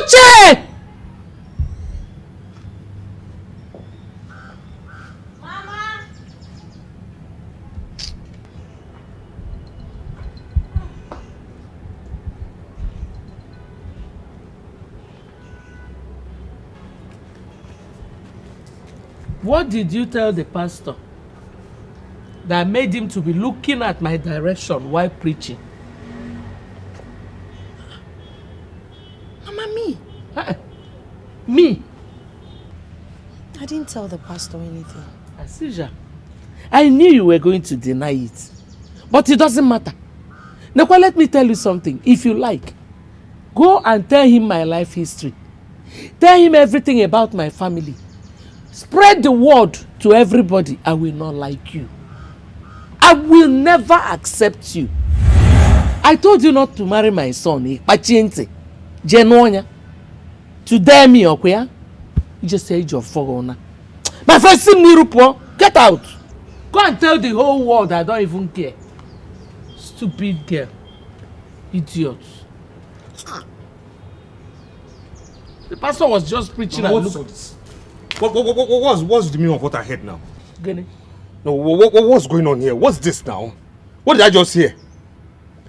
Amuche! Mama! What did you tell the pastor that made him to be looking at my direction while preaching? Mama, me? Me? I didn't tell the pastor anything. Asija, I knew you were going to deny it. But it doesn't matter. Nekwa, let me tell you something. If you like, go and tell him my life history. Tell him everything about my family. Spread the word to everybody. I will not like you. I will never accept you. I told you not to marry my son. Pachiente. Genonya. To dare me, okay? You just said your foreigner. My friend, get out. Go and tell the whole world I don't even care. Stupid girl. Idiot. The pastor was just preaching. What's the meaning of what I heard now? Gene. No, what's going on here? What's this now? What did I just hear?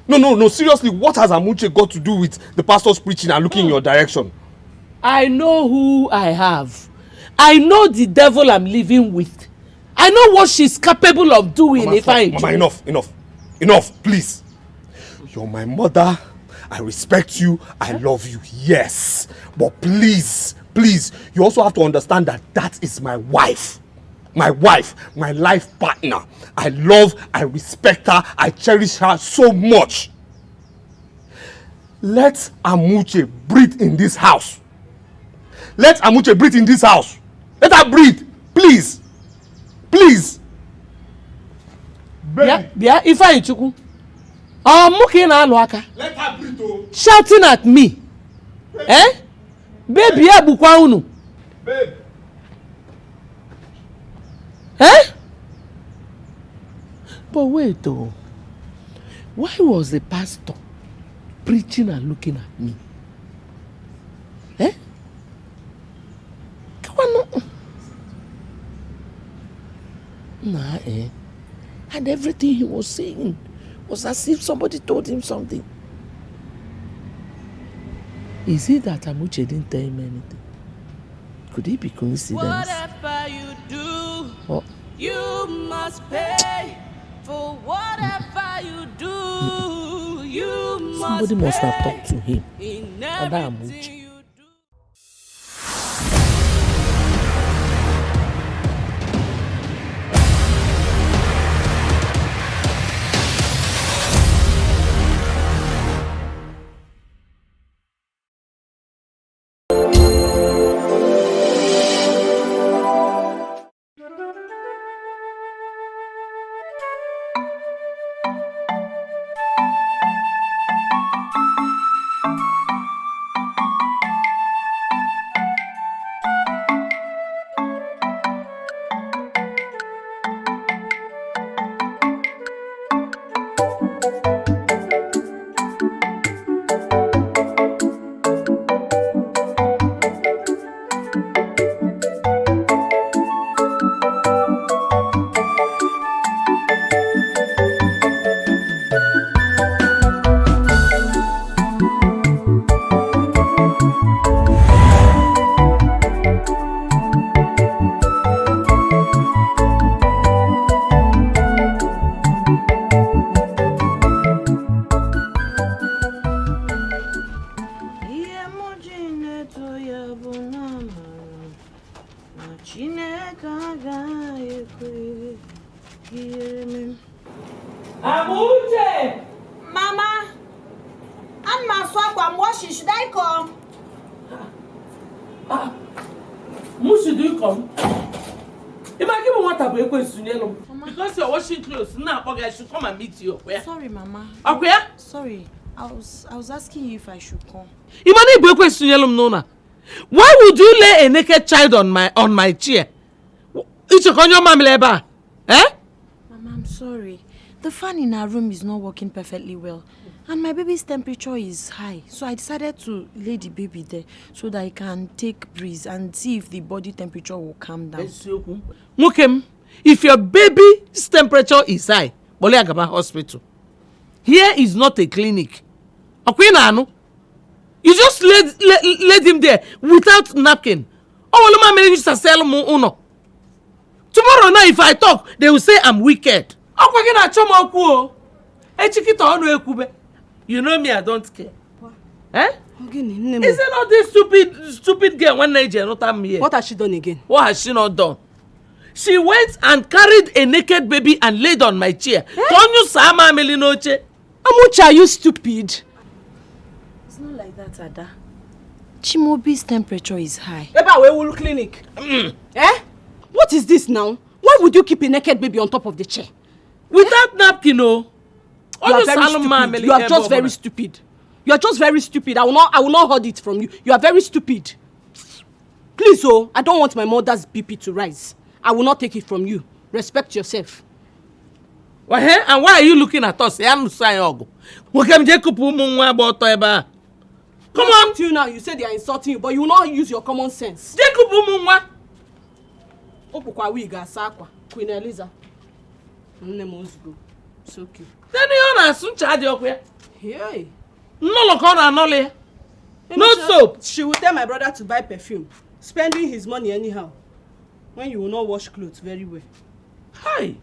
No, seriously, what has Amuche got to do with the pastor's preaching and looking in your direction? I know who I have. I know the devil I'm living with. I know what she's capable of doing. Mama, enough, please. You're my mother. I respect you. I love you. Yes. But please, you also have to understand that that is my wife. My wife, my life partner. I respect her. I cherish her so much. Let Amuche breathe in this house. Let Amuche breathe in this house. Let her breathe. Please. Yeah, if I chuku. Let her breathe, oh. Shouting at me. Babe. Baby, abukwa unu. Babe. But wait though. Why was the pastor preaching and looking at me? And everything he was saying was as if somebody told him something. Is it that Amuche didn't tell him anything? Could it be coincidence? Whatever you do, you must pay. For whatever you do, you must Somebody must have talked to him. In About everything Amuche. you do. Amuche! Mama! I'm Maswap, I'm washing. Should I come? Should you come? You might give me water, but because you're washing clothes, now I should come and meet you. Sorry, Mama. Okay? Sorry. I was asking you if I should come. You might need question Nona. Why would you lay a naked child on my chair? It's a conyo mamleba. Mama, I'm sorry. The fan in our room is not working perfectly well. And my baby's temperature is high. So I decided to lay the baby there so that I can take breeze and see if the body temperature will calm down. Mukem, if your baby's temperature is high, Bole Agaba Hospital. Here is not a clinic. You just let him there without napkin. Tomorrow now, if I talk, they will say I'm wicked. You know me, I don't care. Eh? Is it not this stupid girl one Niger not am here? What has she done again? What has she not done? She went and carried a naked baby and laid on my chair. Don't you sama melinoche? Amuche, are you stupid? It's not like that, Ada. Chimobi's temperature is high. Eba we will clinic. Eh? What is this now? Why would you keep a naked baby on top of the chair? Without napkin, no. You are very stupid. You are just very stupid. You are just very stupid. I will not hold it from you. You are very stupid. Please, I don't want my mother's BP to rise. I will not take it from you. Respect yourself. And why are you looking at us? Come on. Till now, you said they are insulting you, but you will not use your common sense. Queen Eliza. It's okay. Then you are soon charge up here. Hey. No soap. She will tell my brother to buy perfume, spending his money anyhow. When you will not wash clothes very well. Hi.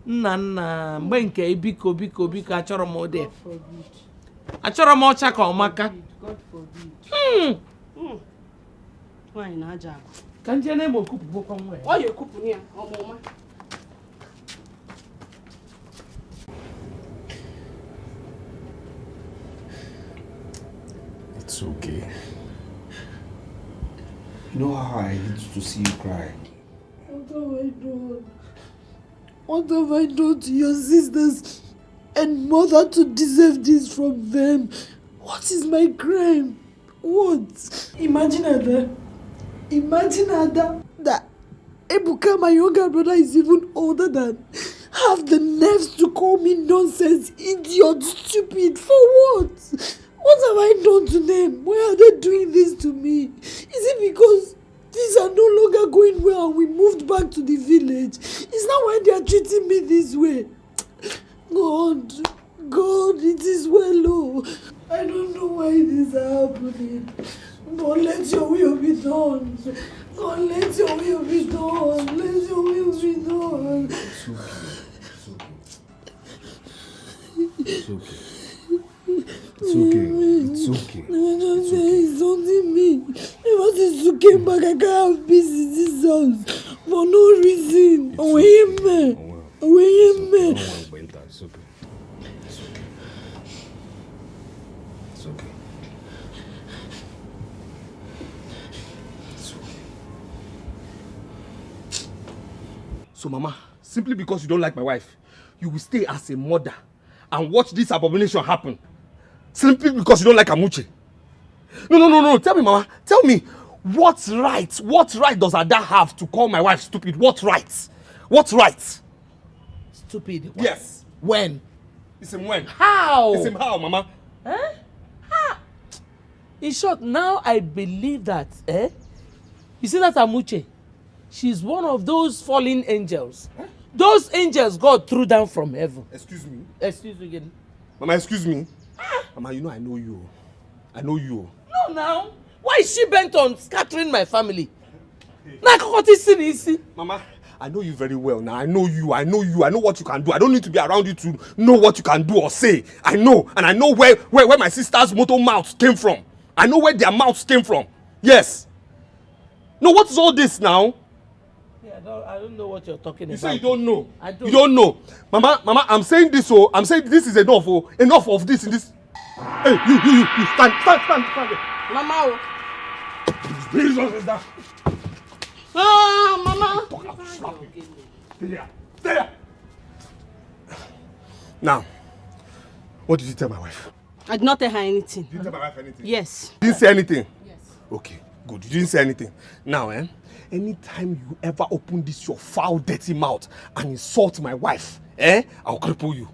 Nana, mbenke biko achoro mo de. Achoro mo chaka omaka. God forbid. Why na aja? Kanje na mo kupu bo konwe. Oh, you kupu ni omoma. It's okay. You know how I hate to see you cry. What have I done? What have I done to your sisters and mother to deserve this from them? What is my crime? What? Imagine Ada that Ebuka, my younger brother, is even older than. Have the nerves to call me nonsense, idiot, stupid. For what? What have I done to them? Why are they doing this to me? Is it because things are no longer going well and we moved back to the village? Is that why they are treating me this way? God, it is well, oh. I don't know why this is happening. God, let your will be done. God, let your will be done. Let your will be done. It's okay. It's okay. It's okay. Don't say it's only me. Ever since you came back, I can't have peace in this house for no reason. It's okay. It's okay. So, Mama, simply because you don't like my wife, you will stay as a mother and watch this abomination happen. Simply because you don't like Amuche. No. Tell me, Mama. Tell me, what right does Ada have to call my wife stupid? What right? Stupid. Yes. When? It's him when. How? It's him how, Mama? How? In short, now I believe that, You see that Amuche? She's one of those fallen angels. Those angels God threw down from heaven. Excuse me? Excuse me again. Mama, excuse me? Mama, you know I know you. No, now. Why is she bent on scattering my family? Mama, I know you very well now. I know you. I know what you can do. I don't need to be around you to know what you can do or say. I know. And I know where my sister's motto mouths came from. I know where their mouths came from. Yes. No, what is all this now? I don't know what you're talking about. You say you don't know. I don't. You don't know. Mama, I'm saying this, I'm saying this is enough, enough of this in this. Hey, you, stand there. Mama. Jesus is that. Mama. Stay there. Now, what did you tell my wife? I did not tell her anything. Did you tell my wife anything? Yes. You didn't say anything? Yes. Okay, good. You didn't say anything. Now, anytime you ever open this your foul, dirty mouth and insult my wife, I'll cripple you.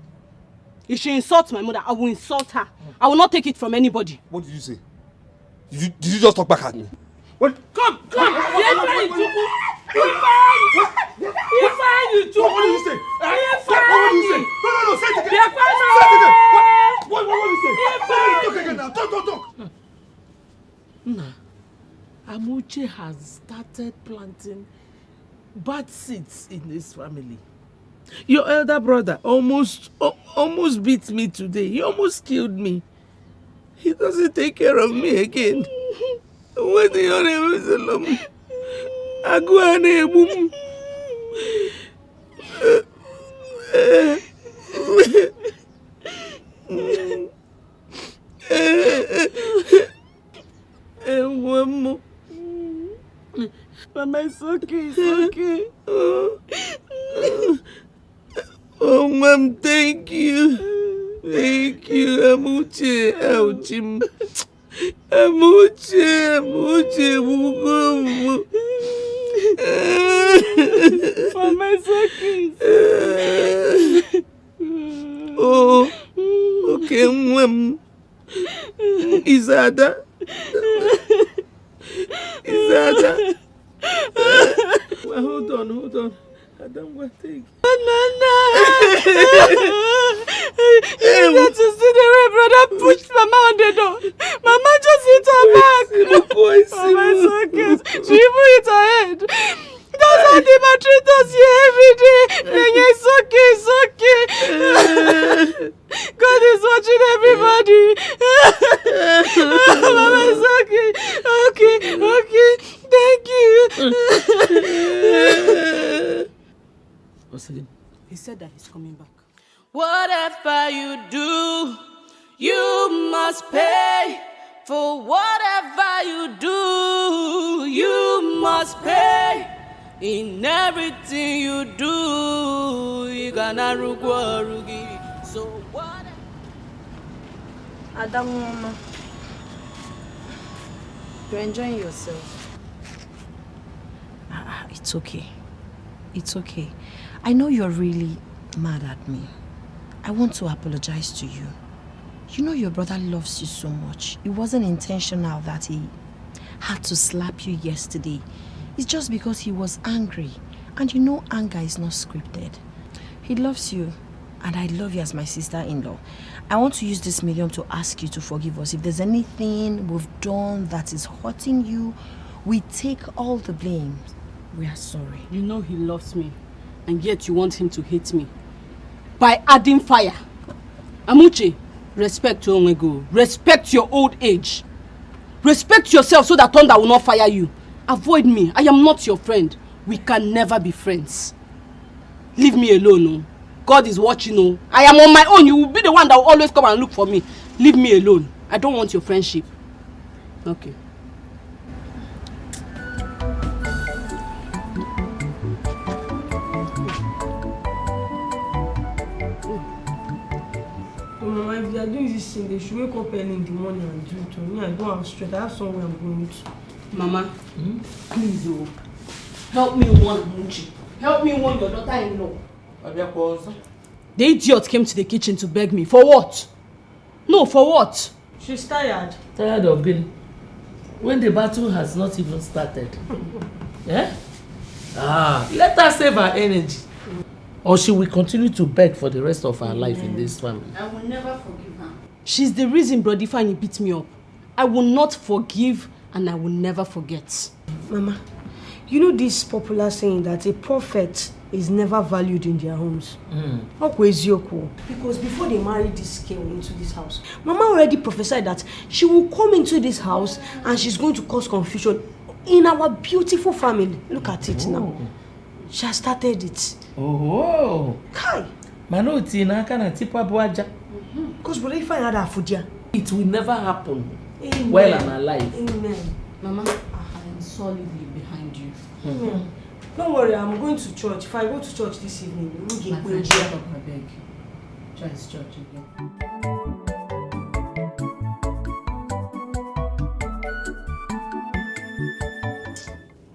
If she insults my mother, I will insult her. I will not take it from anybody. What did you say? Did you just talk back at me? What? Come! What did you say? What did you say? No, say it again. Say it again. What did you say? Talk again now. Talk. Nah, Amuche has started planting bad seeds in this family. Your elder brother almost beat me today. He almost killed me. He doesn't take care of me again. When the other was alone, I go and boom. And one more. Mama, it's okay. Oh, Mom, thank you. Amuche, Auchim. Amuche, Mama, it's okay. Oh, okay, Mom. Izada. Well, hold on. I don't want to take. Banana! You got to see the way brother pushed Mama on the door. Mama just hit her back. Mama, it's okay. She even hit her head. That's how they maltreat us here every day. It's okay. God is watching everybody. Mama, it's okay. Thank you. What's again? He said that he's coming back. Whatever you do, you must pay. For whatever you do, you must pay. In everything you do, you gonna rugi. So what? Adam, Mama, you're enjoying yourself. It's okay. I know you're really mad at me. I want to apologize to you. You know your brother loves you so much. It wasn't intentional that he had to slap you yesterday. It's just because he was angry. And you know anger is not scripted. He loves you, and I love you as my sister-in-law. I want to use this medium to ask you to forgive us. If there's anything we've done that is hurting you, we take all the blame. We are sorry. You know he loves me, and yet you want him to hate me. By adding fire. Amuche, respect your own ego. Respect your old age. Respect yourself so that thunder will not fire you. Avoid me. I am not your friend. We can never be friends. Leave me alone. Oh. God is watching. Oh. I am on my own. You will be the one that will always come and look for me. Leave me alone. I don't want your friendship. Okay. Mama, if they are doing this thing, they should wake up early in the morning and do it. Me, I don't have strength. I have somewhere I'm going to. Mama, please, oh. Help me warn Amuche. Help me warn your daughter-in-law. The idiot came to the kitchen to beg me. For what? No, for what? She's tired. Tired of being when the battle has not even started. Yeah? Let her save her energy. Or she will continue to beg for the rest of her life in this family. I will never forgive her. She's the reason Brody Fanny beat me up. I will not forgive and I will never forget. Mama, you know this popular saying that a prophet is never valued in their homes. Because before they married this girl into this house, Mama already prophesied that she will come into this house and she's going to cause confusion in our beautiful family. Look at it now. She has started it. Oh. Kai. Manoti na kana tipa buaja. Because we find out that food. It will never happen. Amen. Well and alive. Amen. Mama, I am solidly behind you. Amen. Don't worry, I'm going to church. If I go to church this evening, we'll get my friend, shut up, I beg. Try this church again.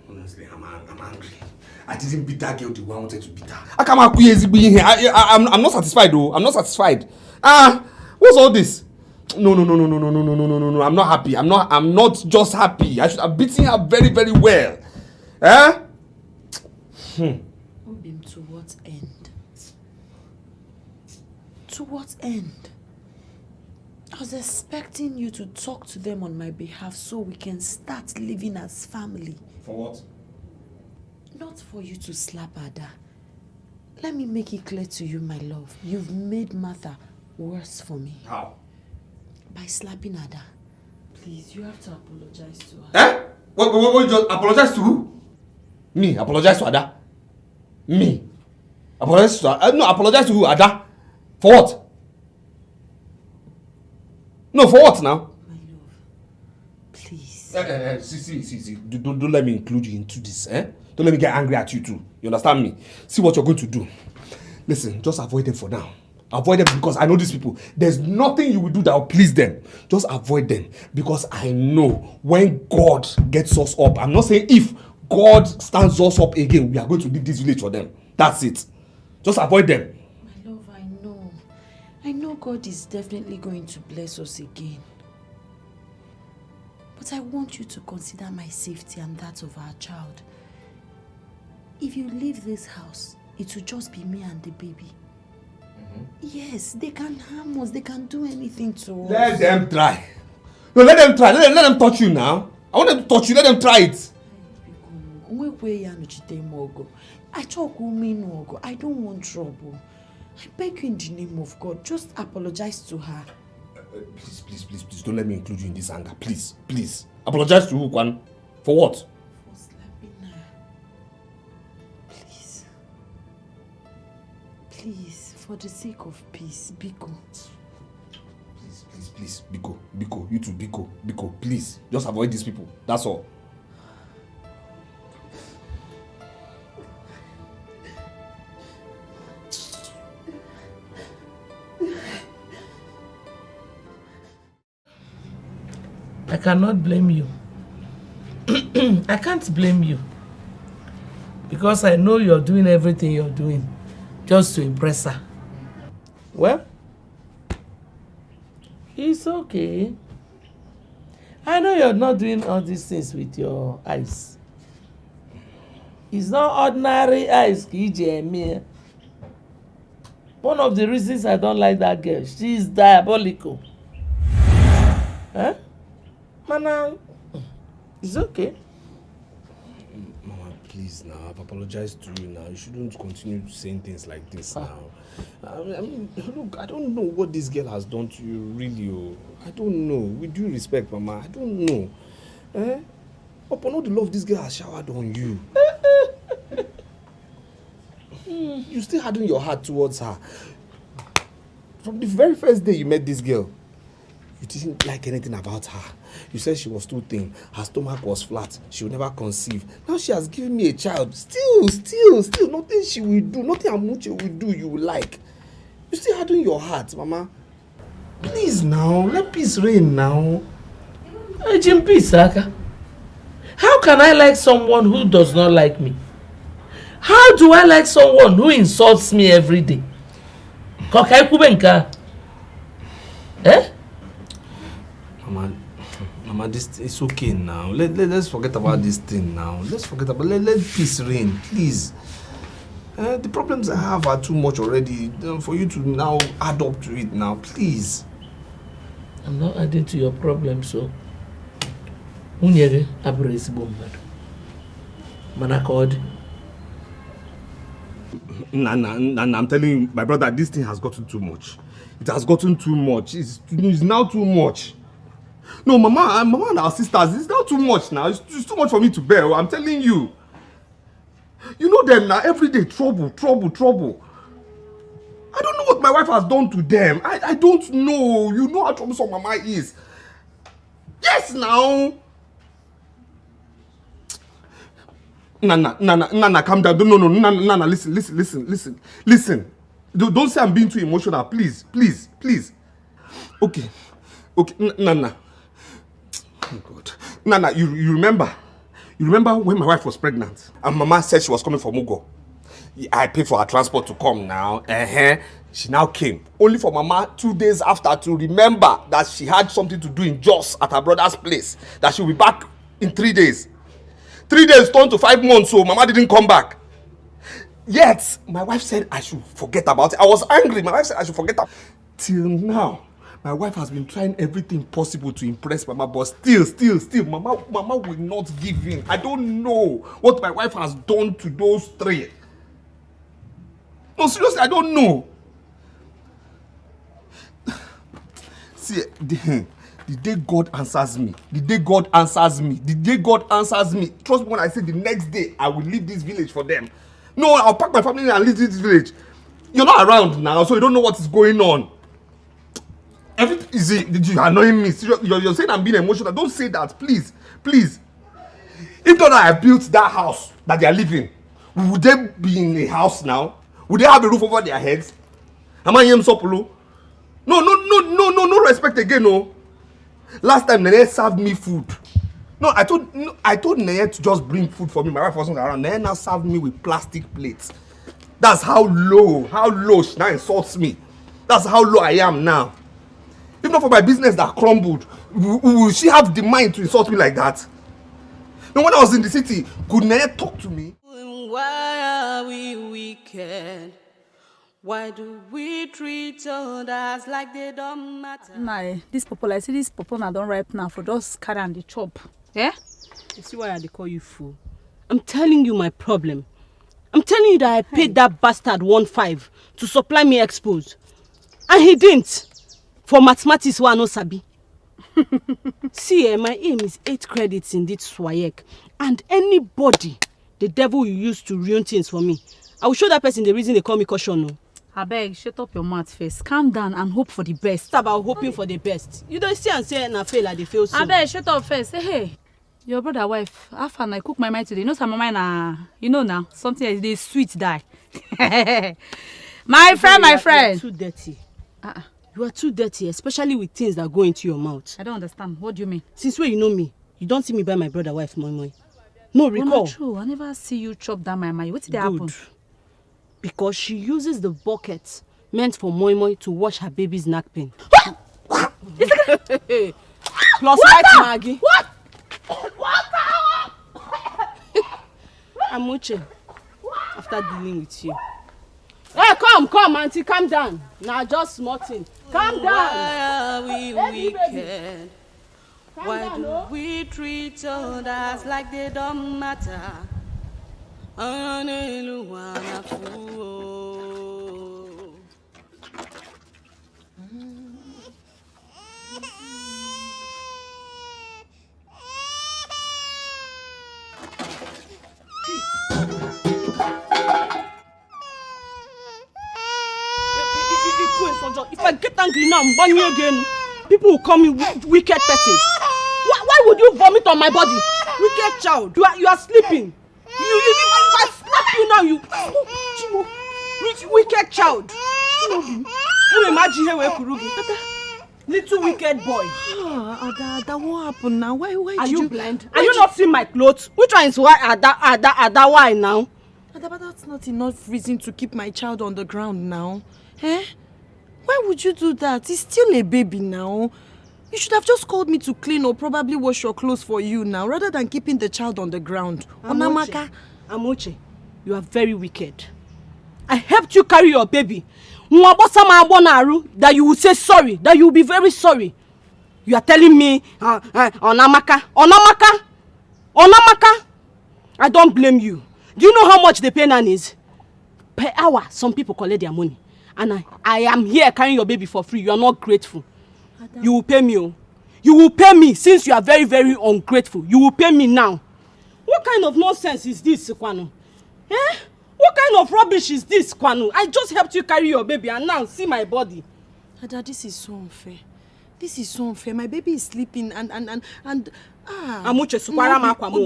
Honestly, I'm angry. I didn't beat that girl the way I wanted to beat her. I'm not satisfied though. I'm not satisfied. What's all this? No. I'm not happy. I'm not just happy. I should have beaten her very, very well. Eh? Obim, to what end? To what end? I was expecting you to talk to them on my behalf so we can start living as family. For what? Not for you to slap Ada. Let me make it clear to you, my love. You've made Martha worse for me. How? By slapping Ada. Please, you have to apologize to her. Eh? What just apologize to who? Me? Apologize to Ada? Me? Apologize to Ada? No, apologize to who? Ada? For what? No, for what now? My love, please. See. Don't let me include you into this, eh? Don't let me get angry at you too. You understand me? See what you're going to do. Listen, just avoid them for now. Avoid them because I know these people. There's nothing you will do that will please them. Just avoid them because I know when God gets us up, I'm not saying if God stands us up again, we are going to leave this village for them. That's it. Just avoid them. My love, I know God is definitely going to bless us again. But I want you to consider my safety and that of our child. If you leave this house, it will just be me and the baby. Yes, they can harm us. They can do anything to us. Let them try. No, let them try. Let them touch you now. I want them to touch you. Let them try it. I don't want trouble. I beg you in the name of God, just apologize to her. Please, don't let me include you in this anger. Please. Apologize to who, Kwan? For what? For slapping her. Please, for the sake of peace, Biko. Please, Biko. You too, Biko. Please, just avoid these people. That's all. I cannot blame you. I can't blame you. Because I know you're doing everything you're doing just to impress her. Well, it's okay. I know you're not doing all these things with your eyes. It's not ordinary eyes, Kijemi. One of the reasons I don't like that girl, she's diabolical. Huh? Mana, it's okay. Mama, please now. I've apologized to you now. You shouldn't continue saying things like this now. I mean, look, I don't know what this girl has done to you, really. Oh. I don't know. With due respect, Mama, I don't know. Upon all the love this girl has showered on you. You still harden your heart towards her. From the very first day you met this girl, you didn't like anything about her. You said she was too thin. Her stomach was flat. She would never conceive. Now she has given me a child. Still, nothing she will do, nothing Amuche will do you will like. You still harden your heart, Mama. Please now, let peace reign now. Jim Peace, Aka. How can I like someone who does not like me? How do I like someone who insults me every day? Kokai Kubenka. Eh? Mama, this it's okay now. Let's forget about this thing now. Let's forget about let peace reign, please. The problems I have are too much already for you to now add up to it now, please. I'm not adding to your problem, so. Unyere abresi bombado. Manakod. Nah, I'm telling you, my brother, this thing has gotten too much. It has gotten too much. It's now too much. No, Mama and our sisters, it's now too much now. It's too much for me to bear. I'm telling you. You know them now, every day, trouble. I don't know what my wife has done to them. I don't know. You know how troublesome Mama is. Yes, now. Nana, calm down. No, Nana, listen. Don't say I'm being too emotional, please. Okay, Nana. Oh God, Nana, you remember? You remember when my wife was pregnant and Mama said she was coming from Mugo? I paid for her transport to come now. She now came, only for Mama 2 days after to remember that she had something to do in Jos at her brother's place, that she'll be back in 3 days. 3 days turned to 5 months, so Mama didn't come back. Yet, my wife said I should forget about it. I was angry. My wife said I should forget about it. Till now, my wife has been trying everything possible to impress Mama, but still, Mama will not give in. I don't know what my wife has done to those 3. No, seriously, I don't know. See, the day God answers me, trust me when I say the next day I will leave this village for them. No, I'll pack my family and leave this village. You're not around now, so you don't know what is going on. You're annoying me. You're saying I'm being emotional. Don't say that, please. If not I built that house that they are living, would they be in a house now? Would they have a roof over their heads? Am I Yem Sopolo? No respect again, no. Last time Nene served me food. No, I told Nene to just bring food for me. My wife wasn't around. Nene now served me with plastic plates. That's how low she now insults me. That's how low I am now. If not for my business that crumbled, will she have the mind to insult me like that? No, when I was in the city, could Nene talk to me? Why are we wicked? Why do we treat others like they don't matter? Nah, this purple, I see this purple now don't ripe now for just carry and the chop. Yeah? You see why I call you fool? I'm telling you my problem. I'm telling you that I paid that bastard 1.5 to supply me expos. And he didn't. For mathematics, I no sabi. See, my aim is 8 credits in this swayek. And anybody, the devil you use to ruin things for me, I will show that person the reason they call me caution. No. I beg, shut up your mouth first. Calm down and hope for the best. It's about hoping for the best. You don't see and say na fail like they fail so. I beg, shut up first. Hey, your brother wife, how I cook my mind today. You know some of mine you know now, something else, they sweet die. my friend. You are too dirty. You are too dirty, especially with things that go into your mouth. I don't understand. What do you mean? Since when you know me, you don't see me buy my brother wife moi. No, recall. Not true. I never see you chop that my money. What did happen? Because she uses the bucket meant for moi to wash her baby's neck pain. Plus white Maggie. What? I'm watching. After dealing with you. Hey, come, auntie, calm down. Now just small thing. Calm down. Why are we wicked? Why do we treat others like they don't matter? If I get angry now, I'm banning you again. People will call me wicked person. Why would you vomit on my body? Wicked child. You are sleeping. If I slap you now, wicked child. You imagine here where Kurugi. Little wicked boy. Ada, what happened now? Why are you blind? Are you not seeing my clothes? Which one is why Ada why now? Ada, but that's not enough reason to keep my child on the ground now. Eh? Why would you do that? He's still a baby now. You should have just called me to clean or probably wash your clothes for you now, rather than keeping the child on the ground. Amoche, you are very wicked. I helped you carry your baby. That you will say sorry, that you will be very sorry. You are telling me, Onamaka. I don't blame you. Do you know how much the pay nannies? Per hour, some people collect their money. And I am here carrying your baby for free. You are not grateful. Adam. You will pay me. Oh. You will pay me since you are very, very ungrateful. You will pay me now. What kind of nonsense is this, Kwano? Eh? What kind of rubbish is this, Kwano? I just helped you carry your baby and now see my body. Ada, this is so unfair. This is so unfair. My baby is sleeping and Amuche, Sukwara Makwamo.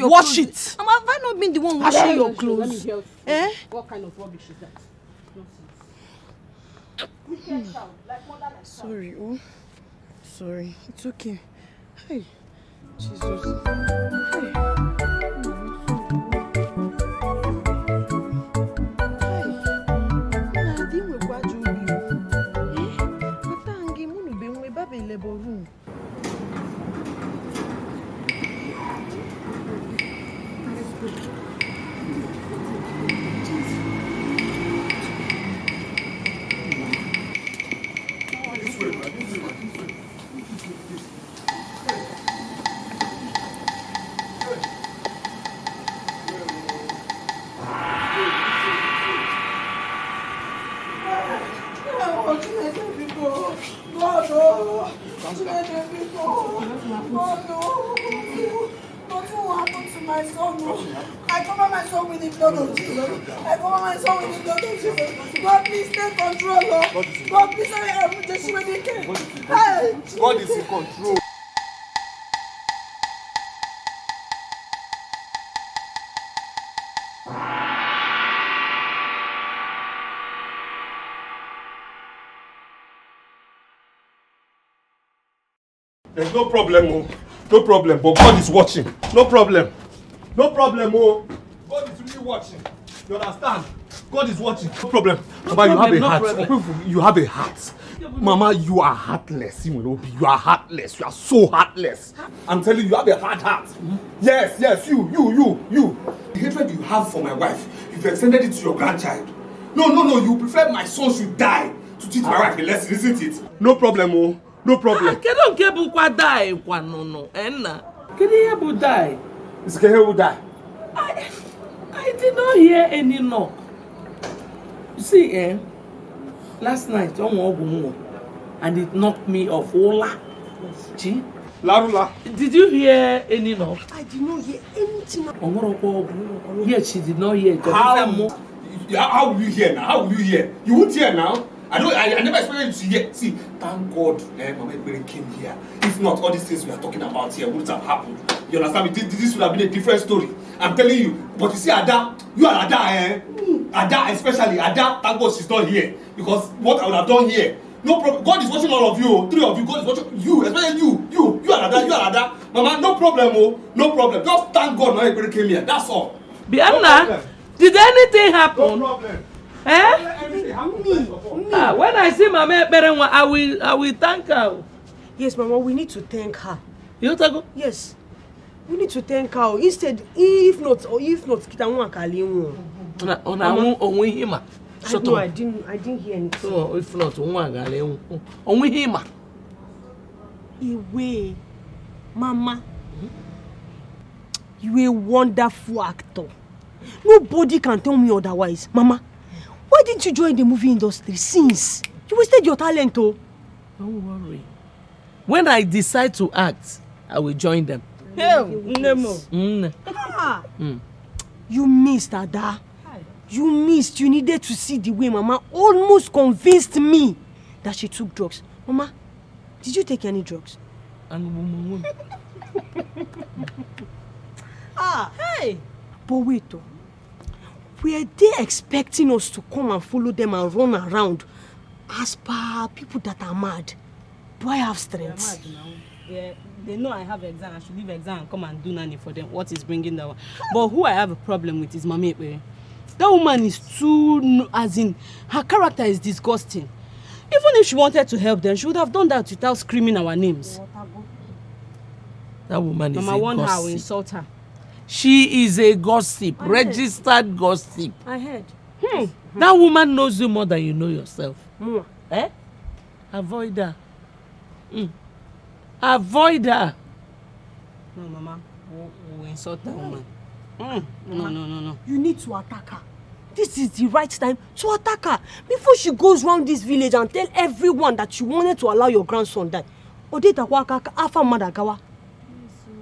Wash it. Have I not been the one washing your clothes? Let me help you. Eh? What kind of rubbish is that? Sorry, sorry. It's okay. Hey, Jesus. Hey. labor room. I cover my son with the blood of Jesus. I cover my son with the blood of Jesus. God, please take control, Lord. God, please help me to show me. God is in control. There's no problem, oh. No problem, but God is watching. No problem. No problem, oh. God is really watching. You understand? God is watching. No problem. Mama, you have a heart. You have a heart. Mama, you are heartless. You are heartless. You are so heartless. I'm telling you, you have a hard heart. Yes, you. The hatred you have for my wife, you've extended it to your grandchild. No. You prefer my son should die to teach my wife a lesson, isn't it? No problem, oh. No problem. Kedu nke bụkwa die kwa nono enna. Kedu ihe bụ die? Is Kehe who die? I did not hear any knock. You see, last night and it knocked me off. Ola. Larula. Did you hear any knock? I did not hear anything. Yes, she did not hear. How will you hear now? How will you hear? You won't hear now. I never expected you to hear. See, thank God Mama Ekpere came here. If not, all these things we are talking about here wouldn't have happened. You understand me? This would have been a different story. I'm telling you. But you see, Ada, you are Ada, Ada, especially Ada, thank God she's not here. Because what I would have done here, no problem. God is watching all of you, three of you. God is watching you, especially you are Ada, Mama, no problem, oh, no problem. Just thank God Mama Ekpere came here. That's all. Bianna, did anything happen? No problem. When I see Mama Ekpere, I will thank her. Yes, Mama, we need to thank her. You take? Yes. We need to thank her. Instead, if not, kita won akale won. Onwe hima. No, I didn't hear anything. So if not, onwe hima. Iwe, Mama, you a wonderful actor. Nobody can tell me otherwise. Mama, why didn't you join the movie industry since? You wasted your talent, oh. Don't worry. When I decide to act, I will join them. You missed, Ada. You missed. You needed to see the way Mama almost convinced me that she took drugs. Mama, did you take any drugs? Hey! But wait, though. Were they expecting us to come and follow them and run around as per people that are mad? Do I have strength? They are mad now. Yeah, they know I have exam. I should leave exam and come and do nanny for them. What is bringing that one? But who I have a problem with is Mama Ekpere. That woman is too, as in, her character is disgusting. Even if she wanted to help them, she would have done that without screaming our names. That woman is Mama a warned her, gossip. will insult her. She is a gossip, registered gossip. I heard. That woman knows you more than you know yourself. More. Avoid her. Avoid her. No, Mama, we'll insult that woman. No. You need to attack her. This is the right time to attack her before she goes round this village and tell everyone that you wanted to allow your grandson die.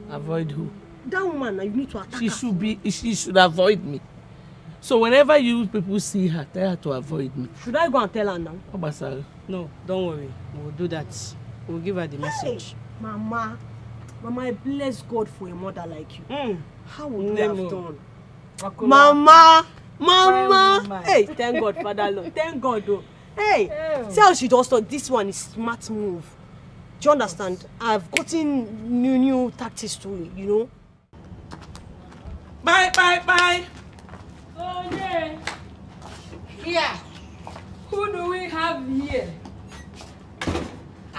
Avoid who? That woman, you need to attack her. She should avoid me. So whenever you people see her, tell her to avoid me. Should I go and tell her now? No, don't worry. We'll do that. We'll give her the message. Hey, Mama, I bless God for a mother like you. How would you have done? Mama! Hey, thank God, Father Lord. Thank God, though. Hey, see how she does talk. This one is smart move. Do you understand? I've gotten new tactics to it, you know? Bye. Oh, yeah. Here. Who do we have here?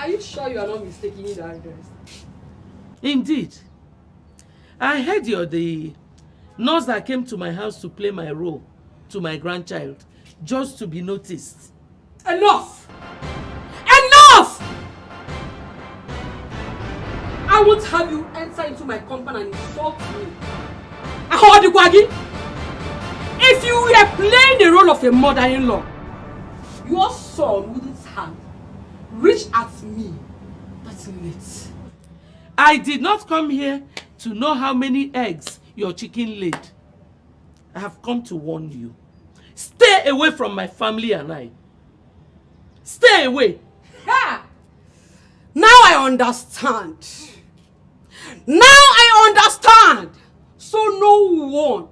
Are you sure you are not mistaking the address? Indeed. I heard you're the nurse that came to my house to play my role to my grandchild, just to be noticed. Enough! Enough! I won't have you enter into my compound and insult me. Ahodikwagi! If you were playing the role of a mother-in-law, your son wouldn't have reached at me. That's late. I did not come here to know how many eggs your chicken laid. I have come to warn you. Stay away from my family and I. Stay away. Ha! Now I understand. Now I understand. So no one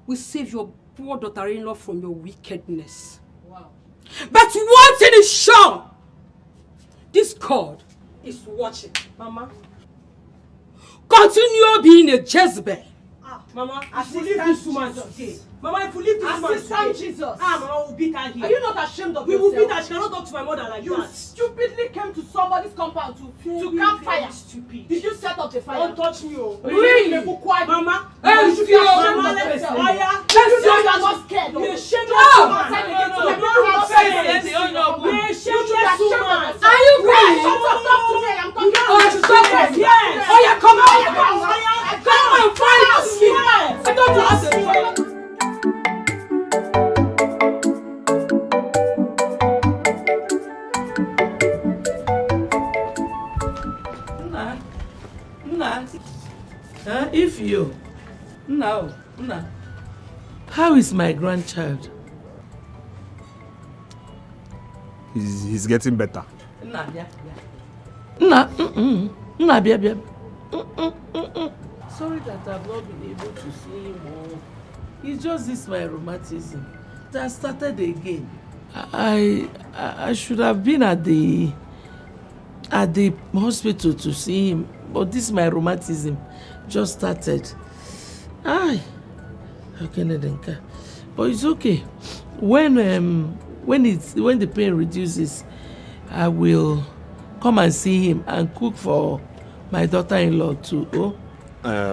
will save your poor daughter-in-law from your wickedness. Wow. But one thing is sure. This God is watching. Mama. Continue being a Jezebel. Mama, if you leave this woman today. Mama, if you leave this woman today. Jesus. Mama, we'll beat her here. Are you not ashamed of we yourself? will beat her. She cannot talk to my mother like you that. Stupidly came to somebody's compound to camp fire. Stupid. Did you set up the fire? Don't touch me, oh. Really? Mama. Hey, you should be ashamed Mama, of let's yourself. fire. Let's say you are not scared. You're ashamed No. of No. woman. No. You're Are you crazy? Talk to me. I'm talking to you. Yes. Oh yeah, come on. Come on, fight us. I don't want to. If you no, how is my grandchild? He's getting better. Sorry that I've not been able to see him more. It's just this my rheumatism that started again. I should have been at the hospital to see him, but this my rheumatism just started. But it's okay. When the pain reduces, I will come and see him and cook for my daughter-in-law too. Oh?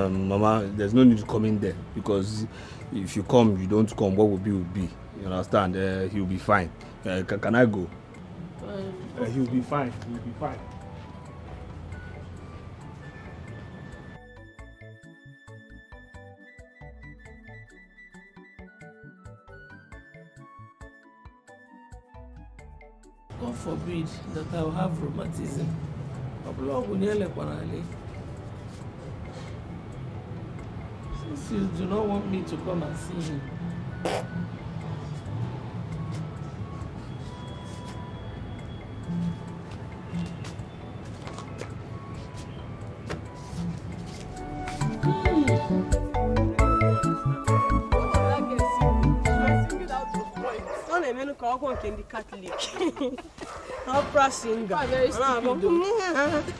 Mama, there's no need to come in there, because if you come, you don't come, what will be will be. You understand? He'll be fine. Can I go? He'll be fine. He'll be fine. God forbid that I will have rheumatism. Since you do not want me to come and see him.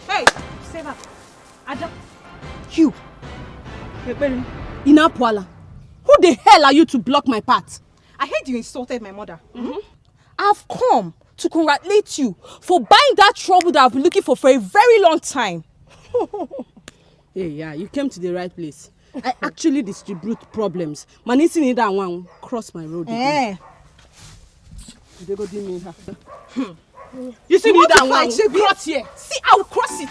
Hey, save up. You. Inapwala. Who the hell are you to block my path? I heard you insulted my mother. I've come to congratulate you for buying that trouble that I've been looking for a very long time. Hey, yeah, you came to the right place. I actually distribute problems. Manisi need that one cross my road. They go me. You see me that one cross here. See, I'll cross it.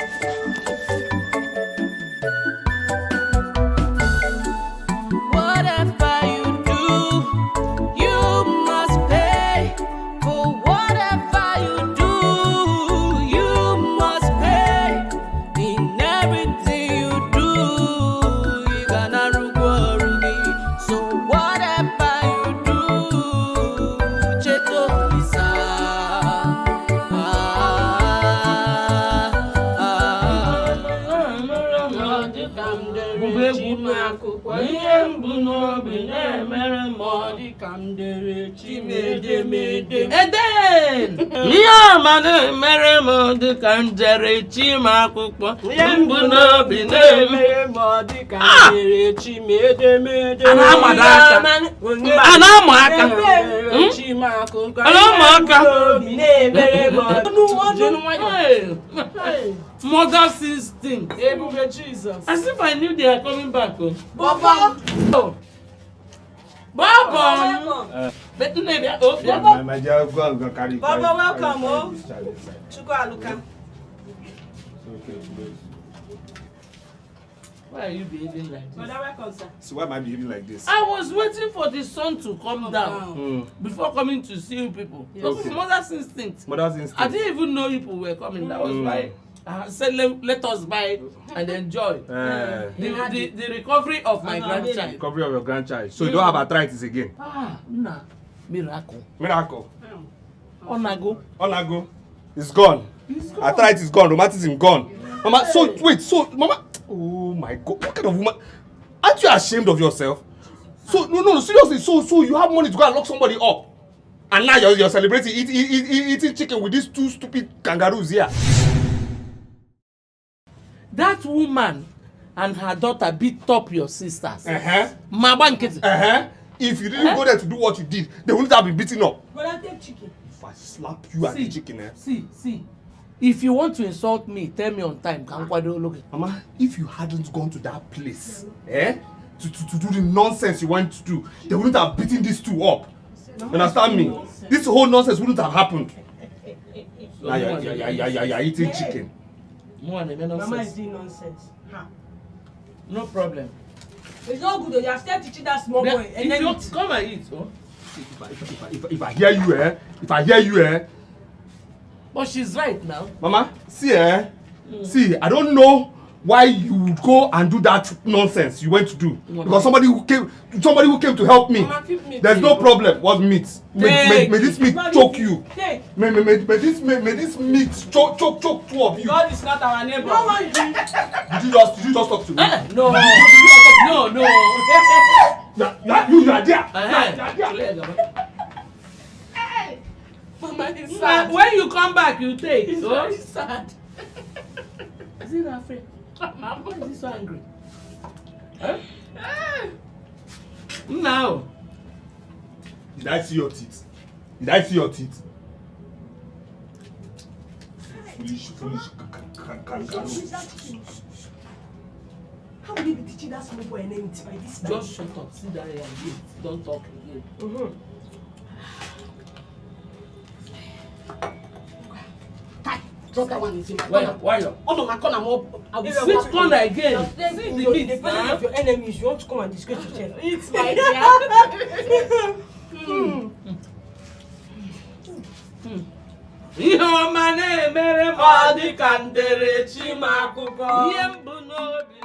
Whatever you do, you must pay. For whatever you do, you must pay. In everything you do, you gonna rugi. So whatever you do, cheto isa. Chimakuko, Yembuno, Bine, Meremodi, Kandere, Chimede, and then Yamane, Meremodi, Kandere, Chimakuko, Yembuno, Bine, Meremodi, Kandere, Chimede, and Amaka, Chimakuko, Mother's instinct. Jesus. As if I knew they are coming back. Baba. Oh. Baba. My dear, go carry. Baba, welcome. Oh. Chuko Aluka. Why are you behaving like this? Mother, welcome, sir. So why am I behaving like this? I was waiting for the sun to come down before coming to see you people. Yes. Okay. Mother's instinct. Mother's instinct. I didn't even know you people were coming. That was why I said let us buy and enjoy the recovery of my grandchild. Recovery of your grandchild. So you don't have arthritis again? Nah. Miracle. Miracle. Onago. Onago. It's gone. Arthritis is gone. Rheumatism gone. Mama, so wait, so Mama. Oh my God, what kind of woman? Aren't you ashamed of yourself? So no, seriously. So you have money to go and lock somebody up, and now you're celebrating eating chicken with these two stupid kangaroos here. That woman and her daughter beat up your sisters. If you didn't go there to do what you did, they wouldn't have been beaten up. But I take chicken. If I slap you at the chicken, See. If you want to insult me, tell me on time. Mama, if you hadn't gone to that place, to do the nonsense you went to do, they wouldn't have beaten these two up. You understand me? This whole nonsense wouldn't have happened. Now you're eating chicken. Mama is doing nonsense. No problem. It's not good. You are still teaching that small boy. And then you come and eat. If I hear you, But she's right now. Mama, see, see, I don't know why you would go and do that nonsense you went to do. Because somebody who came to help me. Mama, keep meat. There's no problem. What meat? May this meat choke you. May this meat choke two of you. God is not our neighbor. Did you just talk to me? No. You are there. Mama is sad. When you come back, you take. It's very sad. Is he not afraid? Why is he so angry? Now. Did I see your teeth? Foolish kangaroo. How will you be teaching that small boy a name by this time? Just shut up. Sit down here and eat. Don't talk again. Drop that one in my corner. Why? Oh no, my corner. I will Which corner again? See the meat. The presence of your enemies. You want to come and disgrace yourself. It's my Ihe mane mere modi kandere chimakuko. Yembuno bi.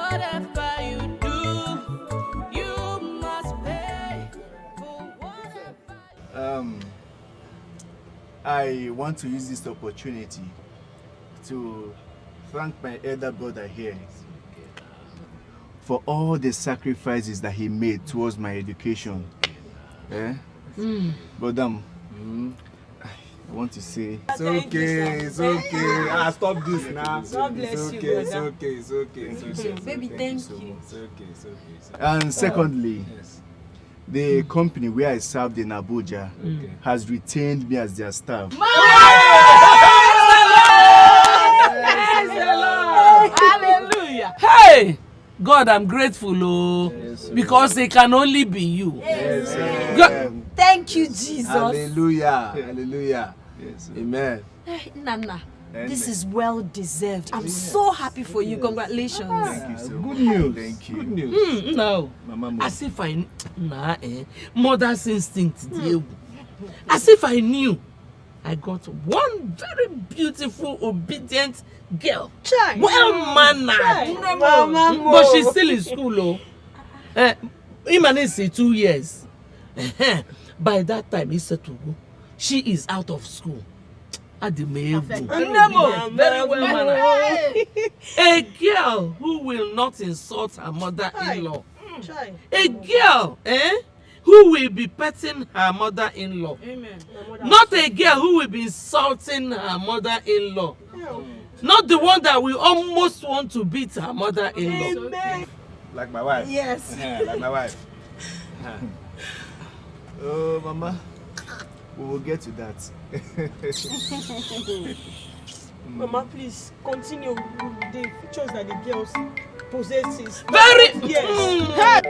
Whatever you do, you must pay for whatever. I want to use this opportunity to thank my elder brother here for all the sacrifices that he made towards my education. But I want to say it's okay, it's okay. Stop this now. God bless you, brother. It's okay. Baby, thank you. It's okay. And secondly, the company where I served in Abuja has retained me as their staff. Hallelujah. Hey, God, I'm grateful, because it can only be you. God. Thank you, Jesus. Hallelujah. Yes, amen. Nana, this is well deserved. I'm so happy for you. Congratulations. Thank you so much. Good news. Thank you. Good news. No. Mama. As if I mother's instinct. As if I knew. I got one very beautiful, obedient girl. Well mannered. But she's still in school. Imanisi 2 years. By that time, he said to go. She is out of school. Very well mannered. A girl who will not insult her mother-in-law. A girl, who will be petting her mother-in-law. Not a girl who will be insulting her mother-in-law. Not the one that will almost want to beat her mother-in-law. Like my wife. Yes. Like my wife. Oh, Mama, we will get to that. Mama, please continue with the features that the girls possesses. Very. Yes.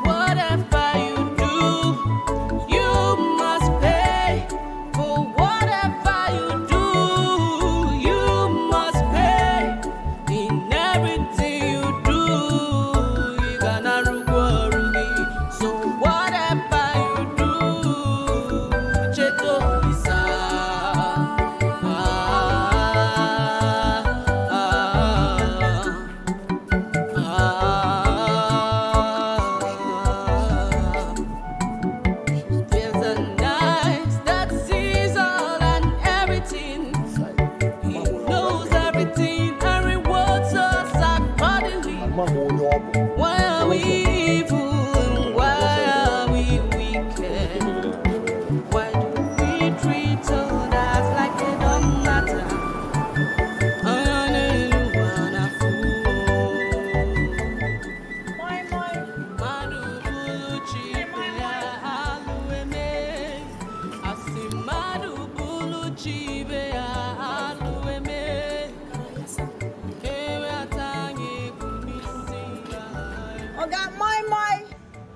Whatever you do, you must pay. For whatever you do, you must pay. In everything you do, you gonna rugi. So whatever you do, cheto isa. There's a night that sees all and everything. He knows everything and rewards us accordingly. Why are we evil and why are we wicked? Why do we treat others like they don't matter?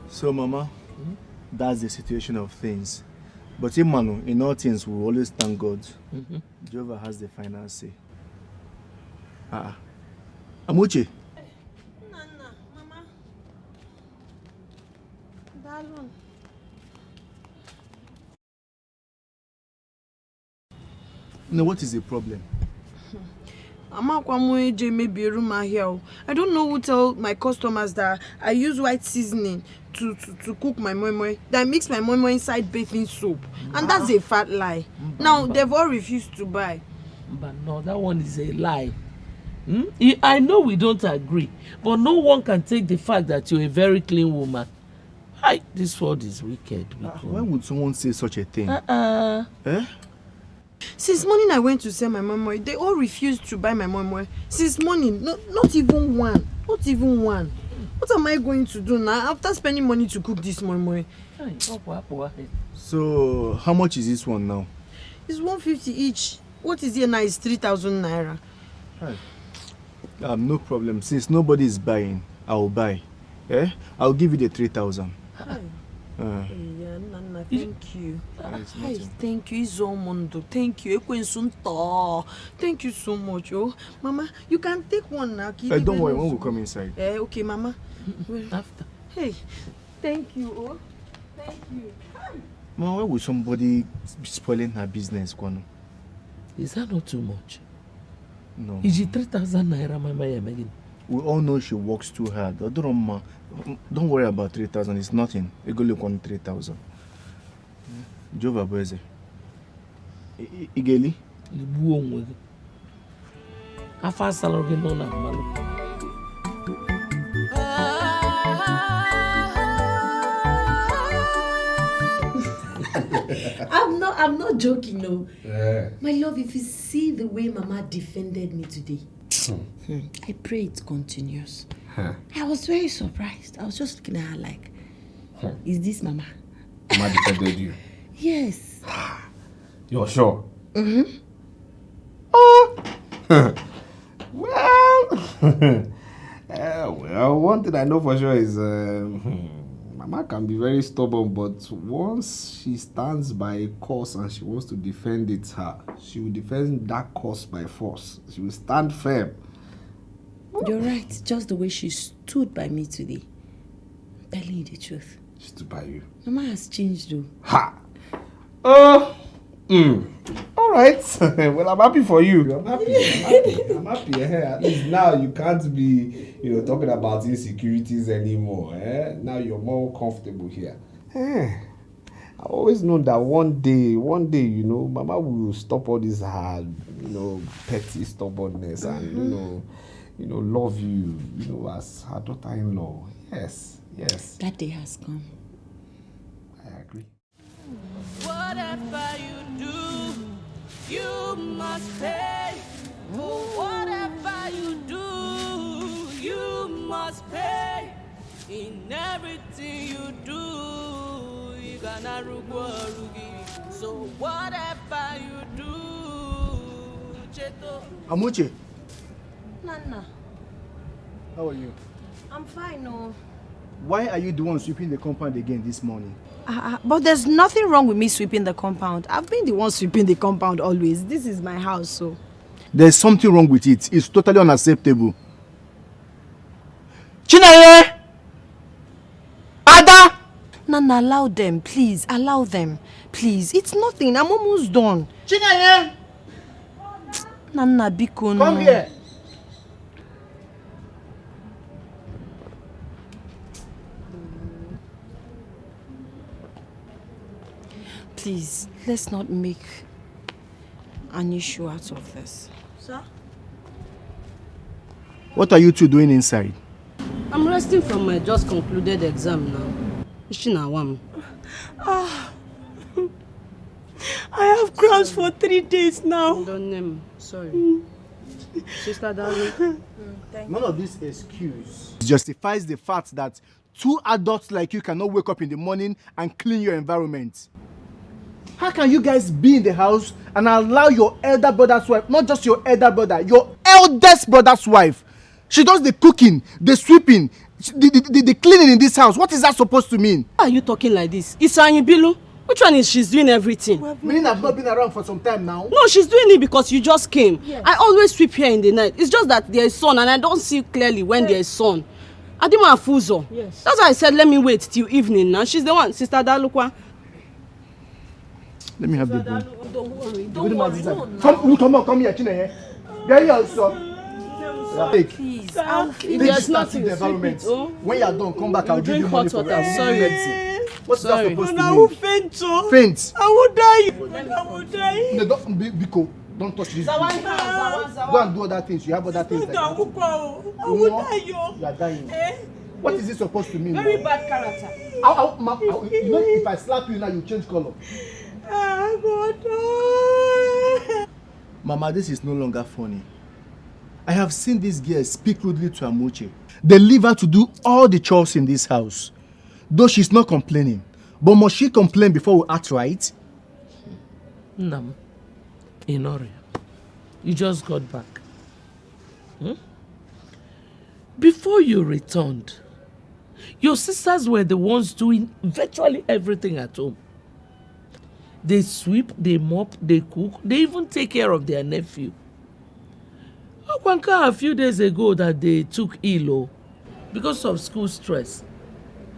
So, Mama, that's the situation of things. But Imanu, in all things, we always thank God. Jehovah has the final say. Amuche. No, what is the problem? I don't know who tell my customers that I use white seasoning to cook my moi. That I mix my moi inside bathing soap. And that's a fat lie. Now, they've all refused to buy. But no, that one is a lie. I know we don't agree, but no one can take the fact that you're a very clean woman. Hi, this world is wicked. Why would someone say such a thing? Since morning I went to sell my moi, they all refused to buy my moi. Since morning, not even one. Not even one. What am I going to do now after spending money to cook this moi? So, how much is this one now? It's 150 each. What is here now is 3,000 naira. No problem. Since nobody is buying, I'll buy. I'll give you the 3,000. Yeah, Nana, thank you. Hi, thank you, Izomondo. Thank you. Thank you so much, oh. Mama, you can take one now. Don't worry, when we come inside. Okay, Mama. After. Hey, thank you, oh. Thank you. Mama, why would somebody be spoiling her business, Kwano? Is that not too much? No. Is it 3,000 naira, Mama, Megan? We all know she works too hard. Don't worry about 3,000. It's nothing. You go look on 3,000. Jova Boeze. Igeli? Ibu onwe. Afa salary no na malu. I'm not joking, no. My love, if you see the way Mama defended me today, I pray it continues. I was very surprised. I was just looking at her like, is this Mama? Mama defended you? Yes. You're sure? Mm-hmm. Well, one thing I know for sure is Mama can be very stubborn, but once she stands by a cause and she wants to defend it, she will defend that cause by force. She will stand firm. You're right. Just the way she stood by me today. I'm telling you the truth. She stood by you. Mama has changed though. Ha! All right. Well, I'm happy for you. I'm happy. At least now you can't be, talking about insecurities anymore. Now you're more comfortable here. I've always known that one day, Mama will stop all this hard, petty stubbornness and, love you, as her daughter-in-law. Yes. That day has come. I agree. Whatever you do, you must pay. For whatever you do, you must pay. In everything you do, you gonna rugi. So whatever you do, Cheto. Amuche. Nana, How are you? I'm fine, no. Why are you the one sweeping the compound again this morning? But there's nothing wrong with me sweeping the compound. I've been the one sweeping the compound always. This is my house, so. There's something wrong with it. It's totally unacceptable. Chinaye! Ada! Nana, allow them, please. Allow them. Please. It's nothing. I'm almost done. Chinaye! Nana, Biko, Come here. Please, let's not make an issue out of this. Sir? What are you two doing inside? I'm resting from my just concluded exam now. Ishinawam. I have crowns for 3 days now. Don't name. Sorry. Sister darling. None of this excuse justifies the fact that two adults like you cannot wake up in the morning and clean your environment. How can you guys be in the house and allow your elder brother's wife, not just your elder brother, your eldest brother's wife? She does the cooking, the sweeping, the cleaning in this house. What is that supposed to mean? Why are you talking like this? It's Bilu. Which one is she's doing everything? Meaning I've not been around for some time now. No, she's doing it because you just came. Yes. I always sweep here in the night. It's just that there is sun and I don't see clearly when there is sun. Adima Afuzo. Yes. That's why I said let me wait till evening now. She's the one, Sister Dalukwa. Let me have the broom. Don't worry. Don't worry. Come here, Chineye. Get here, son. Please. There's nothing in the environment. When you are done, come back. I'll give you money for that. Sorry. What's that supposed to mean? I will faint, so. Faint? I will die. I will die. No, don't touch this. Go and do other things. You have other things. I will die, yo. You are dying. What is it supposed to mean? Very bad character. If I slap you now, you change color. Mama, this is no longer funny. I have seen this girl speak rudely to Amuche. They leave her to do all the chores in this house. Though she's not complaining. But must she complain before we act right? Nam, Inoria, you just got back. Before you returned, Your sisters were the ones doing virtually everything at home. They sweep, they mop, they cook, they even take care of their nephew. Okwanka a few days ago that they took ill because of school stress.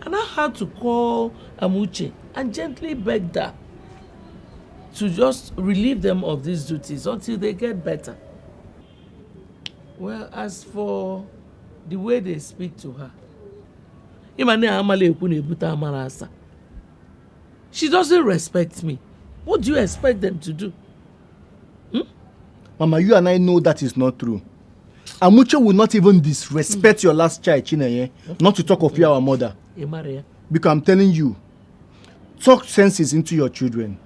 And I had to call Amuche and gently beg her to just relieve them of these duties until they get better. Well, as for the way they speak to her, she doesn't respect me. What do you expect them to do? Mama, you and I know that is not true. Amuche will not even disrespect your last child, Chineye, not to talk of you, our mother. Because I'm telling you, talk senses into your children.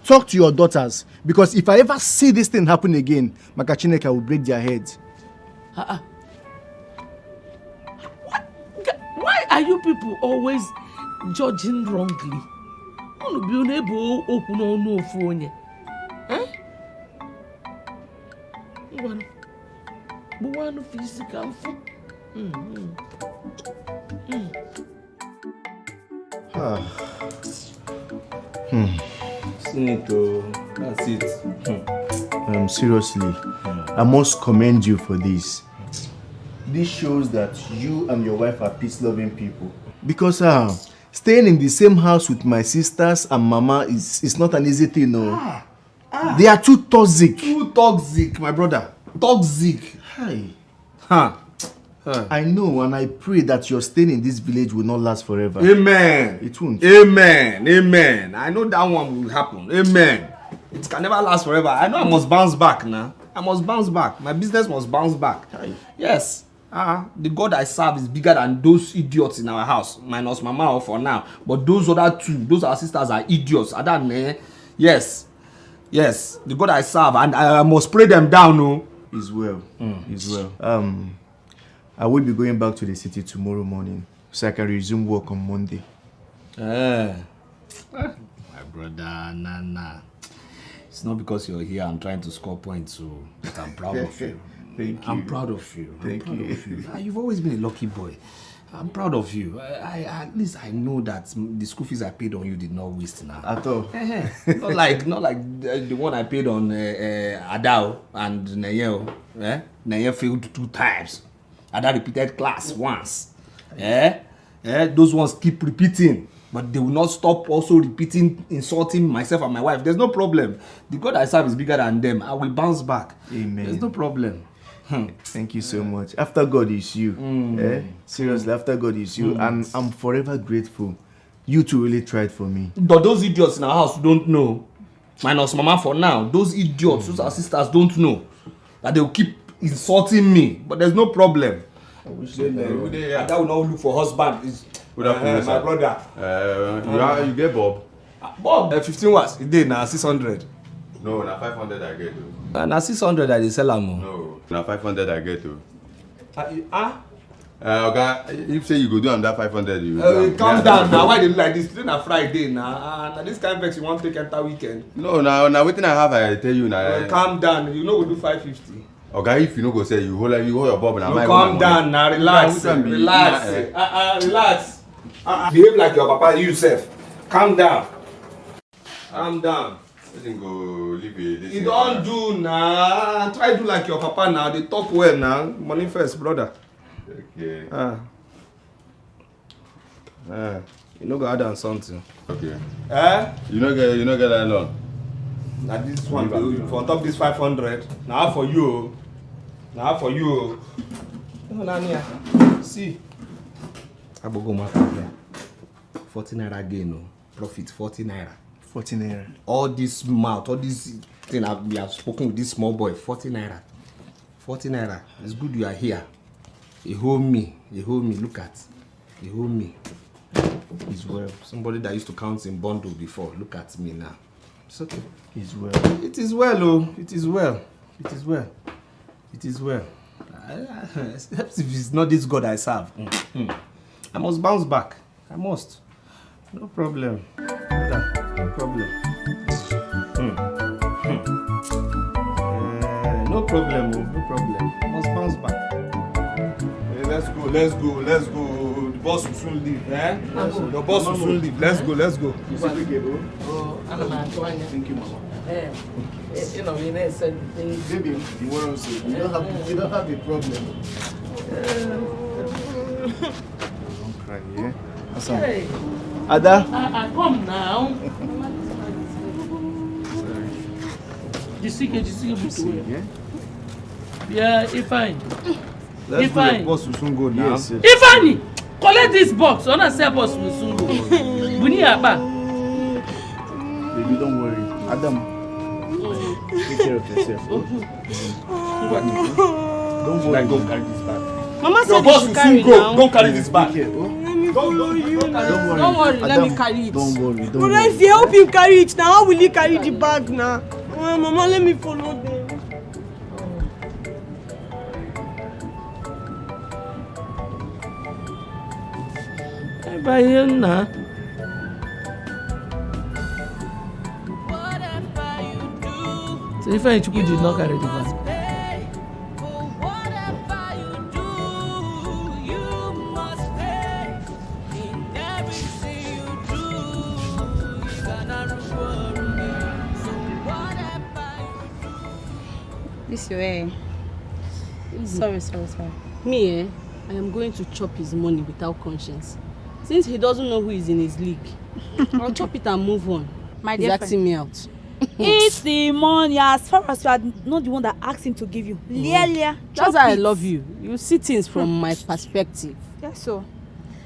Talk to your daughters. Because if I ever see this thing happen again, Maka Chineke will break their heads. Why are you people always judging wrongly? That's it. Seriously, I must commend you for this. This shows that you and your wife are peace-loving people. Because staying in the same house with my sisters and mama is not an easy thing, no. They are too toxic. Too toxic, my brother. Toxic. Hi. I know, and I pray that your staying in this village will not last forever. Amen. It won't. Amen. Amen. I know that one will happen. Amen. It can never last forever. I know I must bounce back now. I must bounce back. My business must bounce back. Yes. The God I serve is bigger than those idiots in our house, minus Mama for now. But those other two, those our sisters are idiots. Yes. Yes. The God I serve, and I must pray them down, no? Is well. Is well. I will be going back to the city tomorrow morning, so I can resume work on Monday. My brother, Nana. It's not because you're here I'm trying to score points, so but I'm proud of you. Thank you. I'm proud of you. Thank you. You've always been a lucky boy. I'm proud of you. At least I know that the school fees I paid on you did not waste now. At all. not like the one I paid on Adao and Nayel. Nayel failed 2 times. Ada repeated class once. Those ones keep repeating. But they will not stop also repeating, insulting myself and my wife. There's no problem. The God I serve is bigger than them. I will bounce back. Amen. There's no problem. Thank you so much. After God is you. Seriously, after God is you. And I'm forever grateful. You two really tried for me. But those idiots in our house don't know. Minus Mama for now. Those idiots, those our sisters don't know. That they will keep insulting me. But there's no problem. I wish they know. That will not look for husband. Good afternoon, my brother. You get Bob? Bob, 15 watts. It did now 600. No, na 500 I get though. Na 600 I dey sell am. No, na 500 I get though. Okay, if say you go do am that 500, you calm down now. Why they do like this? Today na Friday now. Na this kind of vex you want to take enter weekend. No, now wetin I have I tell you now. Calm down. You know we do 550. Okay, if you no go sell, you hold your Bob na my. Calm down now. Relax. Relax. Behave like your papa yourself. Calm down. Calm down. Go leave it. You don't do now. Try do like your papa now. They talk well now. Money first, brother. Okay. You know go add on something. Okay. You know get that loan. Now this one for on top this 500. Now for you. Now for you. See. I go market. 40 naira again, no. Profit 40 naira. 40 naira. All this mouth, all this thing we have spoken with this small boy, 40 naira. 40 naira. It's good you are here. You hold me. Look at. You hold me. It's well. Somebody that used to count in bundle before. Look at me now. It's okay. It's well. It is well, oh. It is well. It is well. It is well. Except if it's not this God I serve. I must bounce back. I must. No problem. No problem. No problem. No problem. I must bounce back. Hey, let's go. The boss will soon leave, eh? Your boss will soon leave. Let's go, let's go. Oh, thank you, Mama. You know, you know, said things. Baby, you want to say you don't have a problem. Don't cry, yeah? Hassan. Hey. Ada. Come now. Just see, yeah? Yeah, Ifeanyi. Let's go, your boss will soon go now. Yes, yes. Ifeanyi, collect this box. I want to say boss will soon go. We need a bag. Baby, don't worry. Adam, take care of yourself. Don't worry. Like, don't carry this bag. Mama Your said boss you will should soon carry go. now. Don't carry this bag. Don't worry. Don't worry, let me carry it. Don't worry. Don't But worry. if you help him carry it now, how will he carry the bag now? Mama, let me follow them. By you now. So Ifeanyi Chukwu did not carry the bag. This your hair. Sorry. Me, I am going to chop his money without conscience. Since he doesn't know who is in his league, I'll chop it and move on. My He's dear asking me out. It's the money, as far as you are not the one that asked him to give you. That's why I love you. You see things from my perspective. Yes, so.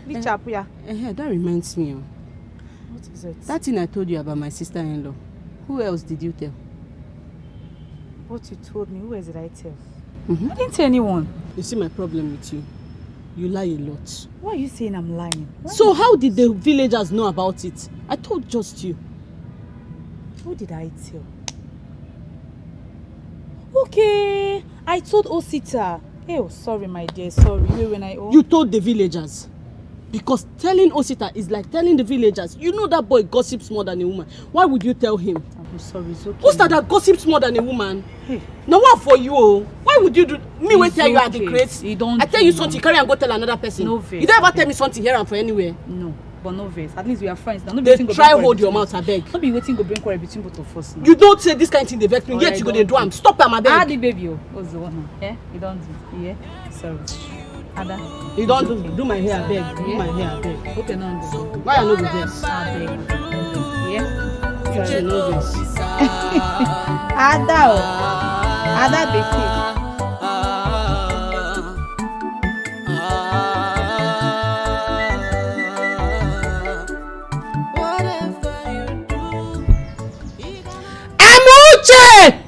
Which chap, yeah. That reminds me. What is it? That thing I told you about my sister-in-law. Who else did you tell? What you told me, who else did I tell? I didn't tell anyone. You see my problem with you? You lie a lot. Why are you saying I'm lying? So how did the villagers know about it? I told just you. Who did I tell? Okay, I told Osita. Oh, sorry, my dear. Sorry. You told the villagers. Because telling Osita is like telling the villagers. You know that boy gossips more than a woman. Why would you tell him? I'm sorry, it's okay. Who's that gossips more than a woman? Hey. Now what for you? Why would you do? Me wait tell you at the crate. I tell you something, carry and go tell another person. No vex. You don't ever tell me something here and for anywhere. No, but no vex. At least we are friends. Now, They try hold your mouth, I beg. Don't be waiting to bring quarrel between both of us. Now. You don't say this kind of thing, they vex me. Yet you go, they do am. Stop am, I beg. The baby, what's the one? Yeah, you don't do. Yeah, sorry. Ada. You don't do my hair, I beg. Do my hair, I beg. Okay, no. Why I no go vex? I beg. Yeah. Sorry, no vex. Ada, baby. Amuche!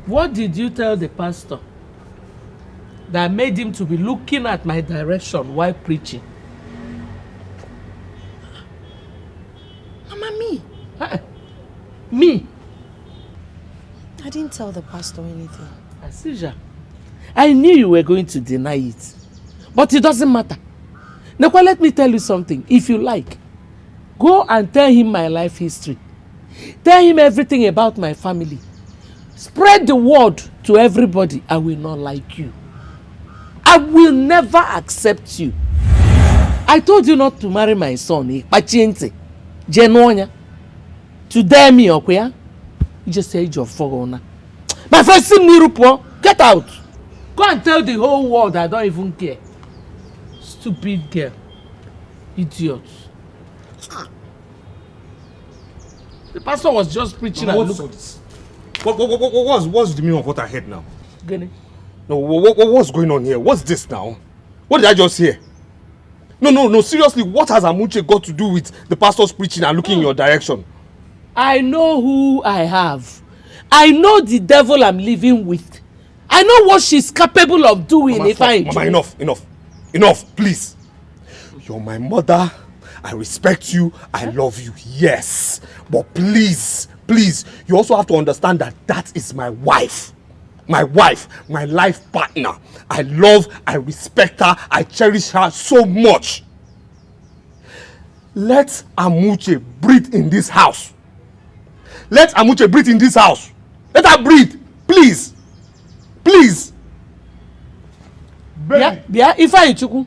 What did you tell the pastor that made him to be looking at my direction while preaching? Mama, me. Me? I didn't tell the pastor anything. Asija, I knew you were going to deny it. But it doesn't matter. Now, let me tell you something. If you like, go and tell him my life history. Tell him everything about my family. Spread the word to everybody. I will not like you. I will never accept you. I told you not to marry my son. Genonya. To dare me, okay? You just said your foreigner. My friend, get out. Go and tell the whole world I don't even care. Stupid girl. Idiot. The pastor was just preaching and What's the meaning of what I heard now? Gene. No, what's going on here? What's this now? What did I just hear? No, seriously, what has Amuche got to do with the pastor's preaching and looking in your direction? I know who I have. I know the devil I'm living with. I know what she's capable of doing. Mama, enough, please. You're my mother. I respect you. I love you. Yes. But please, you also have to understand that that is my wife. my wife, my life partner. I love, I respect her, I cherish her so much. Let Amuche breathe in this house. Let Amuche breathe in this house. Let her breathe, please. Please. Bia, Ifeanyi Chukwu.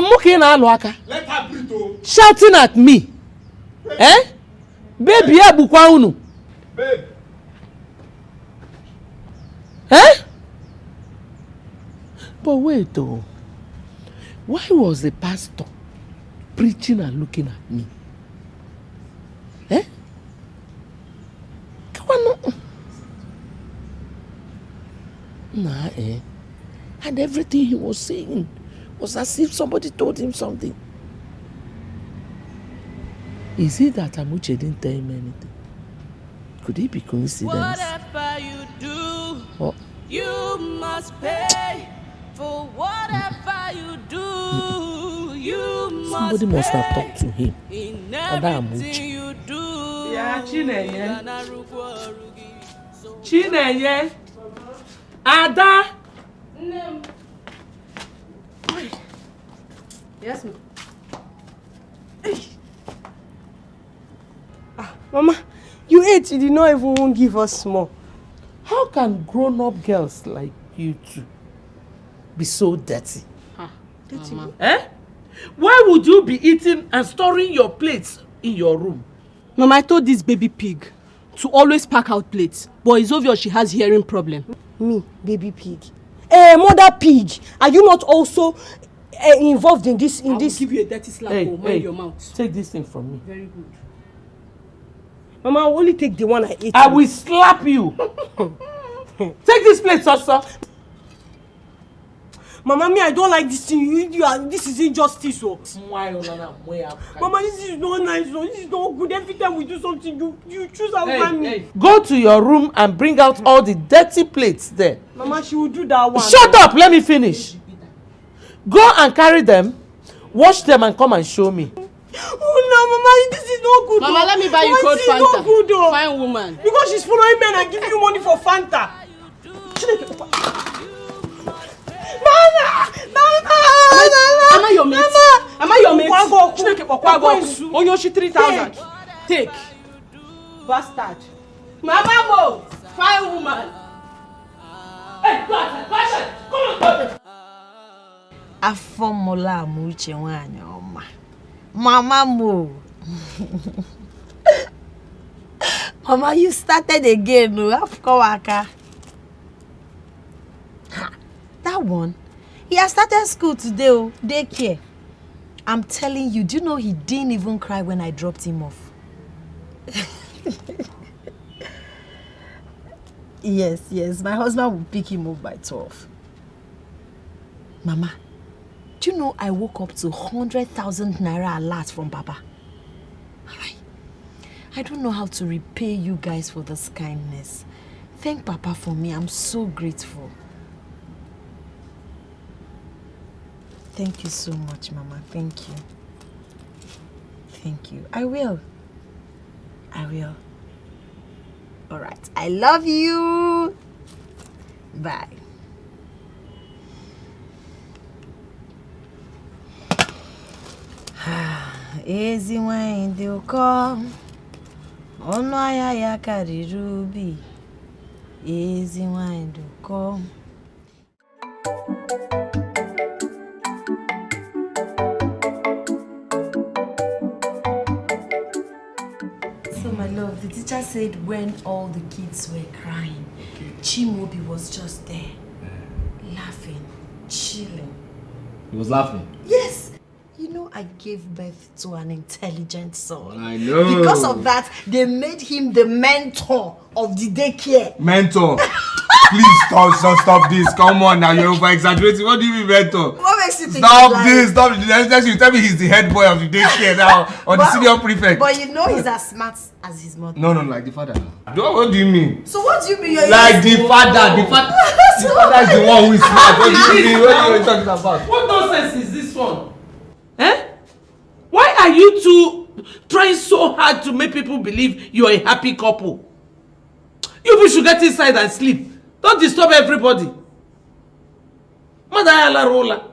Muki na alụ aka. Let her breathe, oh. Shouting at me. Eh? Baby, ya bukwa unu. Babe. Eh? But wait though. Why was the pastor preaching and looking at me? Eh? Come on. Nah, eh? And everything he was saying was as if somebody told him something. Is it that Amuche didn't tell him anything? Could it be coincidence? Whatever you do, you must pay. For whatever you do, you must Somebody must pay. have talked to him. In Ada everything Amuche. you do. Yeah, Chinenye. Ada. Yes, ma'am. Mama, you ate, you did not even give us more. How can grown-up girls like you two be so dirty? Dirty? Eh? Why would you be eating and storing your plates in your room? Mama, I told this baby pig to always pack out plates, but it's obvious she has hearing problem. Me, baby pig. Mother pig, are you not also involved in this? I will give you a dirty slap. Mind your mouth. Take this thing from me. Very good. Mama, I will only take the one I ate. I will slap you. Take this plate, Soso. Mama, me, I don't like this thing. This is injustice. Oh. Mama, this is not nice. Oh. This is not good. Every time we do something, you choose our me. Go to your room and bring out all the dirty plates there. Mama, she will do that one. Shut up, let me finish. Go and carry them, wash them and come and show me. Oh no, Mama, this is not good. Mama, let me buy you cold Fanta. This is not good, oh. Fine woman. Because she's following men and giving you money for Fanta. Am I your mate? Am I your mate? Onyoshi 3,000. Take. Bastard. Mama Mo, fine woman. Hey, go outside. Come on. Afomola Amuche nwanyị ọma. Mama Mo. Mama, you started again. No, that one. He has started school today, daycare. I'm telling you, do you know he didn't even cry when I dropped him off? Yes, my husband will pick him up by 12. Mama, do you know I woke up to 100,000 naira alert from Baba? I don't know how to repay you guys for this kindness. Thank Papa for me. I'm so grateful. Thank you so much, Mama. Thank you. Thank you. I will. All right. I love you. Bye. Ezi nwanyị dị ụkọ. Ọnụ ahịa ya karịrị ubi. Ezi nwanyị dị ụkọ. The teacher said when all the kids were crying, Chimobi was just there, laughing, chilling. He was laughing? Yes. You know, I gave birth to an intelligent son. I know. Because of that, they made him the mentor of the daycare. Mentor? Please stop this. Come on now, you're over-exaggerating. What do you mean mentor? What makes you think Stop this. You tell me he's the head boy of the daycare now, or the senior prefect. But you know he's as smart as his mother. No, like the father. What do you mean? So what do you mean? Like the father. The father is the one who is smart. What do you mean? What are you talking about? What nonsense is this one? Eh? Why are you two trying so hard to make people believe you're a happy couple? You people should get inside and sleep. Don't disturb everybody. Mother Alarola.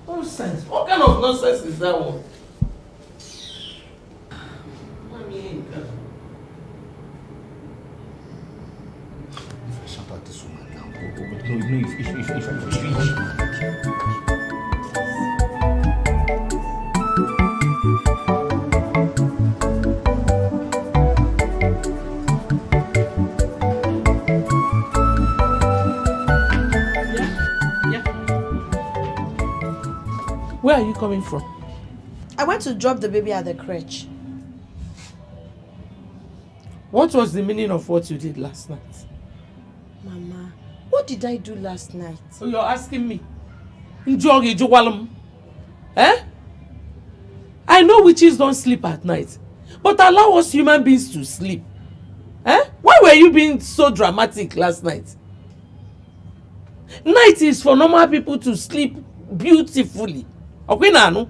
Nonsense. What kind of nonsense is that one? Shut up this woman now. Where are you coming from? I went to drop the baby at the crèche. What was the meaning of what you did last night? Mama, what did I do last night? So you're asking me? Eh? I know witches don't sleep at night, but allow us human beings to sleep. Eh? Why were you being so dramatic last night? Night is for normal people to sleep beautifully. Okay, Nanu?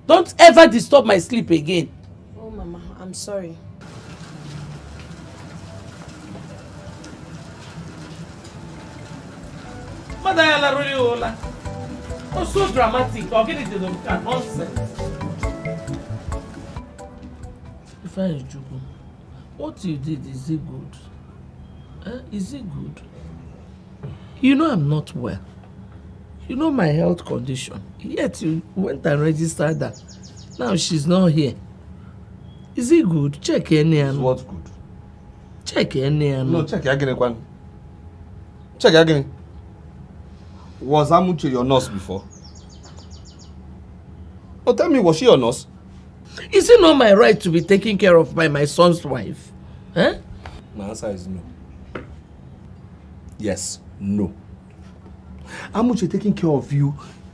Don't ever disturb my sleep again. Oh, Mama, I'm sorry. Madayala really ola. Oh, so dramatic. I'll get it to the nonsense. If I Jugu, what you did, is it good? Is it good? You know I'm not well. You know my health condition. Yet you went and registered that. Now she's not here. Is it good? Check any and what's good? Check any and no, check again, Kwan. Check again. Was Amuche your nurse before? Oh, tell me, was she your nurse? Is it not my right to be taken care of by my son's wife? Eh? My answer is no. Yes, no. Amuche taking care of you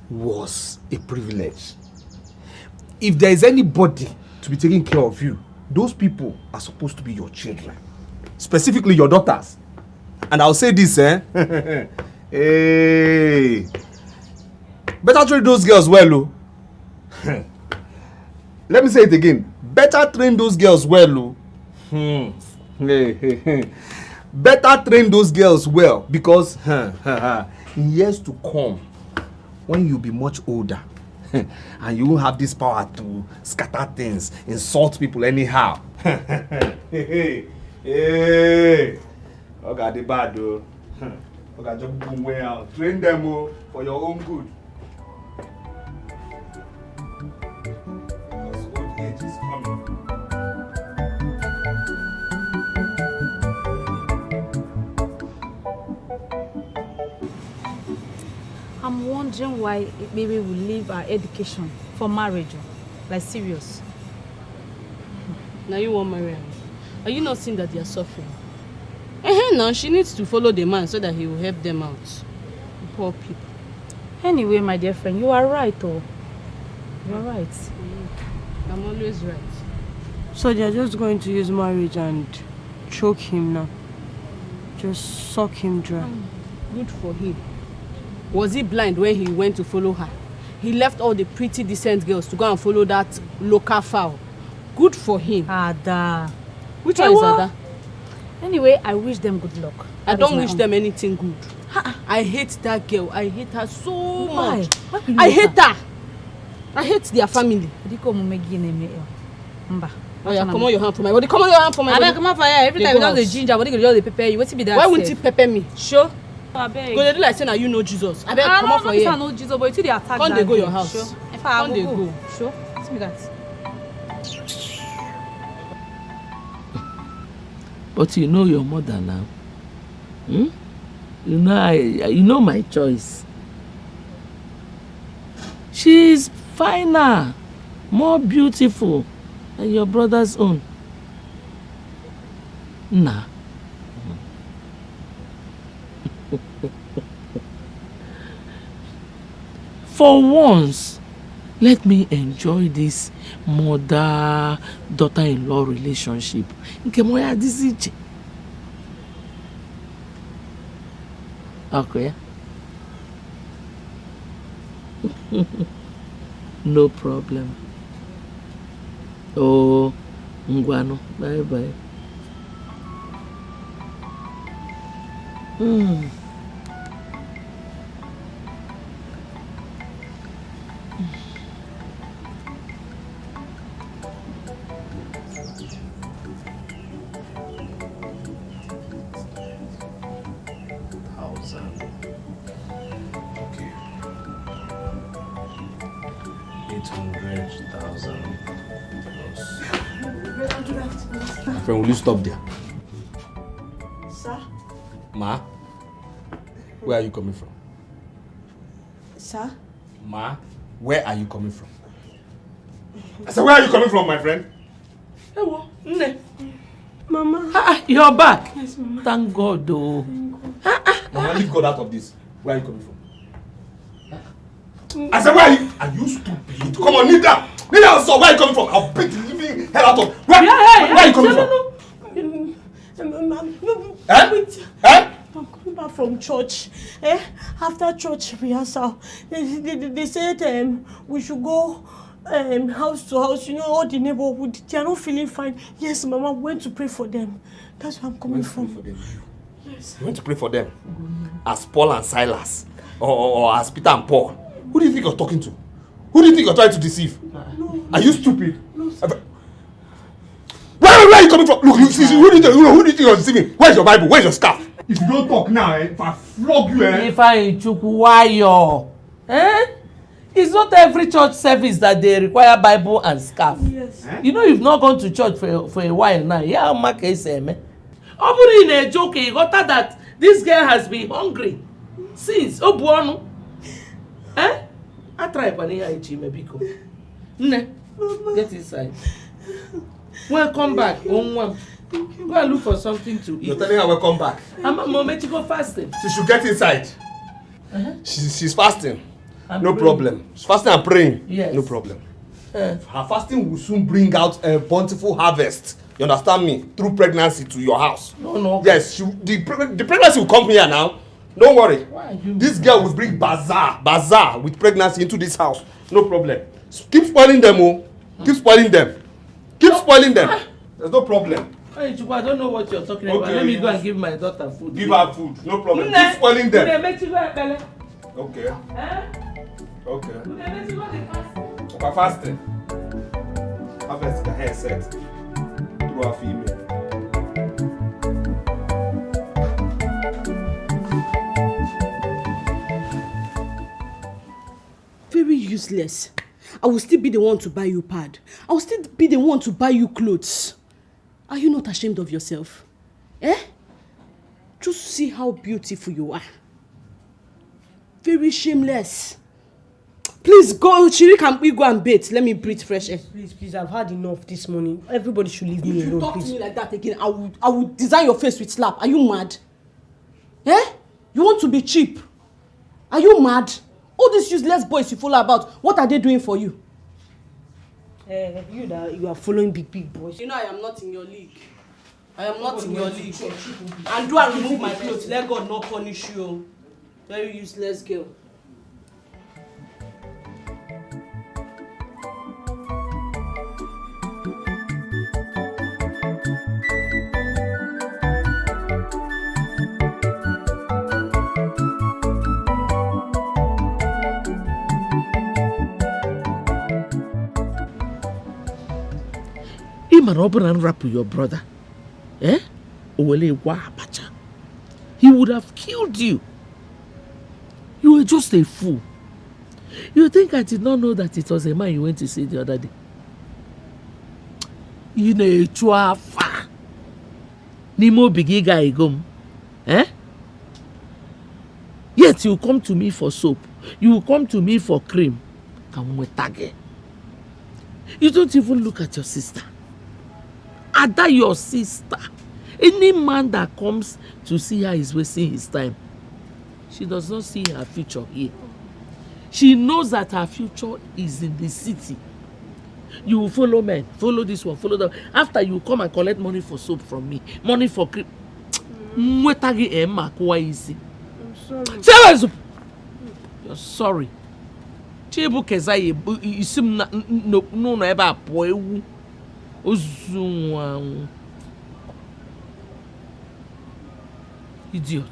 was a privilege. If there is anybody to be taking care of you, those people are supposed to be your children. Specifically your daughters. And I'll say this, Hey, better train those girls well, oh. Let me say it again. Better train those girls well, oh. Better train those girls well, because in years to come, when you be much older, and you won't have this power to scatter things, insult people anyhow. Hey, okay, the bad though. Okay, just boom way out. Train them for your own good. Because old age is coming. I'm wondering why baby will leave our education for marriage. Like serious. Now you want marry her? Are you not seeing that they are suffering? Now she needs to follow the man so that he will help them out. Poor people. Anyway, my dear friend, you are right, oh. You are right. I'm always right. So they are just going to use marriage and choke him now. Just suck him dry. Good for him. Was he blind when he went to follow her? He left all the pretty, decent girls to go and follow that local fowl. Good for him. Ada. Which one is Ada? Anyway, I wish them good luck. I don't wish them anything good. I hate that girl. I hate her so much. I hate her. I hate their family. Oh yeah, come on your hand for my body. Come on your hand for my body. Come on for here. Every time you don't the ginger, body go just prepare you. What's it be that? Why wouldn't he pepper me? Sure. I beg. Go they do like saying that you know Jesus. I beg, come on for here. I know Jesus, but you see the attack. Come they go your house. Sure. If I come they go. Sure. Ask me that. But you know your mother now. Hmm? You know my choice. She's finer, more beautiful than your brother's own. Nah. For once, let me enjoy this mother-daughter-in-law relationship. Okay. No problem. Oh, ngwano. Bye-bye. Okay. 800,000 plus. My friend, will you stop there? Sir? Ma? Where are you coming from? Sir? Ma? Where are you coming from? I said, where are you coming from, my friend? Hello, Nne. Mama. You're back. Yes, Mama. Thank God, though. Mama, leave God out of this. Where are you coming from? I said, where are you? Are you stupid? Come on, kneel down. Kneel down, sir. Where are you coming from? I'll beat the living hell out of. Where are you coming from? I'm coming back from church. After church rehearsal, they said we should go house to house. You know, all the neighborhood. They are not feeling fine. Yes, Mama, we went to pray for them. That's where I'm coming from. Yes. You went to pray for them? As Paul and Silas? Or as Peter and Paul? Who do you think you're talking to? Who do you think you're trying to deceive? No. Are you stupid? No, sir. Where are you coming from? Look, see, who do you think you're deceiving? Where's your Bible? Where's your scarf? If you don't talk now, if I flog you, If I Chukwuwayo, it's not every church service that they require Bible and scarf. Yes. You know, you've not gone to church for a while now. Yeah, Mark is me. Oburi in a joke, you got that this girl has been hungry since. Oh, buono. I try Pania Ichimebiko. Nne, get inside. Welcome back. Go and look for something to eat. You're telling her welcome back? I'm a moment to go fasting. She should get inside. She's fasting. No praying. problem. She's fasting and praying. Yes. No problem. Her fasting will soon bring out a bountiful harvest. You understand me? Through pregnancy to your house. No. Yes, the pregnancy will come here now. Don't worry. This girl will bring bazaar with pregnancy into this house. No problem. Keep spoiling them, oh. Keep spoiling them. Keep spoiling them. There's no problem. Hey, Chukwu, I don't know what you're talking about. Let me go and give my daughter food. Give her food. No problem. Keep spoiling them. Okay. Okay. Okay, fasting. Harvest the hair set through her female. Very useless. I will still be the one to buy you pad. I will still be the one to buy you clothes. Are you not ashamed of yourself? Just see how beautiful you are. Very shameless. Please go, Chiri, can we go and bathe? Let me breathe fresh air. Please, I've had enough this morning. Everybody should leave me If alone, you talk please. to me like that again, I will design your face with slap. Are you mad? You want to be cheap? Are you mad? All these useless boys you follow about, what are they doing for you? You are following big boys. You know I am not in your league. I am not in your league. And do I remove my clothes? Let God not punish you. Very useless girl. Him and Oberon rap with your brother. Owele Wabacha. He would have killed you. You were just a fool. You think I did not know that it was a man you went to see the other day? You know, Chuafa. Nimo Bigiga Igom. Yet you come to me for soap. You come to me for cream. You don't even look at your sister. Ada, your sister. Any man that comes to see her is wasting his time. She does not see her future here. She knows that her future is in the city. You will follow men, follow this one, follow that. After you come and collect money for soap from me, money for cream. I'm sorry. You're sorry. Chibu Kezaye, isim no eba poewu. Ozunwa. Idiot.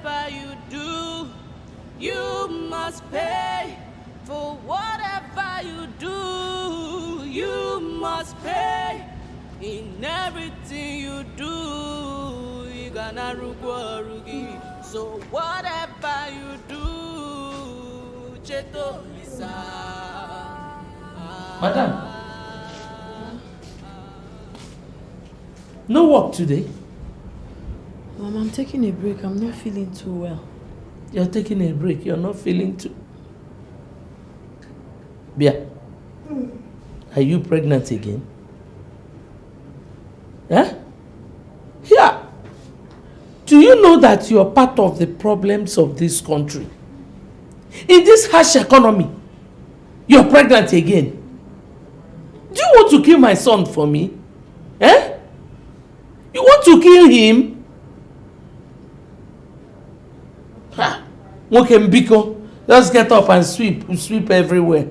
whatever you do, you must pay. For whatever you do, you must pay. In everything you do, you gonna rugi. So whatever you do, Cheto Lisa. Madam, no work today? Mom, I'm taking a break. I'm not feeling too well. You're taking a break. You're not feeling too... Bia, are you pregnant again? Eh? Yeah. Do you know that you're part of the problems of this country? In this harsh economy, you're pregnant again. Do you want to kill my son for me? Eh? You want to kill him? Ha! Mokembiko, just get up and sweep everywhere.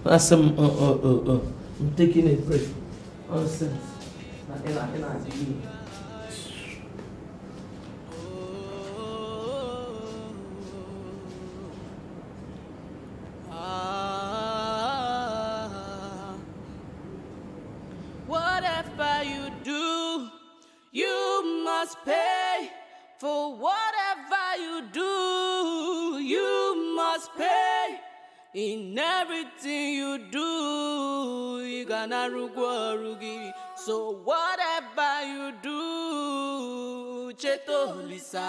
That's I'm taking a break. Nonsense. Whatever you do, you must pay. For whatever you do, you must pay. In everything you do, you gonna rugi. So whatever you do, Cheto Lisa.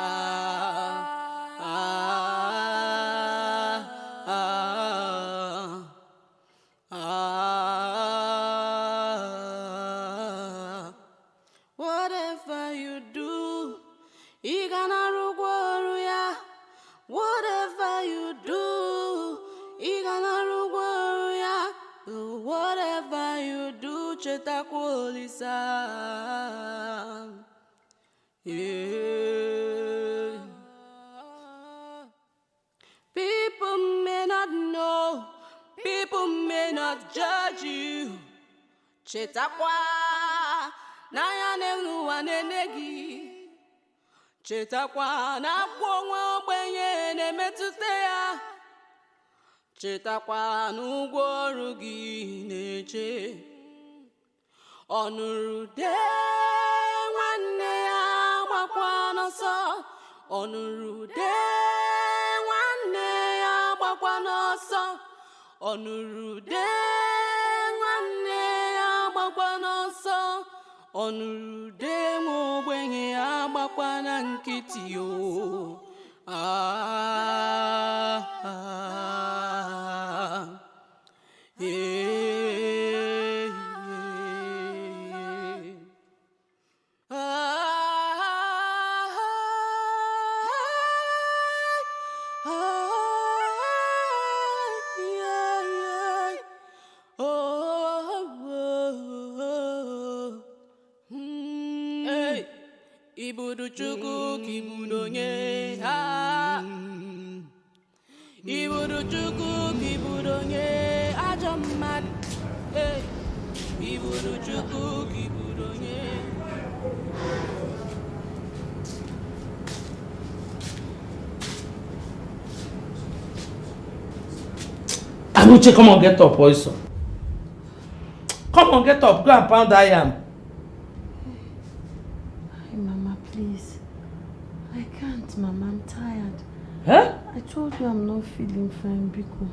Whatever you do, you gonna rugoruya. Whatever you do, you gonna rugoruya. Whatever you do, Chetakolisa. Yeah. People may not know, people may not judge you. Chetakwa. Naya nenu wanenegi. Chetakwa na kwonwa obenye nemetute ya. Chetakwa n'ugwo rugi neche. Onurude nwanne ya gbakwa n'ọsọ. Onurude nwanne ya gbakwa n'ọsọ. Onurude nwanne ya gbakwa n'ọsọ. Onurude ogbenye agbakwa na nkịtị o. Ibudu chuku kibudonye ha. Ibudu chuku kibudonye ajamad. Ibudu chuku kibudonye. Amuche, come on, get up, also. Come on, get up. Go and pound that yam. Please. I can't, Mama. I'm tired. Huh? I told you I'm not feeling fine, Biko.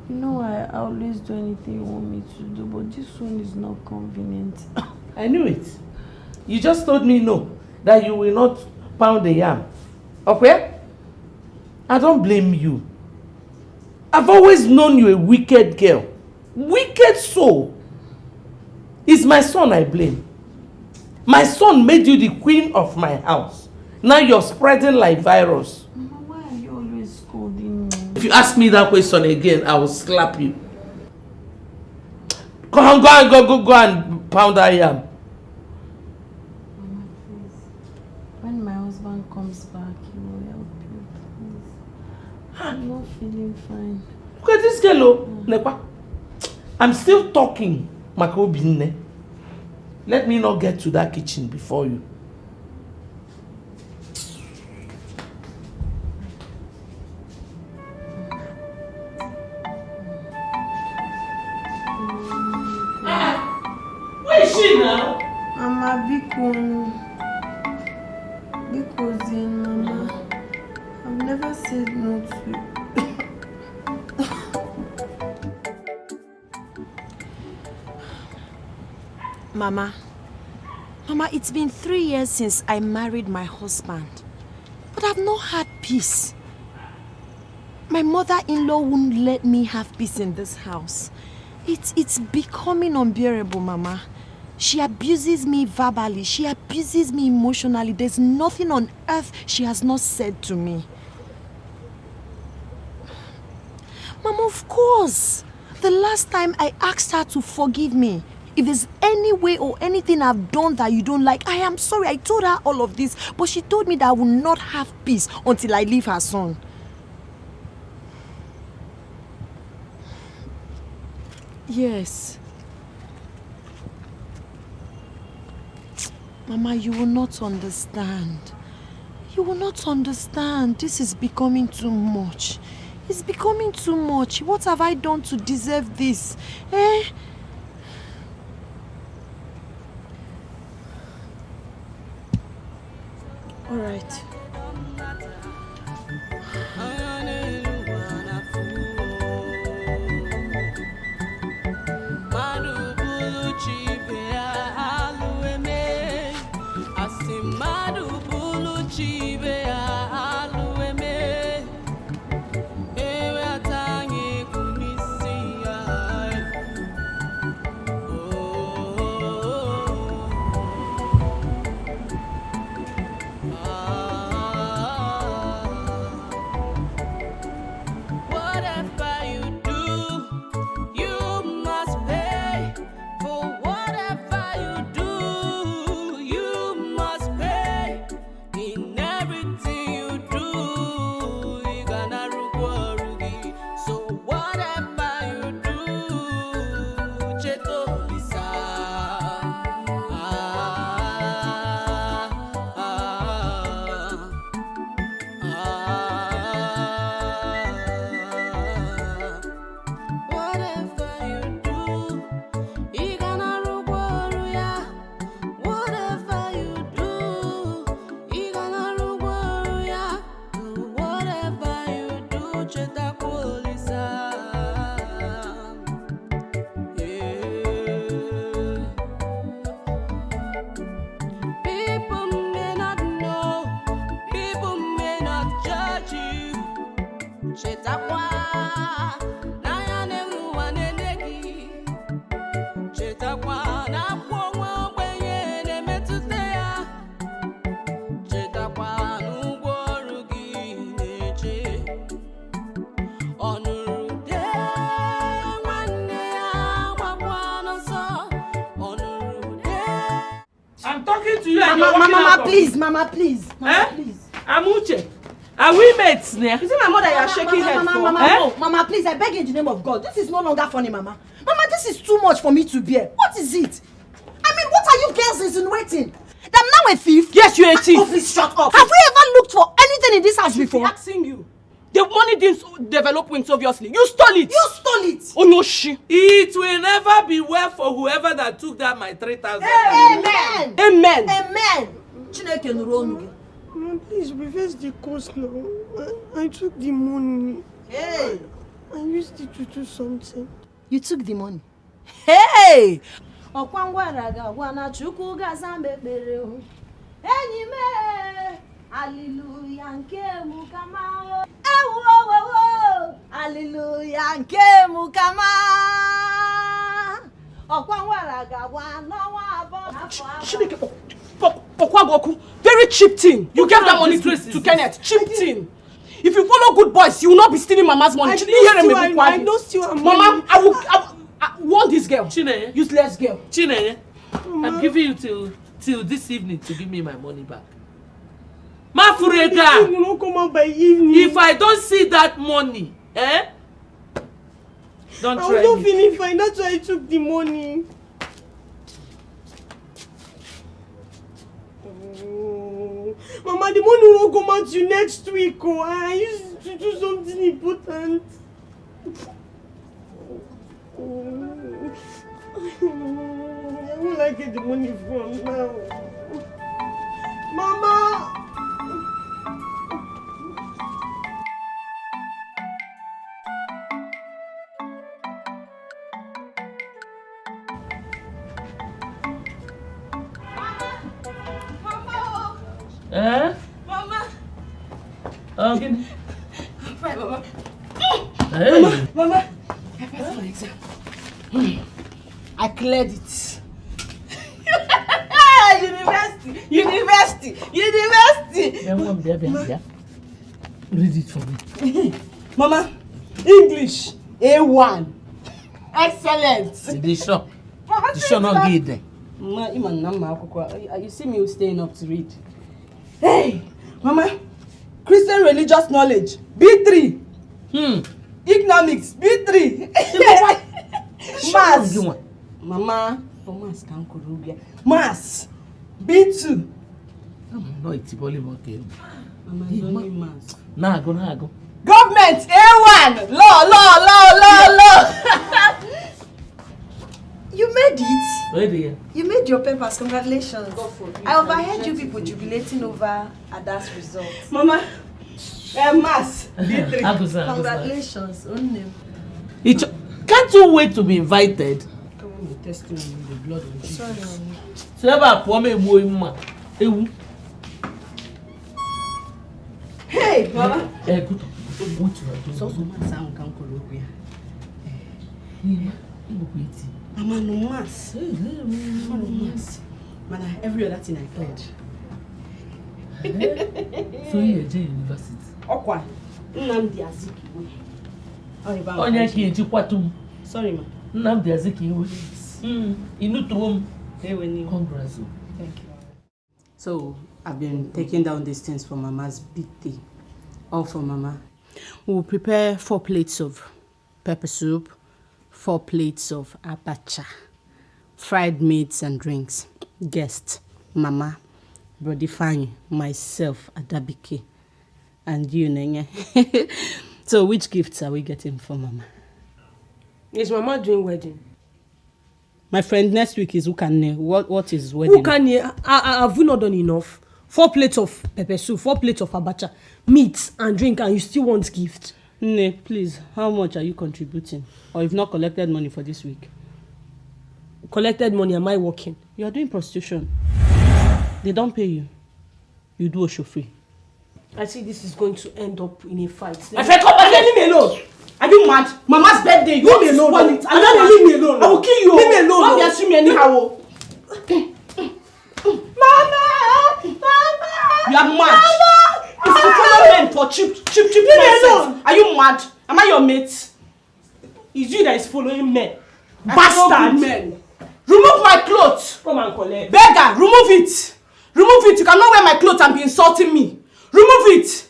You know I always do anything you want me to do, but this one is not convenient. I knew it. You just told me no, that you will not pound the yam. Okay? I don't blame you. I've always known you a wicked girl. Wicked soul. It's my son I blame. My son made you the queen of my house. Now you're spreading like virus. Mama, why are you always scolding me? If you ask me that question again, I will slap you. Come on, go and pound that yam. Mama, please. When my husband comes back, he will help you, please. I'm not feeling fine. Look at this girl, I'm still talking, Makobine. Let me not get to that kitchen before you. Mama, because Mama, I've never said no to you. Mama, it's been 3 years since I married my husband, but I've not had peace. My mother-in-law won't let me have peace in this house. It's becoming unbearable, Mama. She abuses me verbally. She abuses me emotionally. There's nothing on earth she has not said to me. Mama, of course. The last time I asked her to forgive me, if there's any way or anything I've done that you don't like, I am sorry. I told her all of this, but she told me that I will not have peace until I leave her son. Yes. Mama, you will not understand. You will not understand. This is becoming too much. It's becoming too much. What have I done to deserve this? Eh? All right. Mama, please. Mama, please. Amuche, are we mates now? Is it my mother you are shaking head for? Mama, please, I beg you in the name of God. This is no longer funny, Mama. Mama, this is too much for me to bear. What is it? I mean, what are you girls insinuating? That I'm now a thief? Yes, you're a thief. Oh, please shut up. Have we ever looked for anything in this house before? I'm asking you. The money didn't develop wings, obviously. You stole it. You stole it. Oh, no, she. It will never be well for whoever that took that my 3,000. Amen. Amen. Amen. Mom, please reverse the cost now. I took the money. Hey. I used it to do something. You took the money? Hey! Hallelujah, hallelujah, very cheap thing. You gave that money to Kenneth. Cheap thing. If you follow good boys, you will not be stealing Mama's money. I don't steal money. Mama, I want this girl. Chine. Useless girl. Chine, I'm giving you till this evening to give me my money back. Mafurega! You won't come out by evening. If I don't see that money, don't try me. I was not feeling fine. That's why I took the money. Mama, the money won't come out to you next week. Oh, I used to do something important. I will I get the money from now? Mama! Eh? Mama. Okay. I'm fine, Mama. Hey. Mama, I passed my exam. I cleared it. University. Read it for me. Mama, English A1. Excellent. The shop. The shop not good there. You see me staying up to read. Hey, Mama, Christian religious knowledge B3. Economics B3. Maths. Mama, for maths can't corrobia. Maths B2. No, it's only okay. Mama, it's only maths. Now go. Government A1. Law. You made it. Where there? You made your papers. Congratulations. I overheard you people jubilating over Ada's results. Mama, maths B3. Congratulations. Can't you wait to be invited? Come on, test me with the blood of Jesus. Sorry, Mommy. So ever pour me more. Hey, Mama. Good. So much sound can Colombia. Mama, no mass. No mass. Man, every other thing I cleared. So you're at university. Okwa. Nnamdi Azikiwe. Onya ki eji kwatum. Sorry, ma. Nnamdi Azikiwe. Inu to congrats. Thank you. So, I've been taking down these things for Mama's big day. All for Mama. We'll prepare 4 plates of pepper soup, 4 plates of abacha, fried meats and drinks. Guest, Mama, Brody Fanny, myself, Adabike, and you, Nenge. So, which gifts are we getting for Mama? Is Mama doing wedding? My friend, next week is Ukane. What is wedding? Ukane, have we not done enough? 4 plates of pepper soup, 4 plates of abacha, meat and drink, and you still want gift? Ne, please, how much are you contributing? Or you've not collected money for this week? Collected money, am I working? You are doing prostitution. They don't pay you. You do a chauffeur. I see this is going to end up in a fight. My friend, come back, leave me alone. Are you mad? Mama's birthday. You leave me alone. Leave me alone. I will kill you. Leave me alone. Don't be assuming anyhow. Mama! You are mad. It's to follow men for cheap nonsense. Are you mad? Am I your mate? It's you that is following men. Bastard men. Remove my clothes. Come and collect. Beggar, remove it. Remove it. You cannot wear my clothes and be insulting me. Remove it.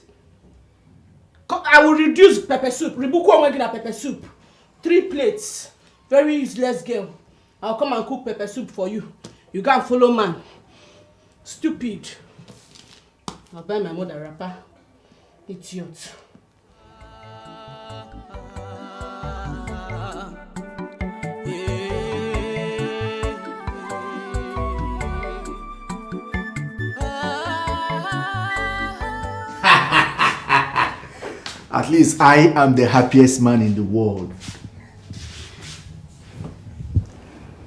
I will reduce pepper soup. Ribuku Omegina pepper soup. 3 plates. Very useless girl. I'll come and cook pepper soup for you. You go and follow man. Stupid. I'll buy my mother wrapper. Idiot. At least I am the happiest man in the world.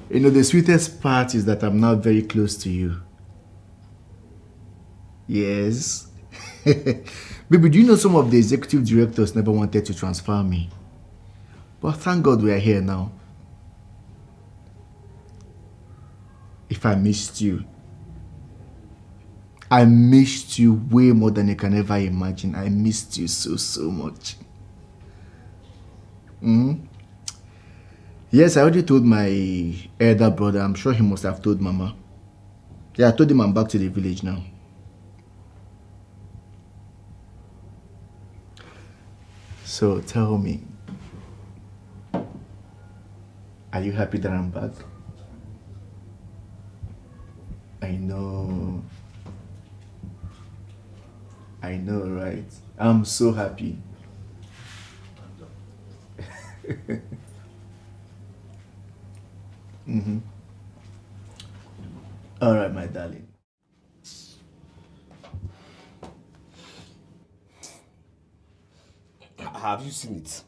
You know, the sweetest part is that I'm now very close to you. Yes. Baby, do you know some of the executive directors never wanted to transfer me? But thank God we are here now. If I missed you, I missed you way more than you can ever imagine. I missed you so much. Yes, I already told my elder brother. I'm sure he must have told Mama. Yeah, I told him I'm back to the village now. So tell me, are you happy that I'm back? I know, right? I'm so happy. All right, my darling. Have you seen it?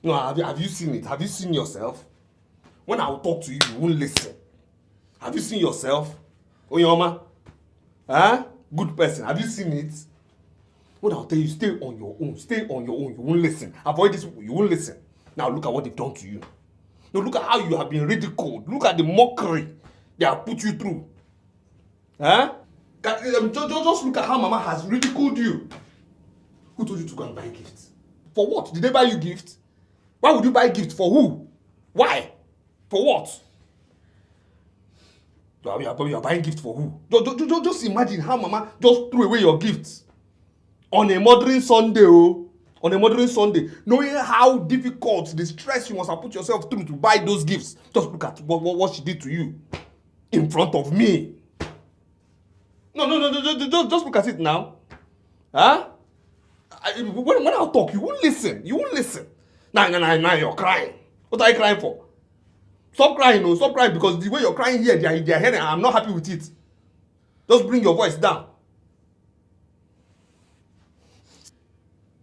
No, have you seen it? Have you seen yourself? When I will talk to you, you won't listen. Have you seen yourself? Oyoma? Huh? Good person. Have you seen it? When I'll tell you, stay on your own. Stay on your own. You won't listen. Avoid this people. You won't listen. Now look at what they've done to you. Now look at how you have been ridiculed. Look at the mockery they have put you through. Huh? Just look at how Mama has ridiculed you. Who told you to go and buy gifts? For what? Did they buy you gifts? Why would you buy gifts? For who? Why? For what? You are buying gifts for who? Just imagine how Mama just threw away your gifts on a Mothering Sunday, oh. On a Mothering Sunday, knowing how difficult, the stress you must have put yourself through to buy those gifts. Just look at what she did to you in front of me. No, just look at it now. Huh? When I'll talk, you won't listen. You won't listen. Now you're crying. What are you crying for? Stop crying, no. Stop crying, because the way you're crying here, they're hearing, I'm not happy with it. Just bring your voice down.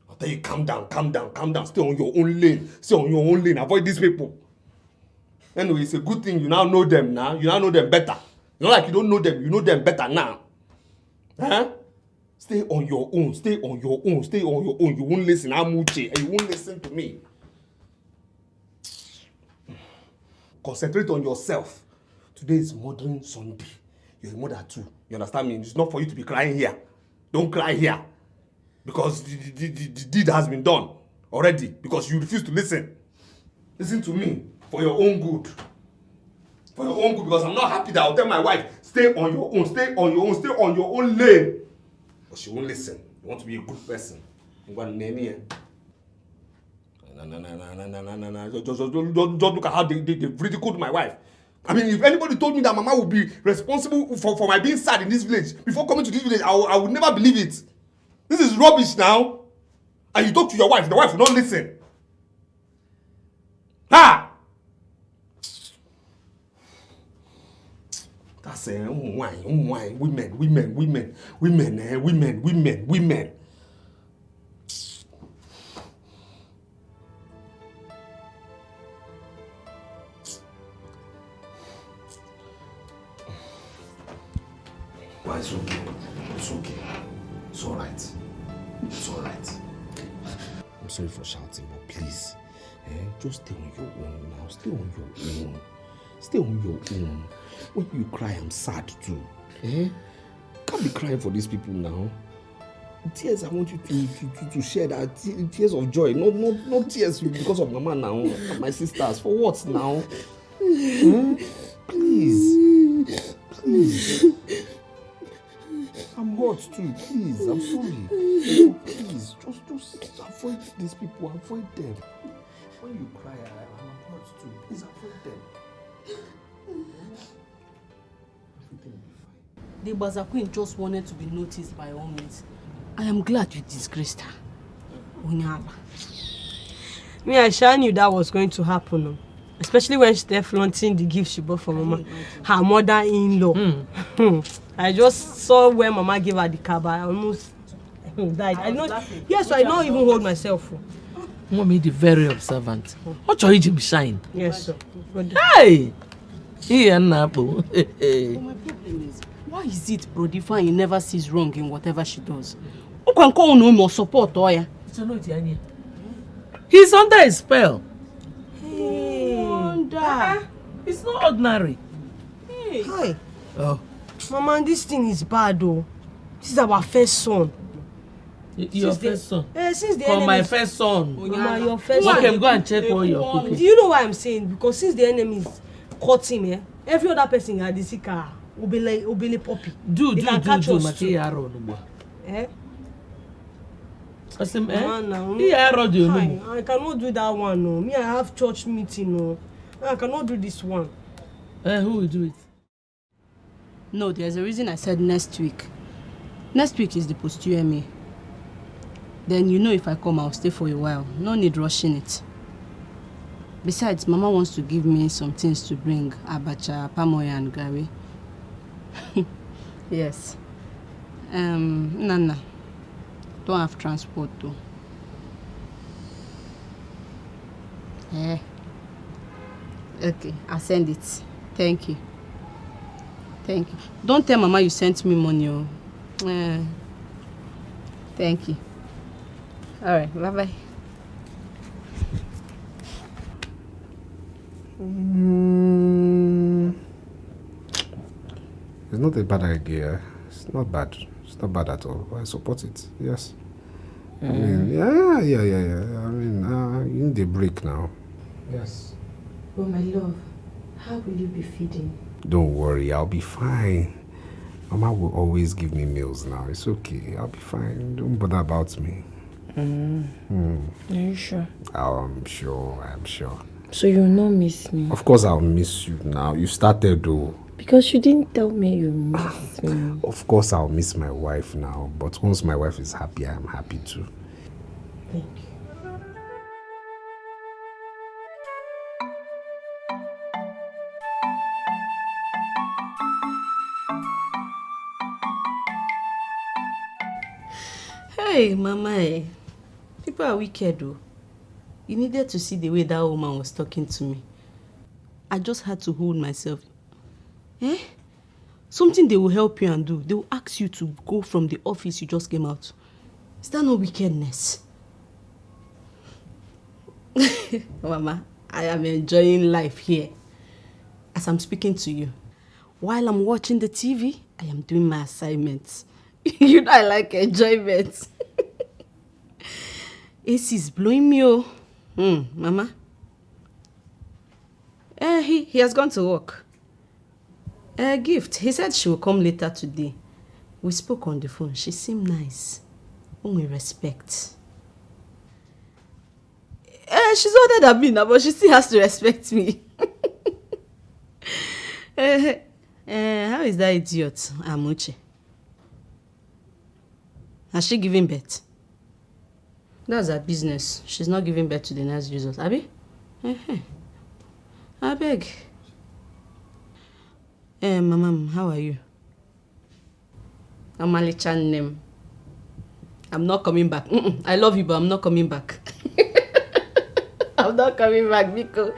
I'll tell you, calm down. Stay on your own lane. Stay on your own lane. Avoid these people. Anyway, it's a good thing you now know them now. You now know them better. It's not like you don't know them. You know them better now. Huh? Stay on your own. Stay on your own. Stay on your own. You won't listen. I'm Uche, and you won't listen to me. Concentrate on yourself. Today is Mothering Sunday. You're a mother too. You understand me? It's not for you to be crying here. Don't cry here. Because the deed has been done already. Because you refuse to listen. Listen to me. For your own good. For your own good. Because I'm not happy that I'll tell my wife, stay on your own. Stay on your own. Stay on your own lane. But she won't listen. You want to be a good person. You want to name here. No. Just look at how they ridiculed my wife. I mean, if anybody told me that Mama would be responsible for my being sad in this village, before coming to this village, I would never believe it. This is rubbish now. And you talk to your wife, the wife will not listen. Ha! That's women. Well, it's okay. It's okay. It's all right. It's all right. I'm sorry for shouting, but please, just stay on your own now. Stay on your own. Stay on your own. When you cry, I'm sad too. Can't be crying for these people now. Tears, I want you to share that. Tears of joy, not tears because of Mama now. My sisters, for what now? Please. I'm hurt too. Please, I'm sorry. Please, just avoid these people. Avoid them. When you cry, I'm hurt too. Please avoid them. Everything will be fine. The Baza Queen just wanted to be noticed by all means. I am glad you disgraced her. Onyala. Me, I sure knew that was going to happen. Especially when she started flaunting the gift she bought for Mama, her mother-in-law. I just saw when Mama gave her the cab. I almost died. I know. Yes, so I don't even hold myself. Mommy, the very observant. What your him shine? Yes, sir. Hey! Here now, boo. My problem is, why is it Brody Fine never sees wrong in whatever she does? Who can call no more support, or ya? He's under a spell. It's not ordinary. Hey. Hi. Oh. Mama, this thing is bad though. This is our first son. Your first son? Since the For my first son. Mama, your first son. Okay, go and check what you're cooking. Do you know why I'm saying? Because since the enemies caught him, every other person had this car. Obele puppy. Do. I cannot do that one, no. Me, I have church meeting, no. I cannot do this one. Who will do it? No, there's a reason I said next week. Next week is the post-UMA. Then you know if I come, I'll stay for a while. No need rushing it. Besides, Mama wants to give me some things to bring. Abacha, pamoya and gari. Yes. Nana, don't have transport though. Okay, I'll send it. Thank you. Thank you. Don't tell Mama you sent me money. Thank you. Alright, bye-bye. It's not a bad idea. It's not bad. It's not bad at all. I support it. Yes. I mean, yeah. I mean, you need a break now. Yes. But my love, how will you be feeding? Don't worry, I'll be fine. Mama will always give me meals now. It's okay. I'll be fine. Don't bother about me. Are you sure? I'm sure. So you'll not miss me? Of course I'll miss you now. You started though. Because you didn't tell me you miss me. Of course I'll miss my wife now. But once my wife is happy, I'm happy too. Thank you. Hey, Mama, people are wicked though. You needed to see the way that woman was talking to me. I just had to hold myself. Something they will help you and do. They will ask you to go from the office you just came out. Is that no wickedness? Mama, I am enjoying life here as I'm speaking to you. While I'm watching the TV, I am doing my assignments. You know I like enjoyment. AC is blowing me, oh. Mama. He has gone to work. Gift. He said she will come later today. We spoke on the phone. She seemed nice. With respect. She's older than me now, but she still has to respect me. How is that idiot, Amuche? Has she given birth? That's her business. She's not giving birth to the next Jesus. Abi? I beg. Mama, how are you? I'm Malichan name. I'm not coming back. I love you, but I'm not coming back. I'm not coming back, Biko.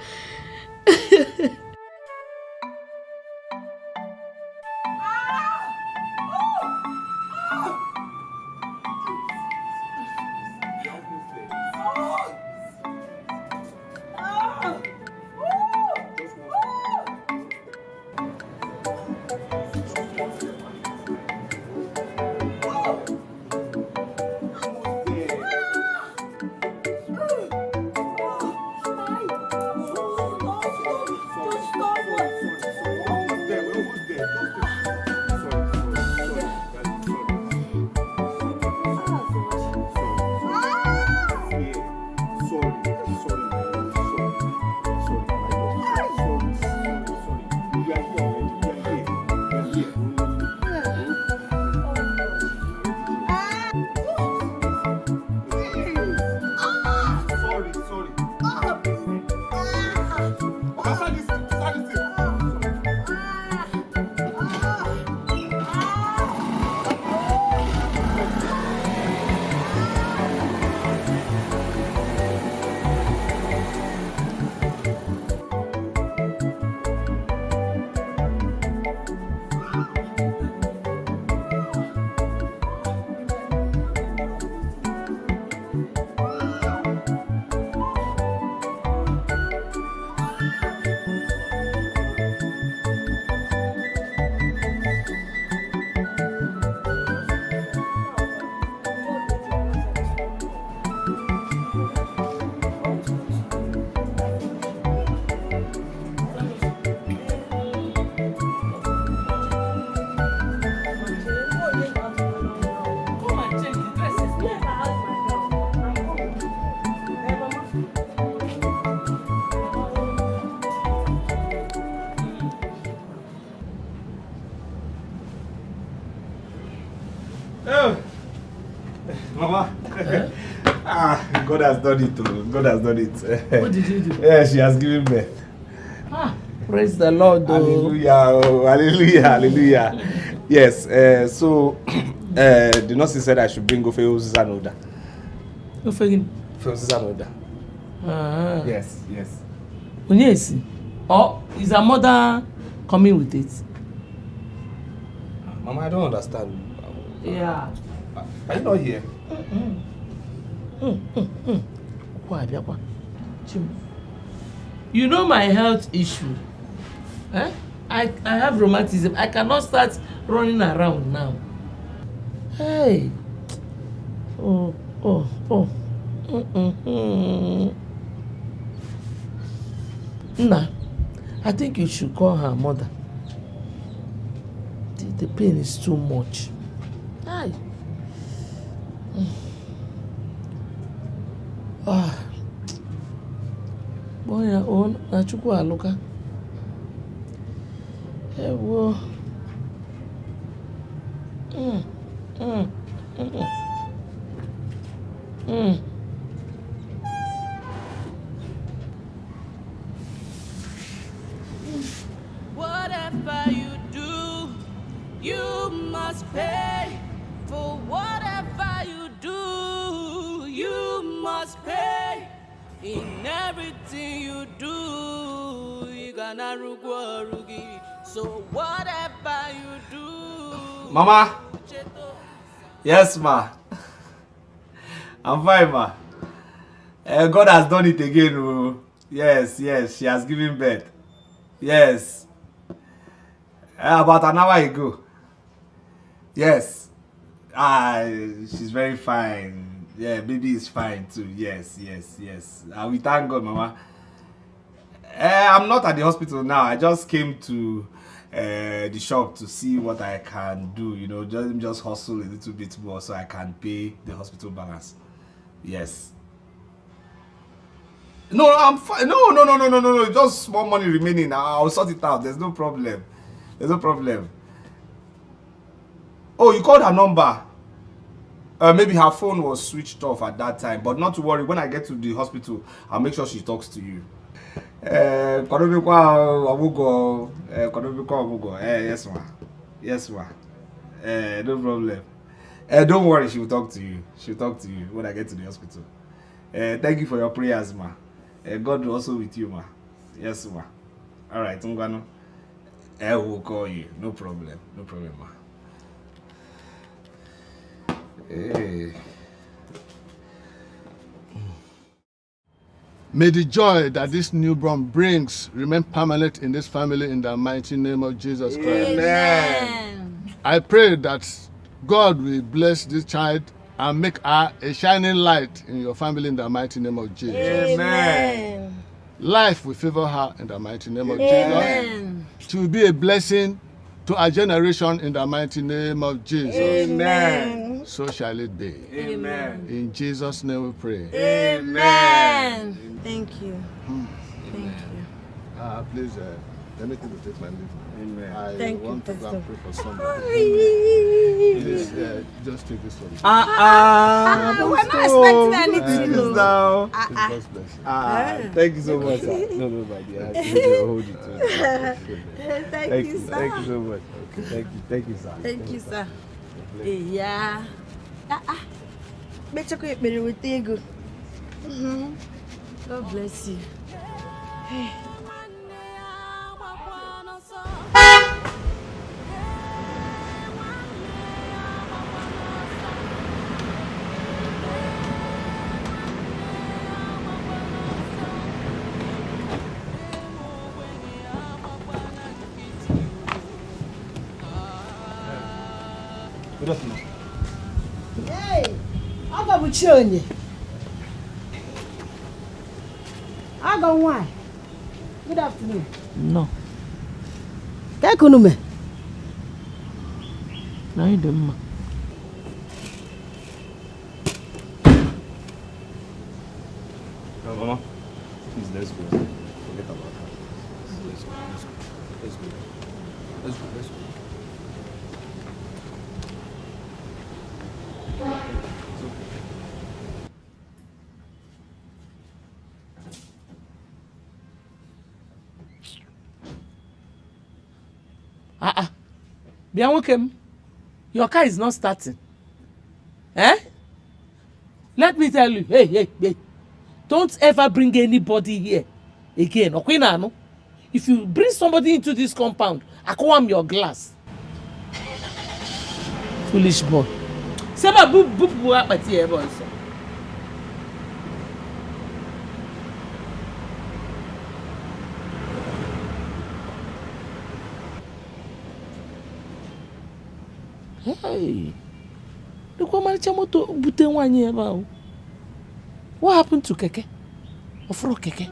Mama. God has done it. God has done it. What did you do? Yeah, she has given birth. Praise the Lord. Hallelujah, oh, hallelujah, hallelujah. Yes, so the nurse said I should bring Ofe Osisanoda. Ofe Osisanoda. Yes, yes. Yes. Or is her mother coming with it? Mama, I don't understand. Yeah. Are you not here? You know my health issue. Eh? I have rheumatism. I cannot start running around now. Hey. Oh. Nah, I think you should call her mother. The pain is too much. Hi. Boy, your own. Nachukwu Aluka. Hey, whoa. Whatever you do, you must pay. For whatever you do, you must pay. In everything you do, you gonna rugi. So whatever you do, Mama. Yes, ma. I'm fine, ma. God has done it again. Oh. Yes, she has given birth. Yes. About an hour ago. Yes. She's very fine. Yeah, baby is fine too. Yes. We thank God, Mama. I'm not at the hospital now. I just came to the shop to see what I can do. You know, just hustle a little bit more so I can pay the hospital balance. Yes. No, I'm fine. No. Just small money remaining. I'll sort it out. There's no problem. Oh, you called her number. Maybe her phone was switched off at that time. But not to worry. When I get to the hospital, I'll make sure she talks to you. Yes, ma. No problem. Don't worry, she will talk to you. She'll talk to you when I get to the hospital. Thank you for your prayers, ma. God will also with you, ma. Yes, ma. All right, Ngwano. I will call you. No problem, ma. Hey. May the joy that this newborn brings remain permanent in this family in the mighty name of Jesus Christ. Amen. I pray that God will bless this child and make her a shining light in your family in the mighty name of Jesus. Amen. Life will favor her in the mighty name of Amen. Jesus. She will be a blessing to our generation in the mighty name of Jesus. Amen. So shall it be. Amen. In Jesus' name we pray. Amen. Thank you. Thank you. Please, let me take my leave. Amen. I want to go and pray for somebody. Please, just take this from me. We're not expecting anything. This now. God bless you. Thank you so much, sir. No, my dear. Hold it to Thank you, sir. Thank you so much. Okay. Thank you, sir. Thank you, sir. Yeah. God bless you. Hey. Good afternoon. Hey, aga m chi onye. Aga nwa. Good afternoon. No. Ka kunu me. Na ị dị mma. Mama, please, let's go. Forget about her. Let's go. Bianwokem, your car is not starting. Eh? Let me tell you, hey. Don't ever bring anybody here again. Okay, no? If you bring somebody into this compound, I call him your glass. Foolish boy. Seba boop at here, boys. Hey, look what my chamoto bute one year about. What happened to Keke? Ofro Keke?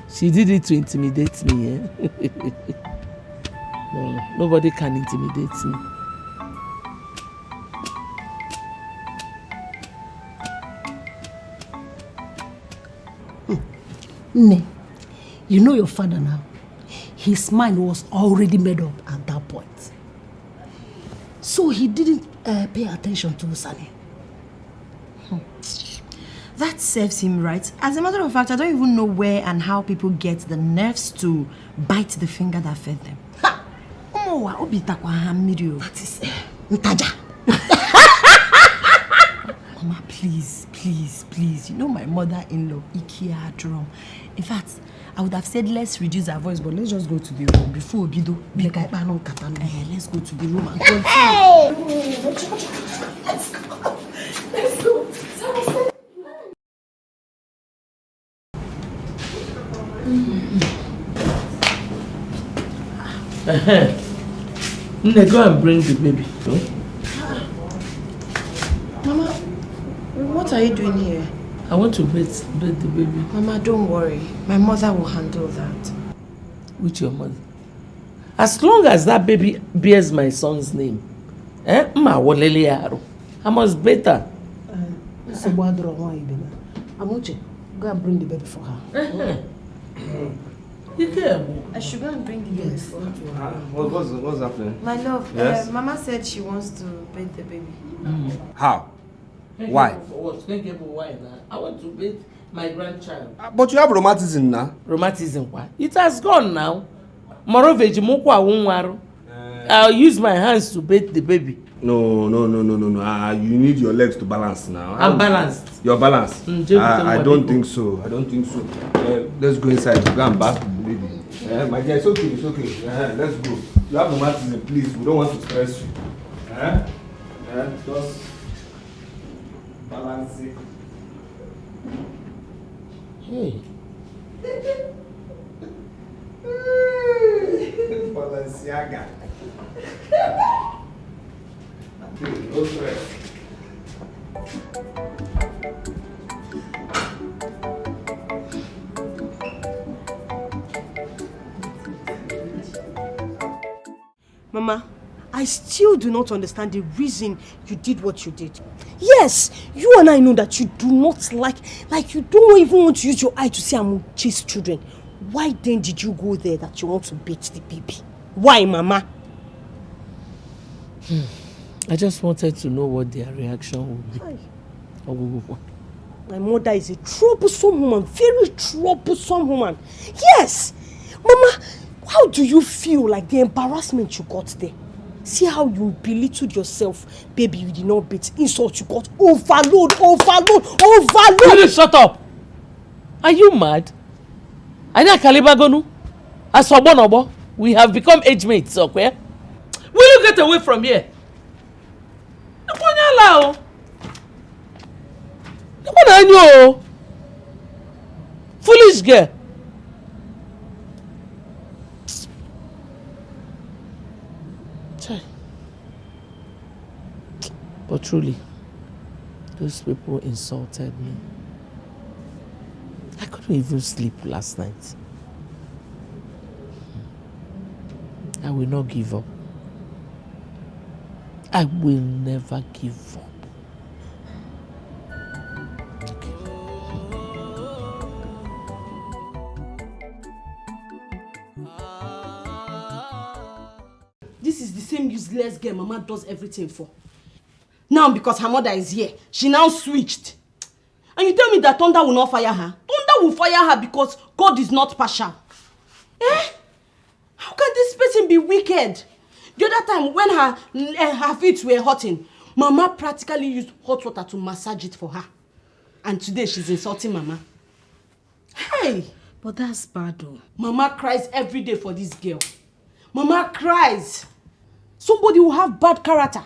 She did it to intimidate me, eh? No, nobody can intimidate me. Ne, you know your father now. His mind was already made up at that point. So he didn't pay attention to Usani. That serves him right. As a matter of fact, I don't even know where and how people get the nerves to bite the finger that fed them. Ha! That is Ntaja. Mama, please. You know my mother-in-law, Ikia Drum. In fact, I would have said let's reduce our voice, but let's just go to the room before Bido. Let's go to the room and continue. Hey! Let's go. Go and bring the baby. Mama, what are you doing here? I want to bathe the baby. Mama, don't worry. My mother will handle that. With your mother? As long as that baby bears my son's name, I must bathe her. Amuche, go and bring the baby for her. I should go and bring the baby for her. What's happening? My love, yes? Mama said she wants to bathe the baby. How? Why? I want to bathe my grandchild. But you have rheumatism now. Rheumatism, what? It has gone now. Moreover, I'll use my hands to bathe the baby. No. You need your legs to balance now. I'm balanced. You're balanced? I don't think so. Let's go inside. Go and bath the baby. My dear, it's okay. Let's go. You have rheumatism, please. We don't want to stress you. Just balance it. Hey. Balenciaga. No stress. Mama, I still do not understand the reason you did what you did. Yes, you and I know that you do not like you don't even want to use your eye to see Amuche's children. Why then did you go there that you want to beat the baby? Why, Mama? I just wanted to know what their reaction would be. My mother is a troublesome woman, very troublesome woman. Yes! Mama, how do you feel like the embarrassment you got there? See how you belittled yourself. Baby, you did not beat. Insult you got. Overload. Will you shut up? Are you mad? Anya Kalibagonu? As for Bonobo, we have become age mates, okay? Will you get away from here? Foolish girl. But truly, those people insulted me. I couldn't even sleep last night. I will not give up. I will never give up. This is the same useless girl Mama does everything for. Now because her mother is here, she now switched. And you tell me that Thunder will not fire her? Thunder will fire her because God is not partial. Eh? How can this person be wicked? The other time when her feet were hurting, Mama practically used hot water to massage it for her. And today she's insulting Mama. Hey! But that's bad though. Mama cries every day for this girl. Mama cries. Somebody will have bad character.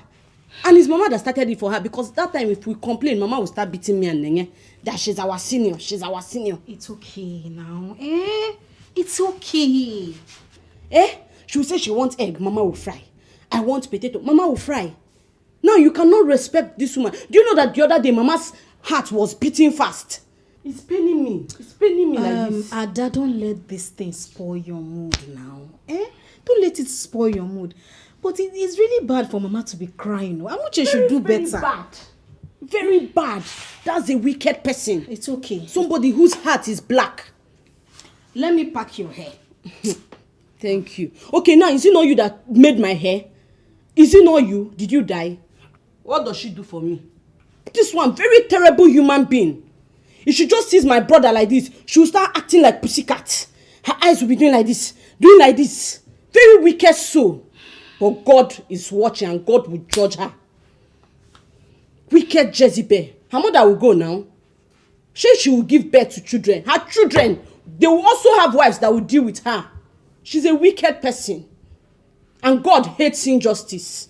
And it's Mama that started it for her, because that time if we complain, Mama will start beating me and Nenge. That she's our senior. She's our senior. It's okay now. It's okay. She will say she wants egg. Mama will fry. I want potato. Mama will fry. Now you cannot respect this woman. Do you know that the other day Mama's heart was beating fast? It's paining me. It's paining me like this. Ada, don't let this thing spoil your mood now. Don't let it spoil your mood. But it's really bad for Mama to be crying. Amuche should do better. Very bad. Very bad. That's a wicked person. It's okay. Somebody whose heart is black. Let me pack your hair. Thank you. Okay, now is it not you that made my hair? Is it not you? Did you die? What does she do for me? This one, very terrible human being. If she just sees my brother like this, she will start acting like pussycat. Her eyes will be doing like this. Doing like this. Very wicked soul. But God is watching and God will judge her. Wicked Jezebel. Her mother will go now. She will give birth to children. Her children, they will also have wives that will deal with her. She's a wicked person. And God hates injustice.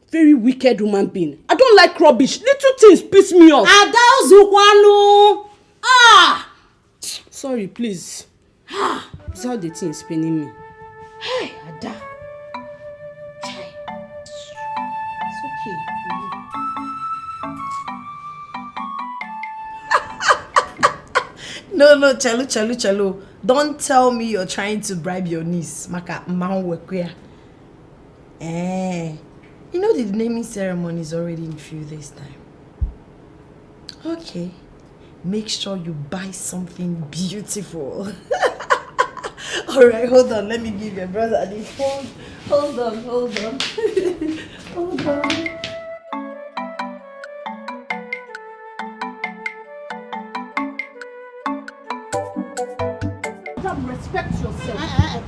Very wicked human being. I don't like rubbish. Little things piss me off. Sorry, please. This is how the thing is paining me. Hey, Ada. It's okay. No, Chalu. Don't tell me you're trying to bribe your niece. Maka Mawekwea. You know the naming ceremony is already in a few days' time. Okay. Make sure you buy something beautiful. Alright, hold on. Let me give your brother the phone. Hold on. Hold on. Respect yourself.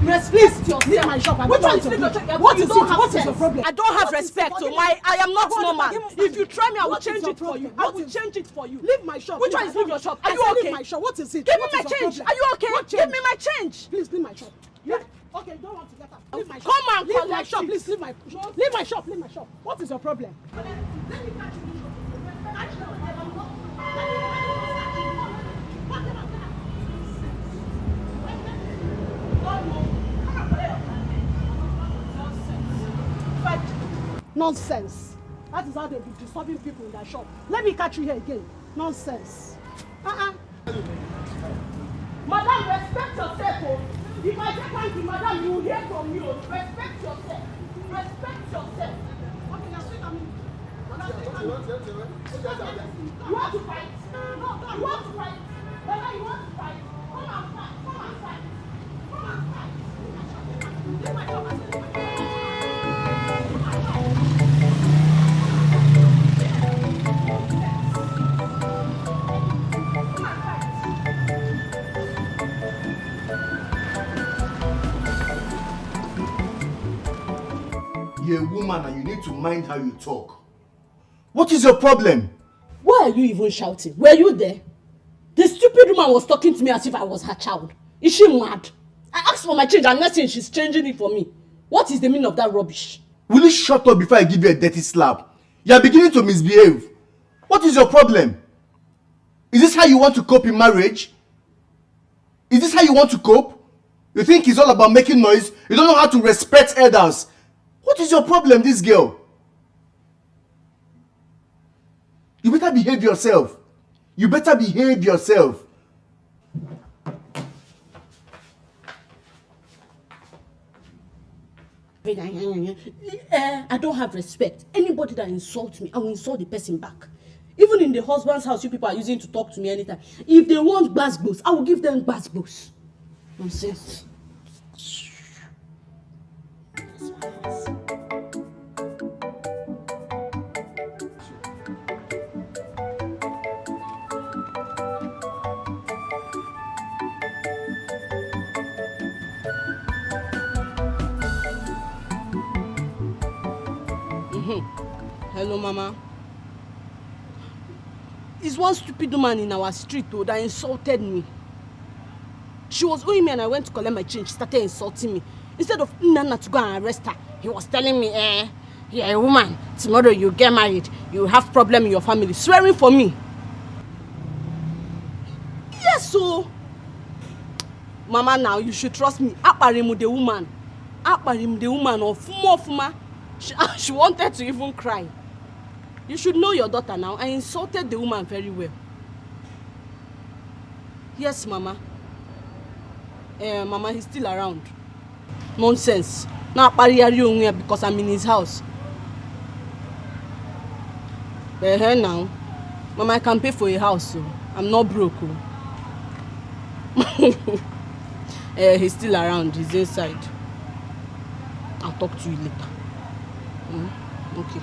Respect yourself. Leave my shop. What is your problem? I don't have respect. I am not normal. If you try me, I will change it for you. I will change it for you. Leave my shop. Which one is leave your shop? Are you okay? Leave my shop. What is it? Give me my change. Are you okay? Give me my change. Please leave my shop. Yeah. Okay, don't want to get up. Leave my shop. Come on, leave my shop. Please leave my shop. Leave my shop. Leave my shop. What is your problem? Let me catch you. Nonsense. That is how they be disturbing people in their shop. Let me catch you here again. Nonsense. Madam, respect yourself. Oh. If I say thank you, madam, you will hear from me. Respect yourself. Respect yourself. Okay, now sit on me. You want to fight? No, you want to fight? Madam, you want to fight? Come and fight. Come and fight. Come and fight. Leave my shop. You're a woman and you need to mind how you talk. What is your problem? Why are you even shouting? Were you there? The stupid woman was talking to me as if I was her child. Is she mad? I asked for my change and nothing, she's changing it for me. What is the meaning of that rubbish? Will you shut up before I give you a dirty slap? You are beginning to misbehave. What is your problem? Is this how you want to cope in marriage? Is this how you want to cope? You think it's all about making noise? You don't know how to respect elders. What is your problem, this girl? You better behave yourself. You better behave yourself. I don't have respect. Anybody that insults me, I will insult the person back. Even in the husband's house, you people are using to talk to me anytime. If they want gbasgbos, I will give them gbasgbos. Nonsense. Hello, Mama. It's one stupid woman in our street though that insulted me. She was owing me and I went to collect my change. She started insulting me. Instead of Nana to go and arrest her, he was telling me, you're a woman. Tomorrow you get married. You have problem in your family. Swearing for me. Yes, so. Mama, now you should trust me. Aparimu the woman. Aparimu the woman of Fuma. She wanted to even cry. You should know your daughter now. I insulted the woman very well. Yes, Mama. Mama, he's still around. Nonsense. Now because I'm in his house. Now. Mama, I can pay for a house, so I'm not broke. He's still around. He's inside. I'll talk to you later. Okay.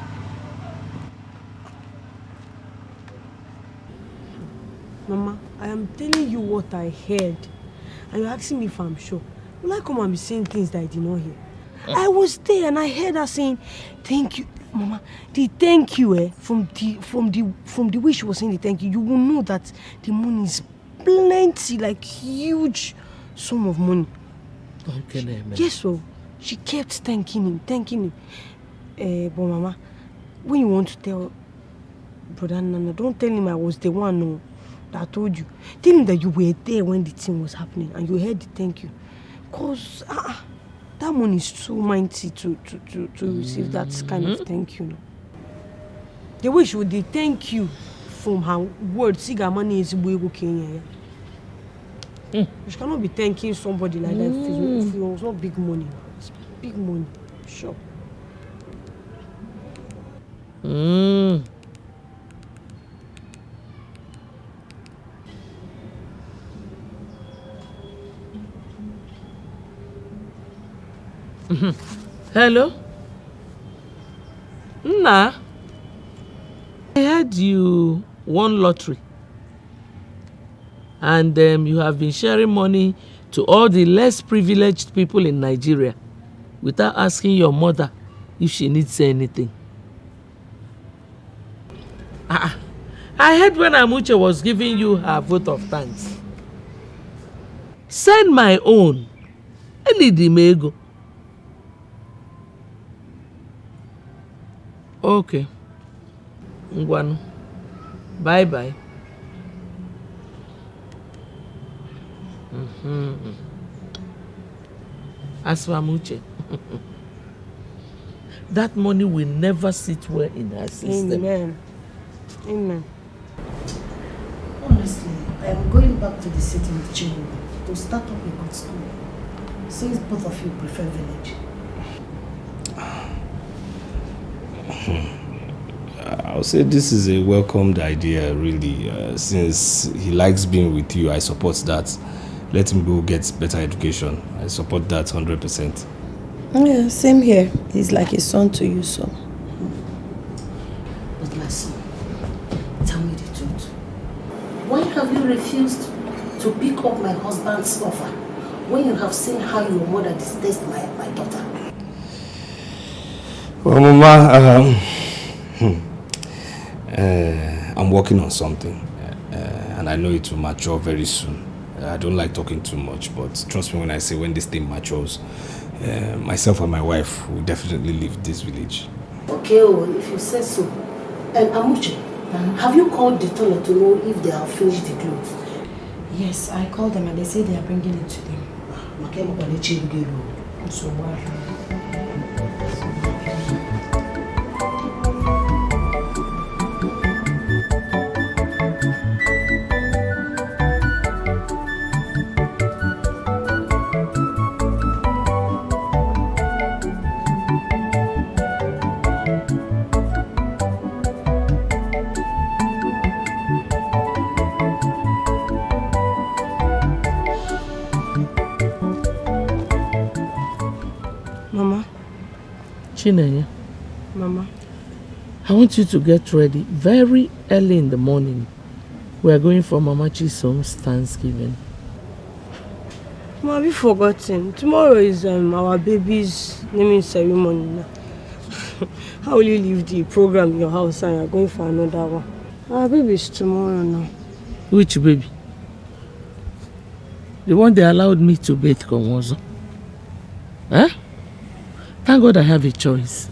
Mama, I am telling you what I heard. And you're asking me if I'm sure. Will I come and be saying things that I did not hear? I was there and I heard her saying, thank you. Mama, the thank you, from the way she was saying the thank you, you will know that the money is plenty, like huge sum of money. Okay, yes, so she kept thanking him. But Mama, when you want to tell Brother Nana, don't tell him I was the one that told you. Tell him that you were there when the thing was happening and you heard the thank you. Because that money is so mighty to receive that kind of thank you. The way she would thank you from her words, money is Kenya. You cannot be thanking somebody like that if it was not big money. It's big money, sure. Hello? Nna, I heard you won lottery. And you have been sharing money to all the less privileged people in Nigeria without asking your mother if she needs anything. I heard when Amuche was giving you her vote of thanks. Send my own. I need the ego. Okay. Ngwanu. Bye-bye. As for Amuche, that money will never sit well in her system. Amen. Honestly, I am going back to the city with Chibu to start up a good school, since both of you prefer village. I'll say this is a welcomed idea, really. Since he likes being with you, I support that. Let him go get better education. I support that 100%. Yeah, same here. He's like a son to you, so. But my son, tell me the truth. Why have you refused to pick up my husband's offer when you have seen how your mother detests my daughter? Well, Mama, I'm working on something, and I know it will mature very soon. I don't like talking too much, but trust me when I say when this thing matures, myself and my wife will definitely leave this village. Okay, well, if you say so. And Amuche, have you called the tailor to know if they have finished the clothes? Yes, I called them and they say they are bringing it to them. So what? Chinenye, Mama, I want you to get ready very early in the morning. We are going for Mama Chisom's Thanksgiving. Mama, have you forgotten? Tomorrow is our baby's naming ceremony. How will you leave the program in your house and you're going for another one? Our baby is tomorrow now. Which baby? The one they allowed me to bathe Konwozo. Huh? Thank God I have a choice.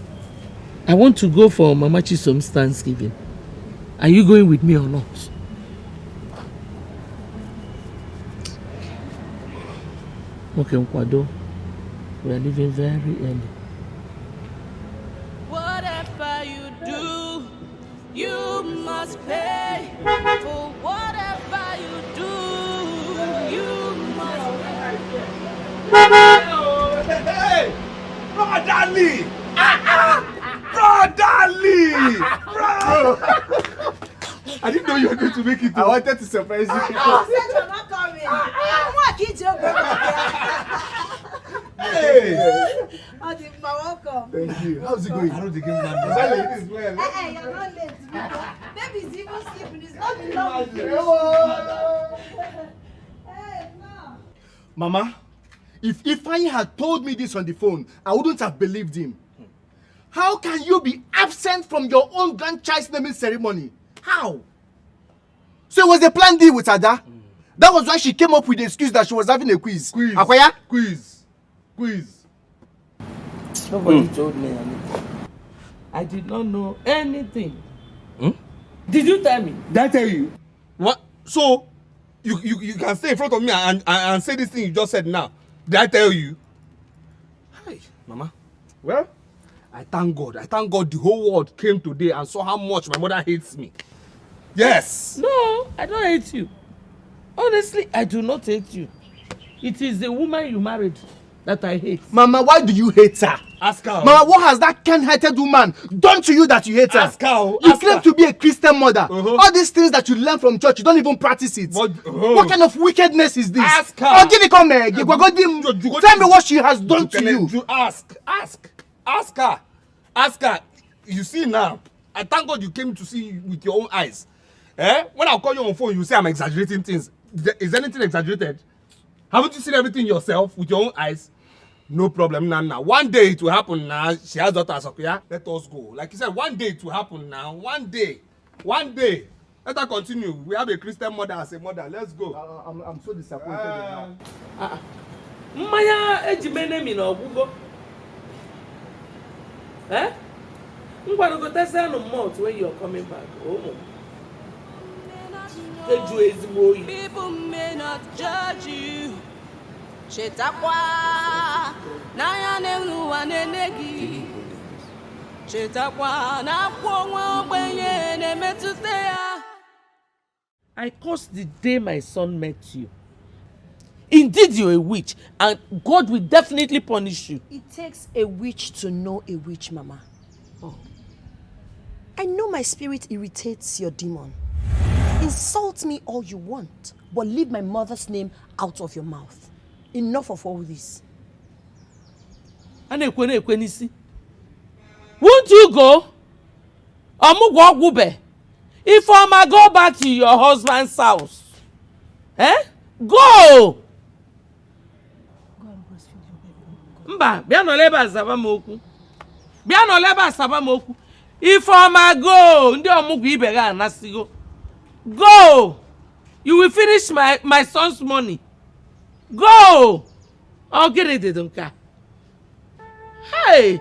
I want to go for Mama Chisom's Thanksgiving. Are you going with me or not? Okay, Nkwado. We are leaving very early. Whatever you do, you must pay. For whatever you do, you must pay. Hey! Brotherly! Brotherly! Bro! I didn't know you were going to make it. I wanted to surprise you. Hey! Welcome. Thank you. How's it going? I don't think it's man. Is that late? You're not late. Baby's even sleeping. It's not in love. Hey, no. Mama, if Ifeanyi had told me this on the phone, I wouldn't have believed him. How can you be absent from your own grandchild's naming ceremony? How? So it was a planned deal with Ada? That was why she came up with the excuse that she was having a quiz. Akwaya? Quiz. Nobody told me anything. I did not know anything. Did you tell me? Did I tell you? What? So, you can stay in front of me and say this thing you just said now. Did I tell you? Hi, Mama. Well, I thank God. I thank God the whole world came today and saw how much my mother hates me. Yes. No, I don't hate you. Honestly, I do not hate you. It is the woman you married that I hate. Mama, why do you hate her? Ask her. Mama, what has that kind-hearted woman done to you that you hate her? Ask her. You claim to be a Christian mother. All these things that you learn from church, you don't even practice it. What kind of wickedness is this? Ask her. Oh, give me come here. Tell me what she has done to you. Ask her. You see now, I thank God you came to see with your own eyes. When I call you on phone, you say I'm exaggerating things. Is anything exaggerated? Haven't you seen everything yourself with your own eyes? No problem now. One day it will happen now. She has daughters, okay? Yeah? Let us go. Like you said, one day it will happen now. One day. Let her continue. We have a Christian mother as a mother. Let's go. I'm so disappointed. Mmanya ejimene mi na ọgwụgwọ. Ngwanu go test no month when you're coming back. People may not judge you. Chetakwa na ya nenu wanenegi. Chetakwa na kwa ogbenye na-emetụta ya. I cursed the day my son met you. Indeed, you're a witch, and God will definitely punish you. It takes a witch to know a witch, Mama. Oh. I know my spirit irritates your demon. Insult me all you want, but leave my mother's name out of your mouth. Enough of all this. Won't you go? If I go back to your husband's house, go! Mba, bịa nọleba asaba moku. If I go, ndị ọmụgwọ ibe ga anasigo. Go! You will finish my son's money. Go! I'll get it, don't care. Hey!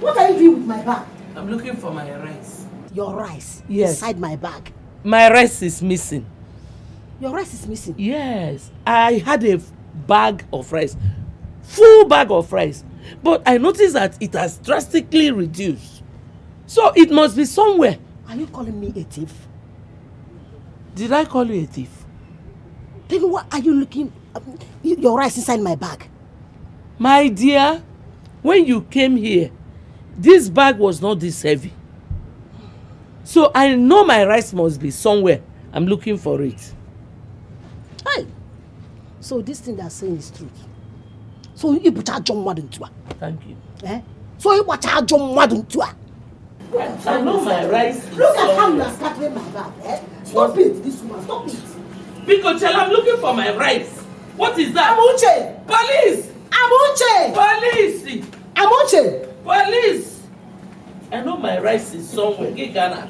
What are you doing with my bag? I'm looking for my rice. Your rice? Yes. Inside my bag? My rice is missing. Your rice is missing? Yes. I had a bag of rice. Full bag of rice. But I noticed that it has drastically reduced. So it must be somewhere. Are you calling me a thief? Did I call you a thief? Then what are you looking... your rice inside my bag? My dear, when you came here, this bag was not this heavy. So I know my rice must be somewhere. I'm looking for it. Hey, so this thing they're saying is truth. So you put a John Madden to her. Thank you. Eh? So you watch a John Madden to her. I know my rice. Look at how you are scattering my bag. Eh? Stop it, this woman. Stop it. Because I'm looking for my rice. What is that? Amuche. Police. Amuche. Police. Amuche. Police. I know my rice is somewhere. Get Ghana.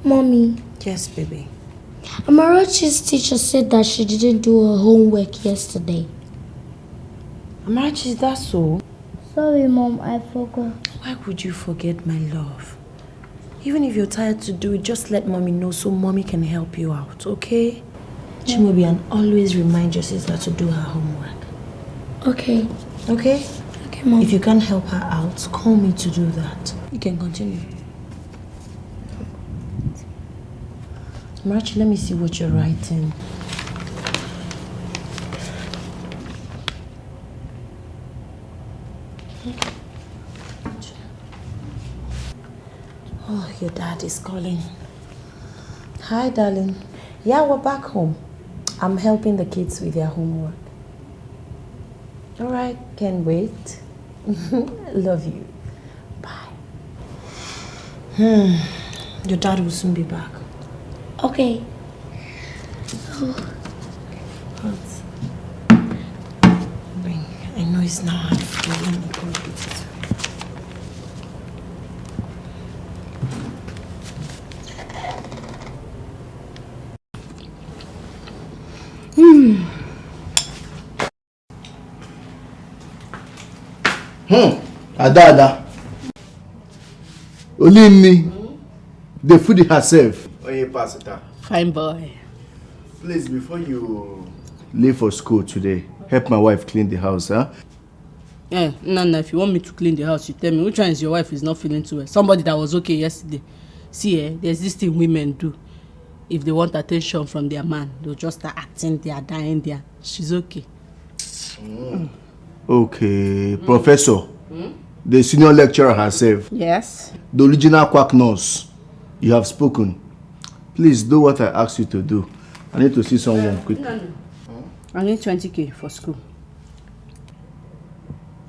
Mommy. Yes, baby. Amarachi's teacher said that she didn't do her homework yesterday. Amarachi, is that so? Sorry, Mom, I forgot. Why would you forget, my love? Even if you're tired to do it, just let Mommy know so Mommy can help you out, okay? Chimobi, and always remind your sister to do her homework. Okay. Okay? Okay, Mom. If you can't help her out, call me to do that. You can continue. Amarachi, let me see what you're writing. Oh, your dad is calling. Hi, darling. Yeah, we're back home. I'm helping the kids with their homework. All right, can't wait. Love you. Bye. Your dad will soon be back. Okay. Bring. I know it's not hard for you. Let me go get it. Ada. Only me. The food herself. Oye, pass it. Fine boy. Please, before you leave for school today, help my wife clean the house, huh? Yeah, Nana, if you want me to clean the house, you tell me. Which one is your wife is not feeling too well? Somebody that was okay yesterday. See, there's this thing women do. If they want attention from their man, they'll just start acting they are dying there. She's okay. Okay, Professor. The senior lecturer herself. Yes. The original quack nurse. You have spoken. Please do what I asked you to do. I need to see someone quick. No. I need 20k for school.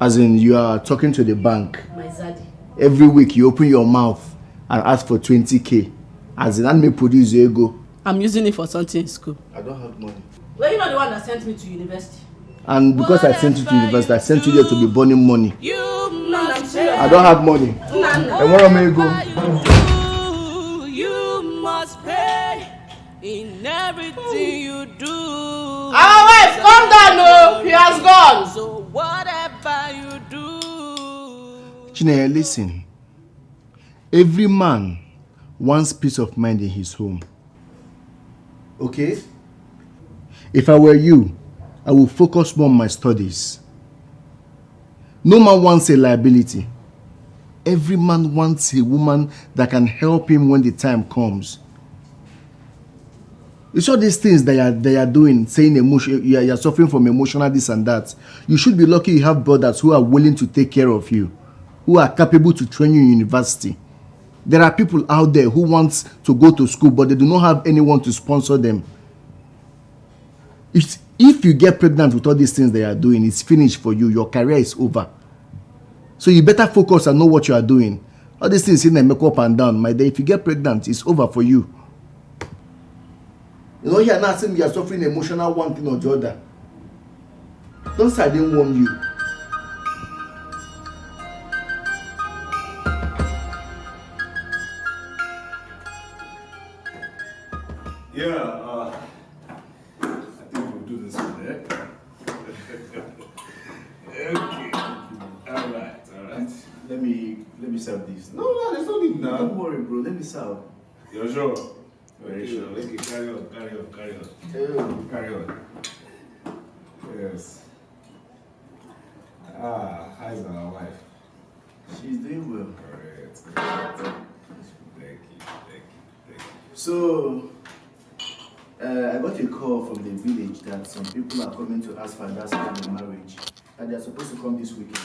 As in, you are talking to the bank. My zaddy. Every week you open your mouth and ask for 20k. As in, that may produce your ego. I'm using it for something in school. I don't have money. Well, you're not the one that sent me to university. And because I sent you to university, I sent you there to be burning money. I don't have money. And where am I go? You must pay in everything you do. Our wife, calm down, no. He has gone. So whatever you do. Chineye, listen. Every man wants peace of mind in his home. Okay? If I were you, I will focus more on my studies. No man wants a liability. Every man wants a woman that can help him when the time comes. You saw these things that they are doing, saying you're suffering from emotional this and that. You should be lucky you have brothers who are willing to take care of you, who are capable to train you in university. There are people out there who want to go to school, but they do not have anyone to sponsor them. If you get pregnant with all these things they are doing, it's finished for you. Your career is over. So you better focus and know what you are doing. All these things in there make up and down. My dear, if you get pregnant, it's over for you. You know, you're not saying you're suffering emotional one thing or the other. Don't say I didn't warn you. Yeah, I think we'll do this one, eh? Okay. All right. Let me serve this. No, there's no need now. Don't worry, bro. Let me serve. You're sure? Very sure. Okay, carry on. Carry on. Yes. How's our wife? She's doing well. Correct. Thank you. So, I got a call from the village that some people are coming to ask for that kind of marriage, and they're supposed to come this weekend.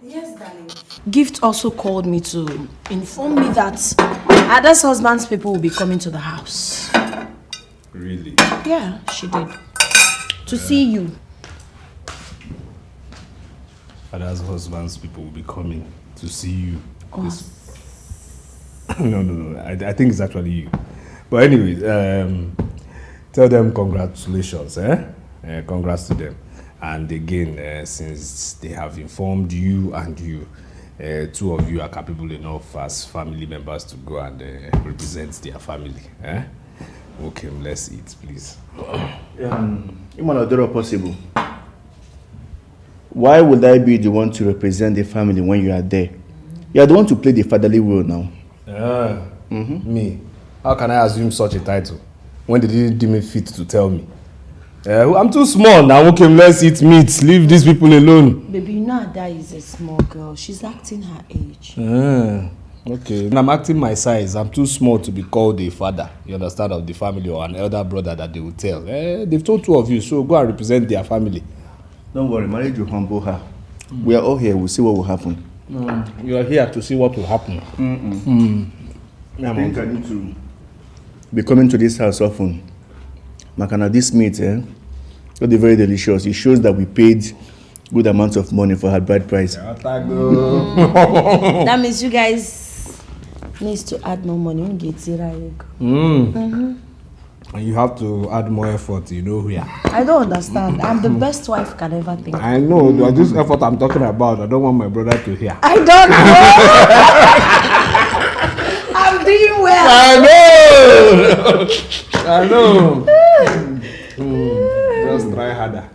Yes, darling. Gift also called me to inform me that Ada's husband's people will be coming to the house. Really? Yeah, she did. To see you. Ada's husband's people will be coming to see you. No. I think it's actually you. But anyways, tell them congratulations, congrats to them. And again, since they have informed you and you, two of you are capable enough as family members to go and represent their family. Okay, let's eat, please. If possible, why would I be the one to represent the family when you are there? You are the one to play the fatherly role now. Me? How can I assume such a title when they didn't deem it fit to tell me? I'm too small now. Okay, let's eat meat. Leave these people alone. Baby, you know Ada is a small girl. She's acting her age. Okay. And I'm acting my size. I'm too small to be called a father, you understand, of the family or an elder brother that they will tell. They've told two of you, so go and represent their family. Don't worry, marriage will humble her. We are all here. We'll see what will happen. You are here to see what will happen. I think I need to be coming to this house often. Makana, this meat, will be very delicious. It shows that we paid good amounts of money for her bride price. That means you guys need to add more money. And you have to add more effort, you know where. I don't understand. I'm the best wife can ever think. I know, this effort I'm talking about, I don't want my brother to hear. I don't know. I'm doing well. I know. Just try harder.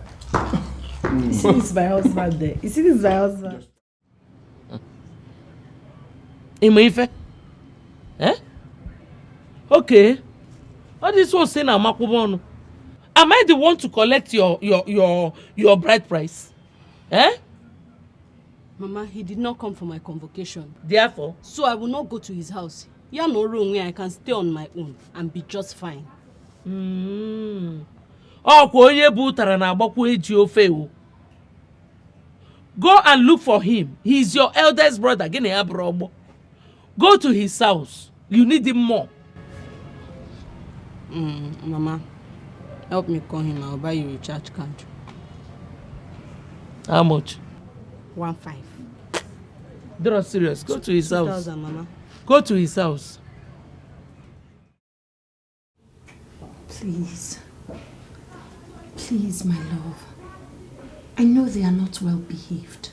You see this my husband there. You see this my husband. Imeife? Okay. All this one saying I'm Am I the one to collect your bride price? Mama, he did not come for my convocation. Therefore? So I will not go to his house. You have no room where I can stay on my own and be just fine. Go and look for him. He's your eldest brother. Go to his house. You need him more. Mama, help me call him. I'll buy you a recharge card. How much? 1,500. They're not serious. Go to his house. 2,000, Mama. Go to his house. Please. Please, my love. I know they are not well behaved.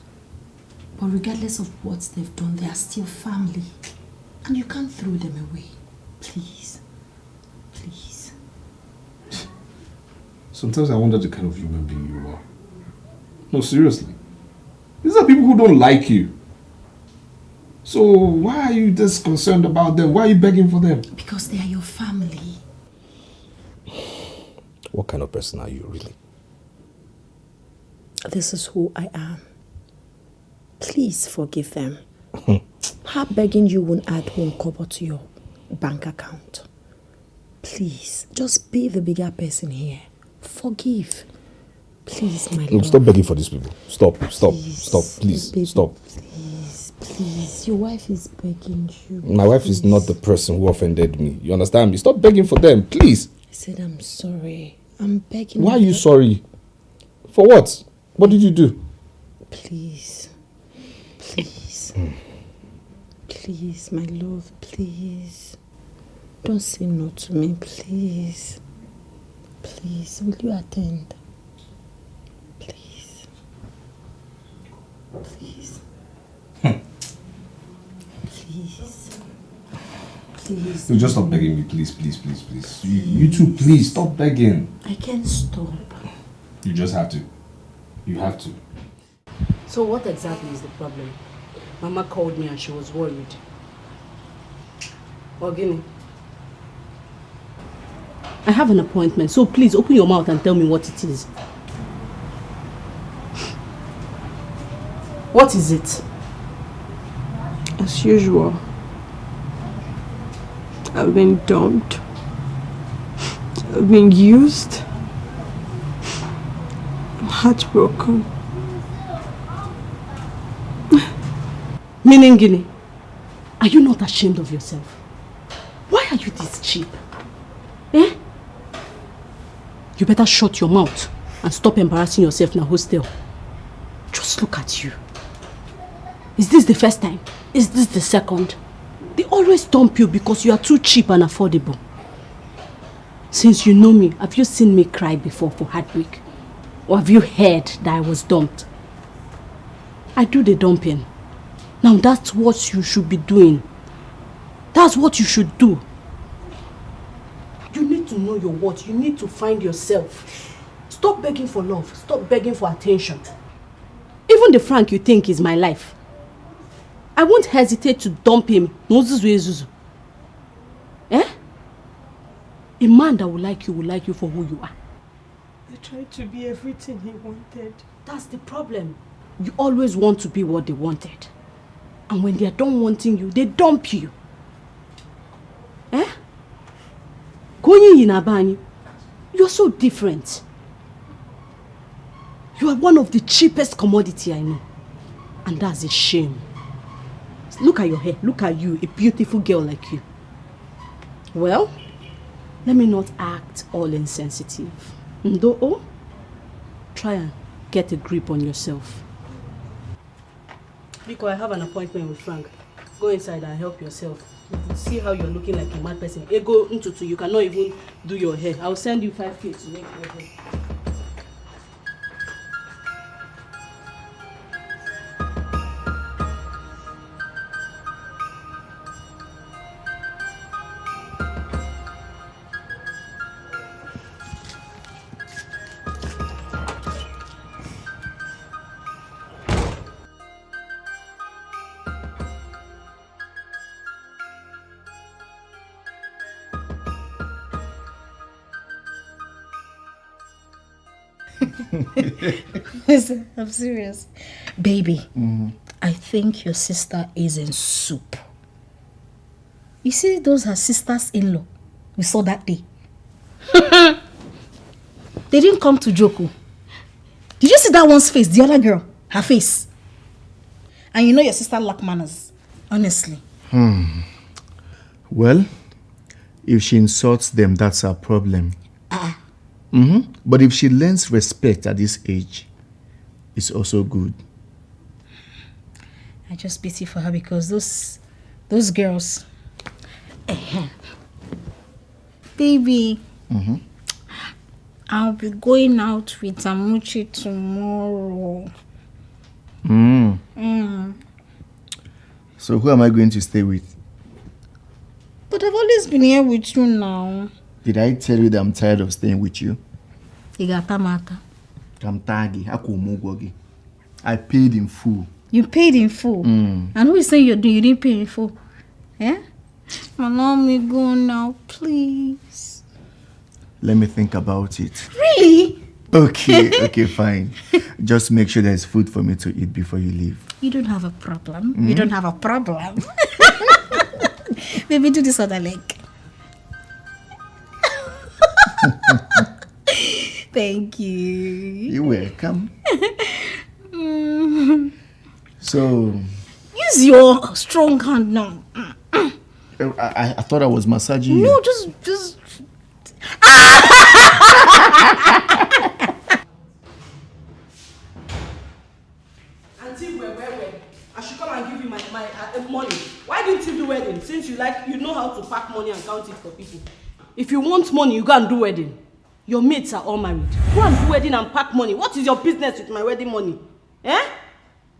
But regardless of what they've done, they are still family. And you can't throw them away. Please. Please. Sometimes I wonder the kind of human being you are. No, seriously. These are people who don't like you. So why are you this concerned about them? Why are you begging for them? Because they are your family. What kind of person are you really? This is who I am. Please forgive them. Her begging you won't add one kobo to your bank account. Please, just be the bigger person here. Forgive. Please, my love. Stop begging for these people. Stop, please, baby, stop. Please, your wife is begging you. My wife is not the person who offended me. You understand me? Stop begging for them, please. I said I'm sorry. I'm begging. Why are you sorry? For what? What did you do? Please. Please. Please, my love, please. Don't say no to me, please. Please, will you attend? Please. Please. Please. Please. You just stop begging me, please. You too, please, stop begging. I can't stop. You just have to. You have to. So what exactly is the problem? Mama called me and she was worried. Ogini, I have an appointment, so please open your mouth and tell me what it is. What is it? As usual, I've been dumped. I've been used. I'm heartbroken. Meaning, Guinea, are you not ashamed of yourself? Why are you this cheap? Eh? You better shut your mouth and stop embarrassing yourself in a hostel. Just look at you. Is this the first time? Is this the second? They always dump you because you are too cheap and affordable. Since you know me, have you seen me cry before for heartbreak? Or have you heard that I was dumped? I do the dumping. Now that's what you should be doing. That's what you should do. You need to know your worth. You need to find yourself. Stop begging for love. Stop begging for attention. Even the Frank you think is my life, I won't hesitate to dump him. Eh? A man that will like you for who you are. I tried to be everything he wanted. That's the problem. You always want to be what they wanted. And when they are done wanting you, they dump you. Eh? Going in Abani, you're so different. You are one of the cheapest commodity I know. And that's a shame. Look at your hair. Look at you, a beautiful girl like you. Well, let me not act all insensitive. Ndo, try and get a grip on yourself. Because I have an appointment with Frank. Go inside and help yourself. See how you're looking like a mad person. Ego Ntutu, you cannot even do your hair. I'll send you 5K to make your hair. Listen, I'm serious. Baby, I think your sister is in soup. You see, those are sisters-in-law we saw that day. They didn't come to Joko. Did you see that one's face? The other girl, her face. And you know your sister lack manners. Honestly. Well, if she insults them, that's her problem. But if she learns respect at this age, it's also good. I just pity for her because those girls. Baby, I'll be going out with Amuchi tomorrow. So who am I going to stay with? But I've always been here with you now. Did I tell you that I'm tired of staying with you? Igatamaka. I paid in full. You paid in full? And who is saying you didn't pay in full? Eh? Allow me go now, please. Let me think about it. Really? Okay, fine. Just make sure there's food for me to eat before you leave. You don't have a problem. You don't have a problem. Baby, do this other leg. Thank you. You're welcome. So... use your strong hand now. I thought I was massaging you. No, just... Auntie, where? I should come and give you my money. Why didn't you do wedding? Since you know how to pack money and count it for people. If you want money, you go and do wedding. Your mates are all married. Go and do wedding and pack money. What is your business with my wedding money? Eh?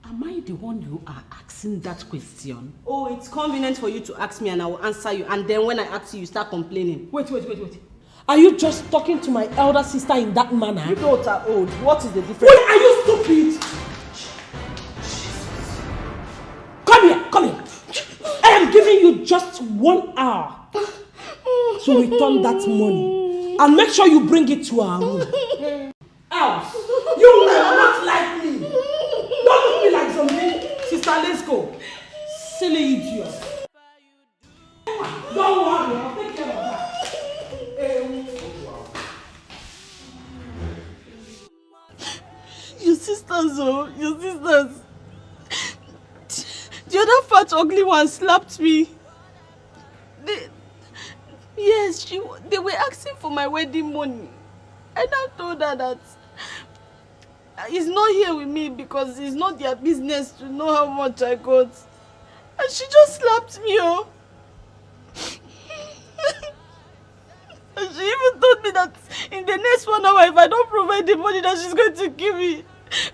Am I the one you are asking that question? Oh, it's convenient for you to ask me and I will answer you. And then when I ask you, you start complaining. Wait. Are you just talking to my elder sister in that manner? You both are old. What is the difference? Wait, are you stupid? Come here. I am giving you just 1 hour to return that money. And make sure you bring it to our room. Else, you will not like me. Don't look me like something. Sister, let's go. Silly idiot. Don't worry, I'll take care of that. Your sisters, oh, your sisters. The other fat ugly one slapped me. They were asking for my wedding money. And I told her that he's not here with me because it's not their business to know how much I got. And she just slapped me, oh. And she even told me that in the next 1 hour, if I don't provide the money, that she's going to kill me.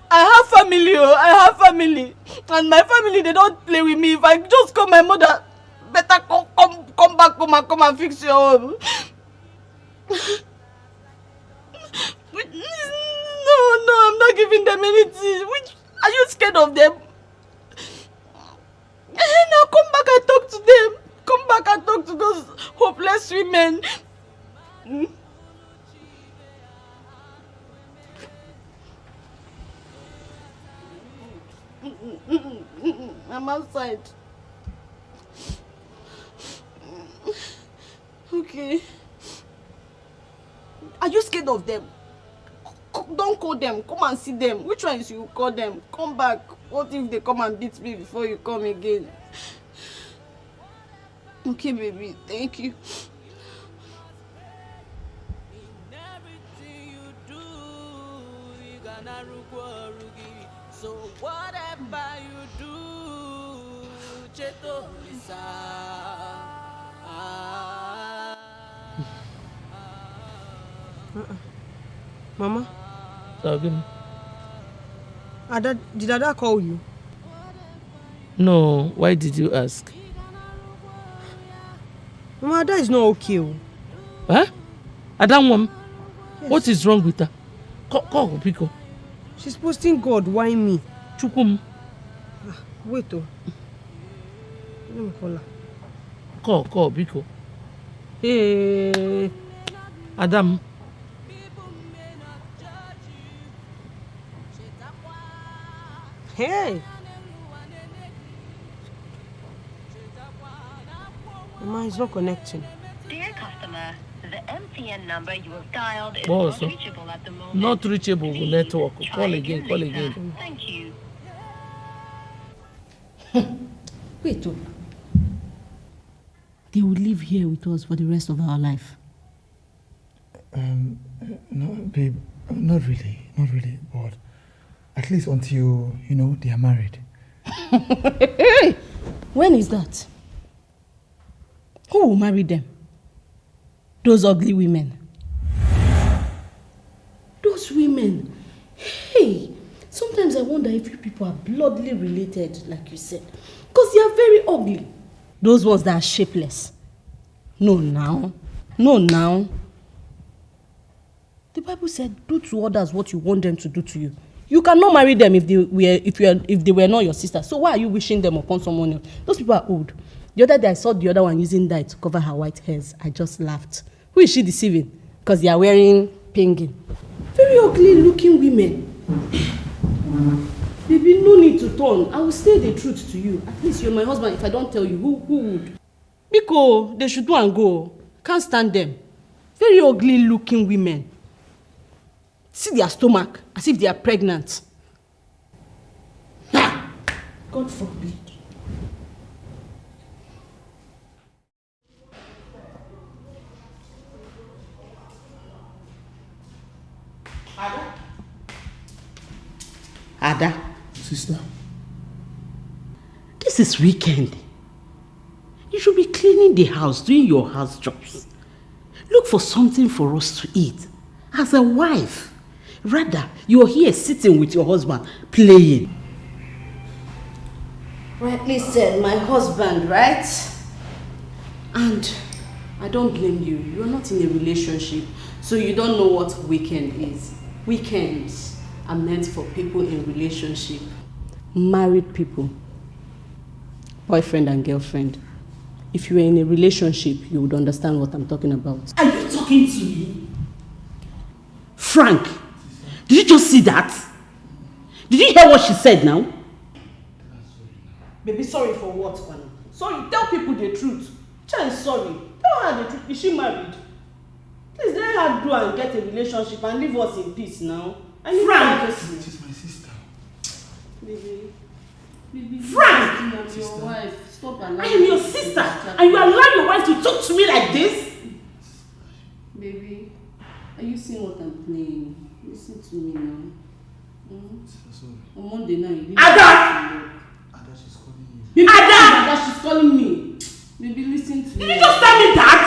I have family, oh, I have family. And my family, they don't play with me. If I just call my mother, better come back home and come and fix your home. No, I'm not giving them anything. Are you scared of them? Now come back and talk to them. Come back and talk to those hopeless women. I'm outside. Okay. Are you scared of them? Don't call them. Come and see them. Which ones you call them? Come back. What if they come and beat me before you come again? Okay, baby. Thank you. So whatever you do, Cheto Lisa. Mama? So, give me. Did Ada call you? No, why did you ask? Mama, Ada is not okay. Huh? Ada Mom? Yes. What is wrong with her? Call Pico. She's posting God, why me? Chukum. Wait, oh. Let me call her. Call Pico. Hey. Adam. Hey. Mama is not connecting. Dear customer, the MTN number you have dialed is Boss, not reachable at the moment. Not reachable with network. Call again. Thank you. Wait, oh. They will live here with us for the rest of our life. No, babe, not really, but at least until, they are married. When is that? Who will marry them? Those ugly women. Those women. Hey, sometimes I wonder if you people are bloodly related, like you said. Because they are very ugly. Those ones that are shapeless. No, now. The Bible said, do to others what you want them to do to you. You cannot marry them if they were not your sister. So why are you wishing them upon someone else? Those people are old. The other day I saw the other one using dye to cover her white hairs. I just laughed. Who is she deceiving? Because they are wearing pinging. Very ugly looking women. Baby, no need to turn. I will say the truth to you. At least you're my husband. If I don't tell you, who would? Biko, they should do and go. Can't stand them. Very ugly looking women. See their stomach as if they are pregnant. God forbid. Ada. Sister. This is weekend. You should be cleaning the house, doing your house jobs. Look for something for us to eat. As a wife. Rather, you're here sitting with your husband, playing. Rightly said, my husband, right? And I don't blame you. You're not in a relationship, so you don't know what weekend is. Weekends are meant for people in relationship. Married people. Boyfriend and girlfriend. If you were in a relationship, you would understand what I'm talking about. Are you talking to me? Frank, did you just see that? Did you hear what she said now? Baby, sorry for what, Kwana? Sorry, tell people the truth. Child is sorry. Tell her the truth. Is she married? Please let her do and get a relationship and leave us in peace now. Frank! It is my sister. Baby, Frank! I'm your wife. Stop allowing I am your sister, and you allow your wife to talk to me like this? Baby, are you seeing what I'm playing? Listen to me now. On Monday night, Ada! She's calling you. Ada, she's calling me. Baby, listen to me. Did you just tell me that?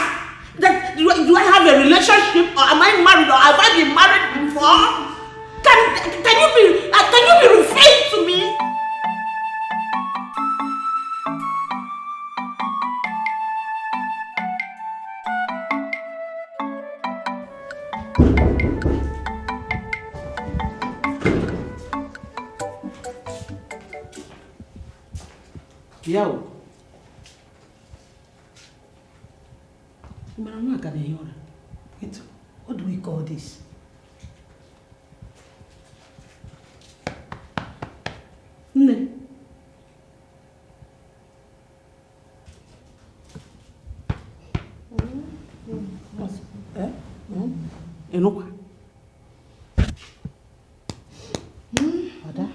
That do I have a relationship, or am I married, or have I been married before? Can you be referring to me? Yo. Wait, what do we call this? Nne. Enokwa. Ada.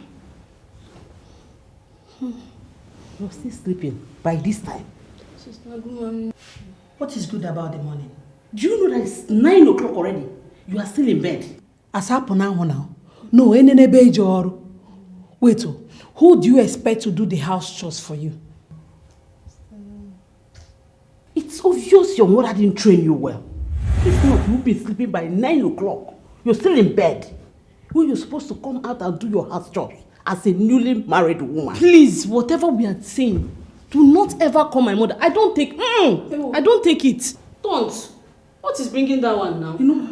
You're still sleeping by this time. Sister, good morning. What is good about the morning? Do you know that it's 9 o'clock already? You are still in bed. As happen now. No, wait, who do you expect to do the house chores for you? It's obvious your mother didn't train you well. If not, you'll be sleeping by 9 o'clock. You're still in bed. When you're supposed to come out and do your house chores as a newly married woman. Please, whatever we are saying, do not ever call my mother. I don't take it. Don't. What is bringing that one now? You know,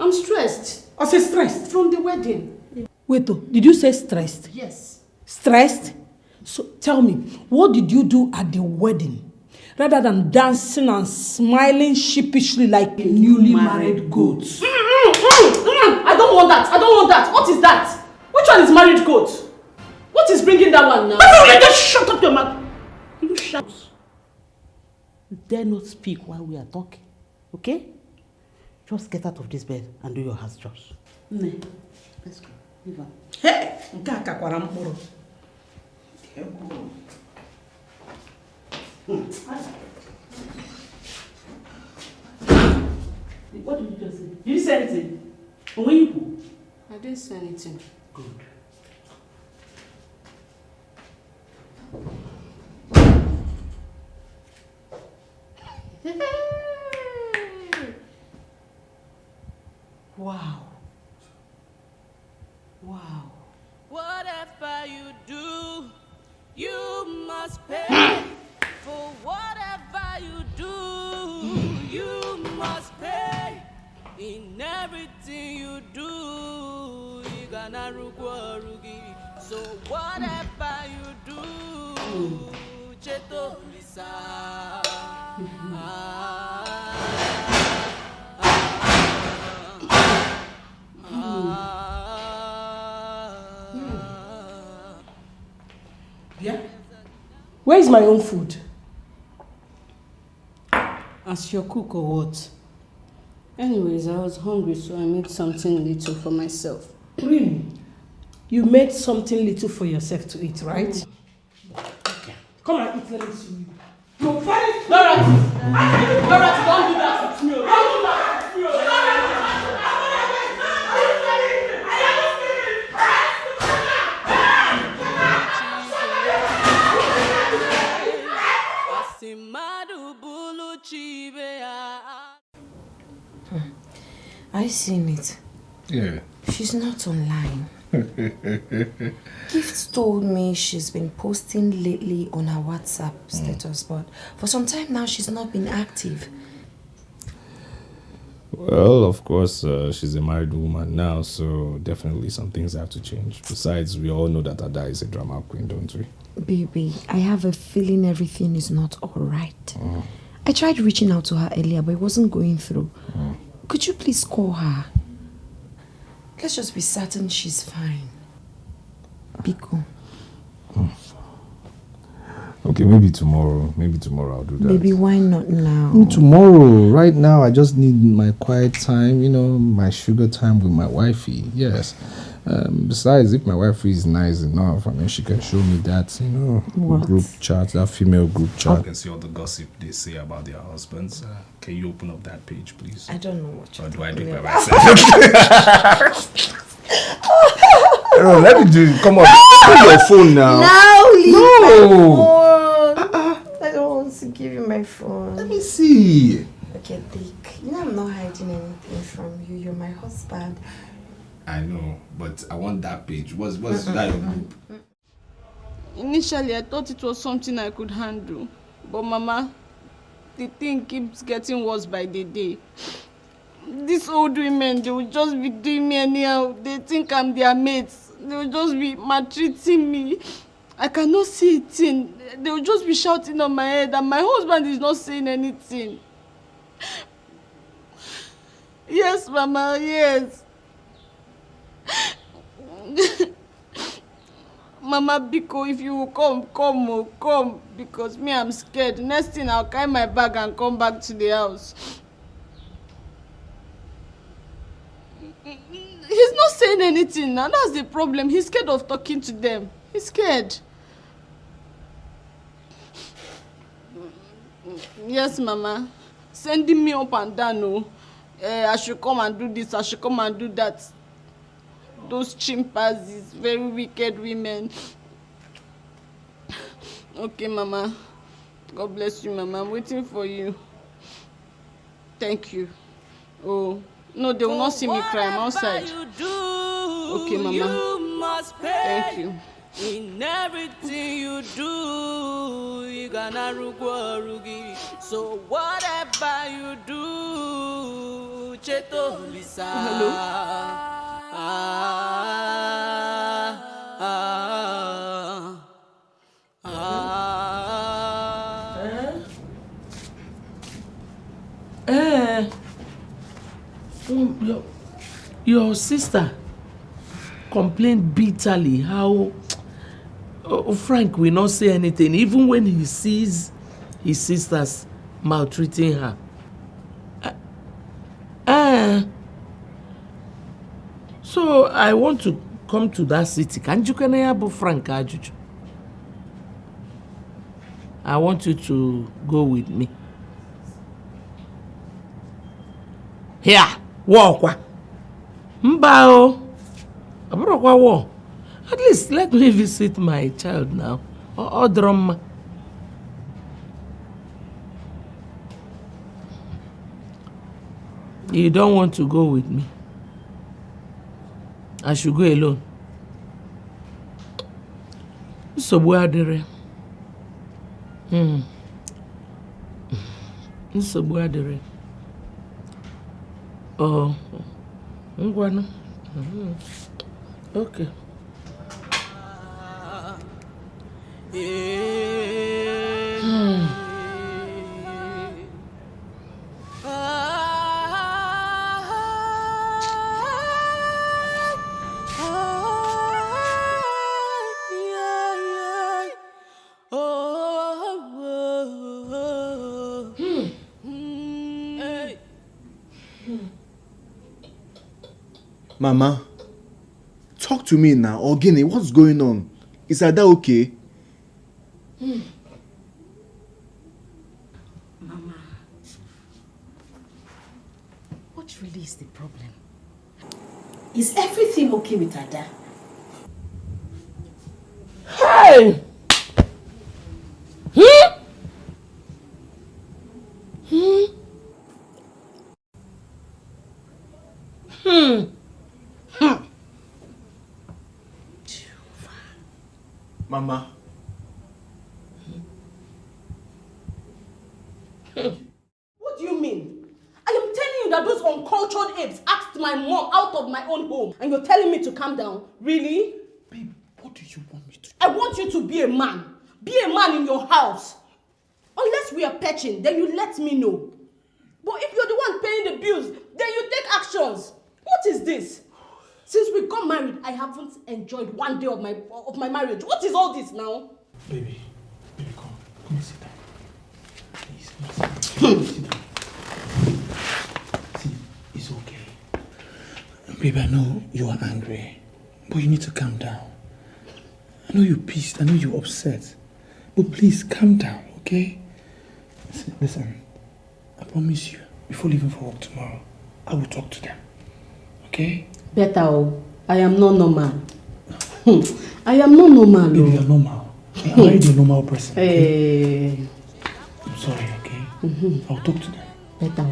I'm stressed. I say stressed. From the wedding. Wait, did you say stressed? Yes. Stressed? So tell me, what did you do at the wedding? Rather than dancing and smiling sheepishly like a newly married goat. I don't want that. What is that? Which one is married goat? What is bringing that one now? Just shut up your mouth. You shout. You dare not speak while we are talking. Okay? Just get out of this bed and do your house chores. Nee, let's go. Leave her. Hey, nkaka kwara mkpụrụ. What did you just say? Did you say anything? When you go? I didn't say anything. Good. Wow. Wow. Whatever you do, you must pay. For whatever you do, you must pay. In everything you do, you gonna rugi. So whatever you do, Cheto Lisa. Yeah? Where is my own food? As your cook or what? Anyways, I was hungry, so I made something little for myself. Really? You made something little for yourself to eat, right? Okay. Come and eat, let me see you. You're very... Dorothy, don't do that with me. Don't do that with me. I seen it. Yeah. She's not online. Gift told me she's been posting lately on her WhatsApp status, but for some time now she's not been active. Well, of course, she's a married woman now, so definitely some things have to change. Besides, we all know that Ada is a drama queen, don't we? Baby, I have a feeling everything is not all right. I tried reaching out to her earlier, but it wasn't going through. Could you please call her? Let's just be certain she's fine. Biko. Okay, maybe tomorrow. Maybe tomorrow I'll do that. Baby, why not now? Tomorrow. Right now, I just need my quiet time, my sugar time with my wifey. Yes. Besides, if my wifey is nice enough, she can show me that, group chat, that female group chat. You can see all the gossip they say about their husbands. Can you open up that page, please? I don't know what you're Or do I talking do it by about. myself? No, let me do it. Come on. Put your phone now. Now leave No. my phone. I don't want to give you my phone. Let me see. Okay, Dick. I'm not hiding anything from you. You're my husband. I know, but I want that page. What's that your group? Initially, I thought it was something I could handle. But Mama, the thing keeps getting worse by the day. These old women, they will just be doing me anyhow. They think I'm their mates. They will just be maltreating me. I cannot see a thing. They will just be shouting on my head, and my husband is not saying anything. Yes, Mama, yes. Mama Biko, if you will come, because me, I'm scared. Next thing, I'll carry my bag and come back to the house. He's not saying anything now. That's the problem. He's scared of talking to them. He's scared. Yes, Mama. Sending me up and down, no. I should come and do this, I should come and do that. Those chimpanzees, very wicked women. Okay, Mama. God bless you, Mama. I'm waiting for you. Thank you. Oh, no, they will not see me cry. I'm outside. Okay, Mama. You must pay. Thank you. In everything you do, you gonna rugi. So whatever you do, Cheto Lisa. Hello. Your sister complained bitterly how Frank will not say anything even when he sees his sisters maltreating her. So I want to come to that city. Can't you have Frank Ajuju? I want you to go with me. Here, walk. Mbao. Abrokwa. At least let me visit my child now. Or drama. You don't want to go with me. I should go alone. So where are Oh, ngwana. Okay. Mama, talk to me now. Ogini, what's going on? Is Ada okay? Mama, what really is the problem? Is everything okay with Ada? Hey! Mama. What do you mean? I am telling you that those uncultured apes asked my mom out of my own home. And you're telling me to calm down? Really? Babe, what do you want me to do? I want you to be a man. Be a man in your house. Unless we are patching, then you let me know. But if you're the one paying the bills, then you take actions. What is this? Since we got married, I haven't enjoyed one day of my marriage. What is all this now? Baby, come and sit down. Please, sit down. See, it's okay. Baby, I know you are angry, but you need to calm down. I know you're pissed, I know you're upset, but please calm down, okay? Listen, I promise you, before leaving for work tomorrow, I will talk to them, okay? Better, I am not normal. I am not normal. Baby, you're normal. I'm already a normal person, okay? Hey. I'm sorry, okay? I'll talk to them. Better.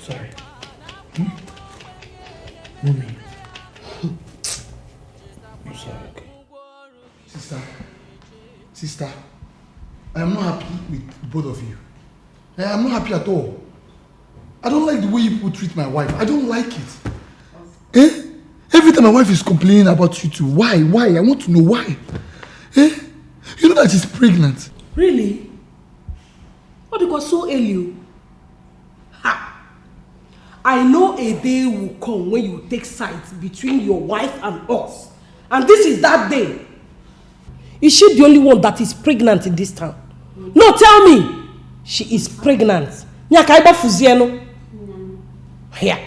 Sorry. Mommy. I'm sorry, okay? Sister, I am not happy with both of you. I am not happy at all. I don't like the way you people treat my wife. I don't like it. Every time my wife is complaining about you two, why? I want to know why. You know that she's pregnant. Really? What because so early? Ha! I know a day will come when you take sides between your wife and us. And this is that day. Is she the only one that is pregnant in this town? No, tell me. She is pregnant. Nyakaiba fuzieno. Here.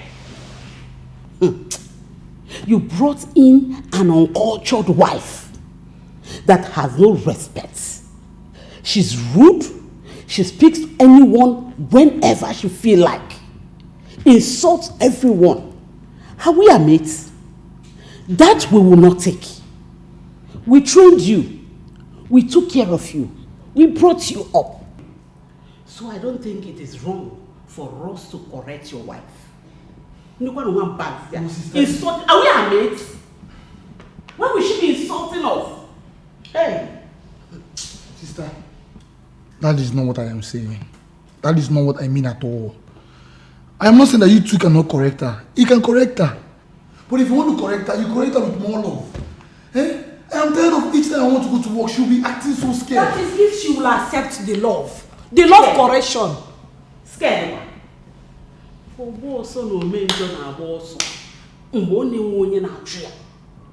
You brought in an uncultured wife that has no respect. She's rude. She speaks to anyone whenever she feels like. Insults everyone. Are we a mates? That we will not take. We trained you. We took care of you. We brought you up. So I don't think it is wrong for us to correct your wife. Are we a mates? Why would she be insulting us? Hey! Sister, that is not what I am saying. That is not what I mean at all. I am not saying that you two cannot correct her. You can correct her. But if you want to correct her, you correct her with more love. I am tired of each time I want to go to work, she'll be acting so scared. That is if she will accept the love. The love correction. Scared.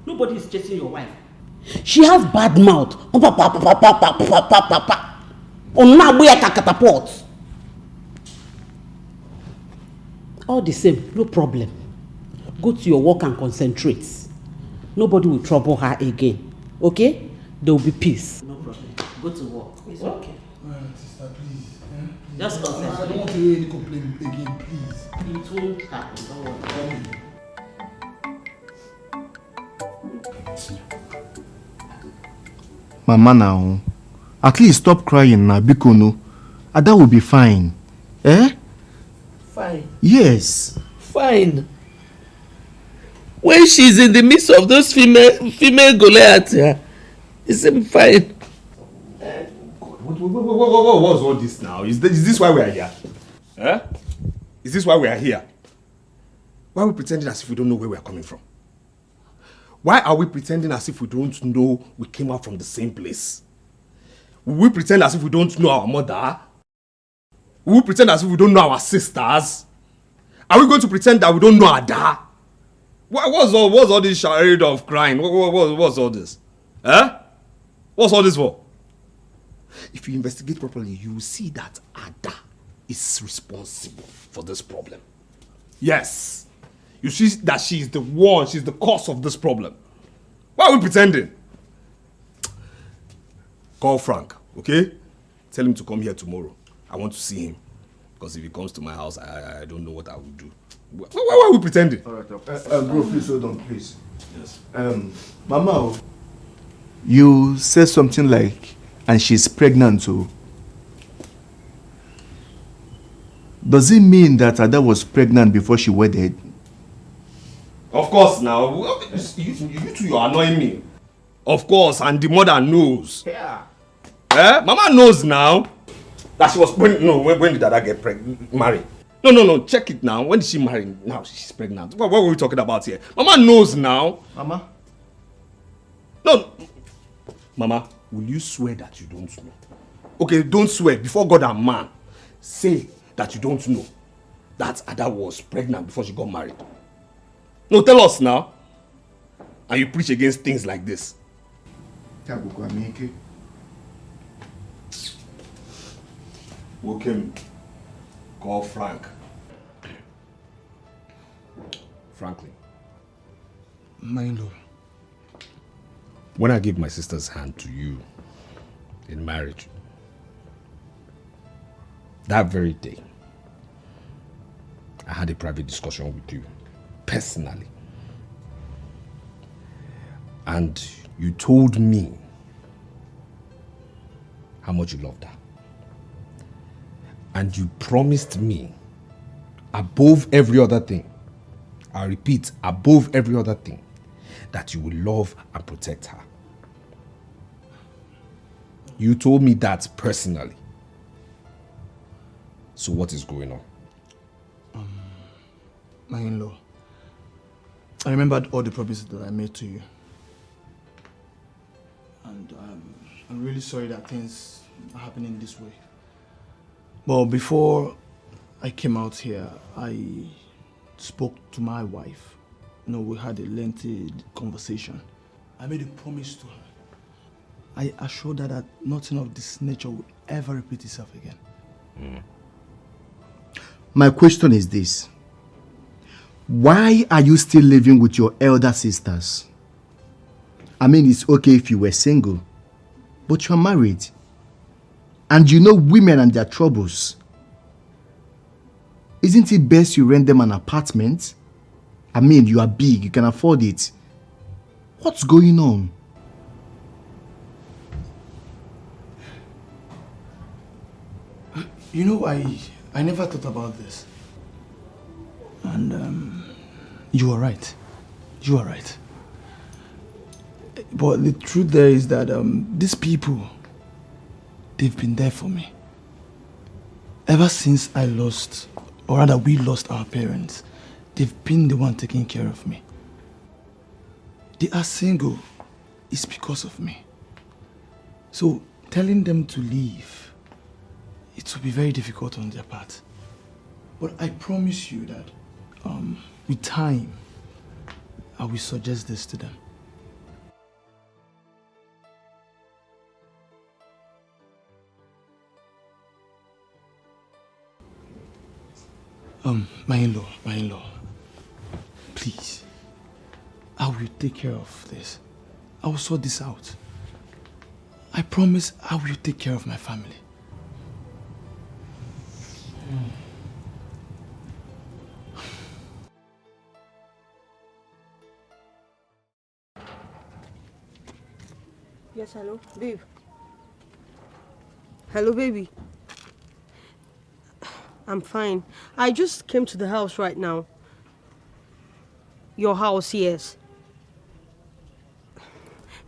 Nobody is chasing your wife. She has bad mouth. All the same, no problem. Go to your work and concentrate. Nobody will trouble her again. Okay? There will be peace. No problem. Go to work. It's okay. Sister, please. Just concentrate. I don't want to hear any complaint again, please. It won't happen. Don't worry. Mama now, at least stop crying now, Bikono. And that will be fine. Fine. Yes. Fine. When she's in the midst of those female Goliaths, it's fine. What was all this now? Is this why we are here? Is this why we are here? Why are we pretending as if we don't know where we are coming from? Why are we pretending as if we don't know we came out from the same place? Will we pretend as if we don't know our mother? Will we pretend as if we don't know our sisters? Are we going to pretend that we don't know our dad? What's all this charade of crying? What's all this? What's all this for? If you investigate properly, you will see that Ada is responsible for this problem. Yes. You see that she's the cause of this problem. Why are we pretending? Call Frank, okay? Tell him to come here tomorrow. I want to see him. Because if he comes to my house, I don't know what I will do. Why are we pretending? All right, bro, please hold on, please. Yes. Mama, you said something like, and she's pregnant too. Does it mean that Ada was pregnant before she wedded? Of course now. You two, you're annoying me. Of course, and the mother knows. Yeah. Mama knows now that she was when did Ada get married? No. Check it now. When did she marry? Now she's pregnant. What were we talking about here? Mama knows now. Mama? No. Mama, will you swear that you don't know? Okay, don't swear before God and man. Say that you don't know that Ada was pregnant before she got married. No, tell us now. And you preach against things like this. Wokem, call Frank. Franklin. My in-law. When I gave my sister's hand to you in marriage, that very day, I had a private discussion with you, personally. And you told me how much you loved her. And you promised me, above every other thing, I repeat, above every other thing, that you will love and protect her. You told me that personally. So what is going on? My in-law, I remembered all the promises that I made to you. And I'm really sorry that things are happening this way. But before I came out here, I spoke to my wife. You know, we had a lengthy conversation. I made a promise to her. I assured her that nothing of this nature will ever repeat itself again. My question is this. Why are you still living with your elder sisters? I mean, it's okay if you were single, but you're married. And you know women and their troubles. Isn't it best you rent them an apartment? I mean, you are big, you can afford it. What's going on? You know, I never thought about this. And you are right. You are right. But the truth there is that these people, they've been there for me. Ever since I lost, or rather we lost our parents, they've been the one taking care of me. They are single. It's because of me. So telling them to leave, it will be very difficult on their part. But I promise you that with time, I will suggest this to them. My in-law, please, I will take care of this. I will sort this out. I promise I will take care of my family. Yes, hello, babe. Hello, baby. I'm fine. I just came to the house right now. Your house, yes.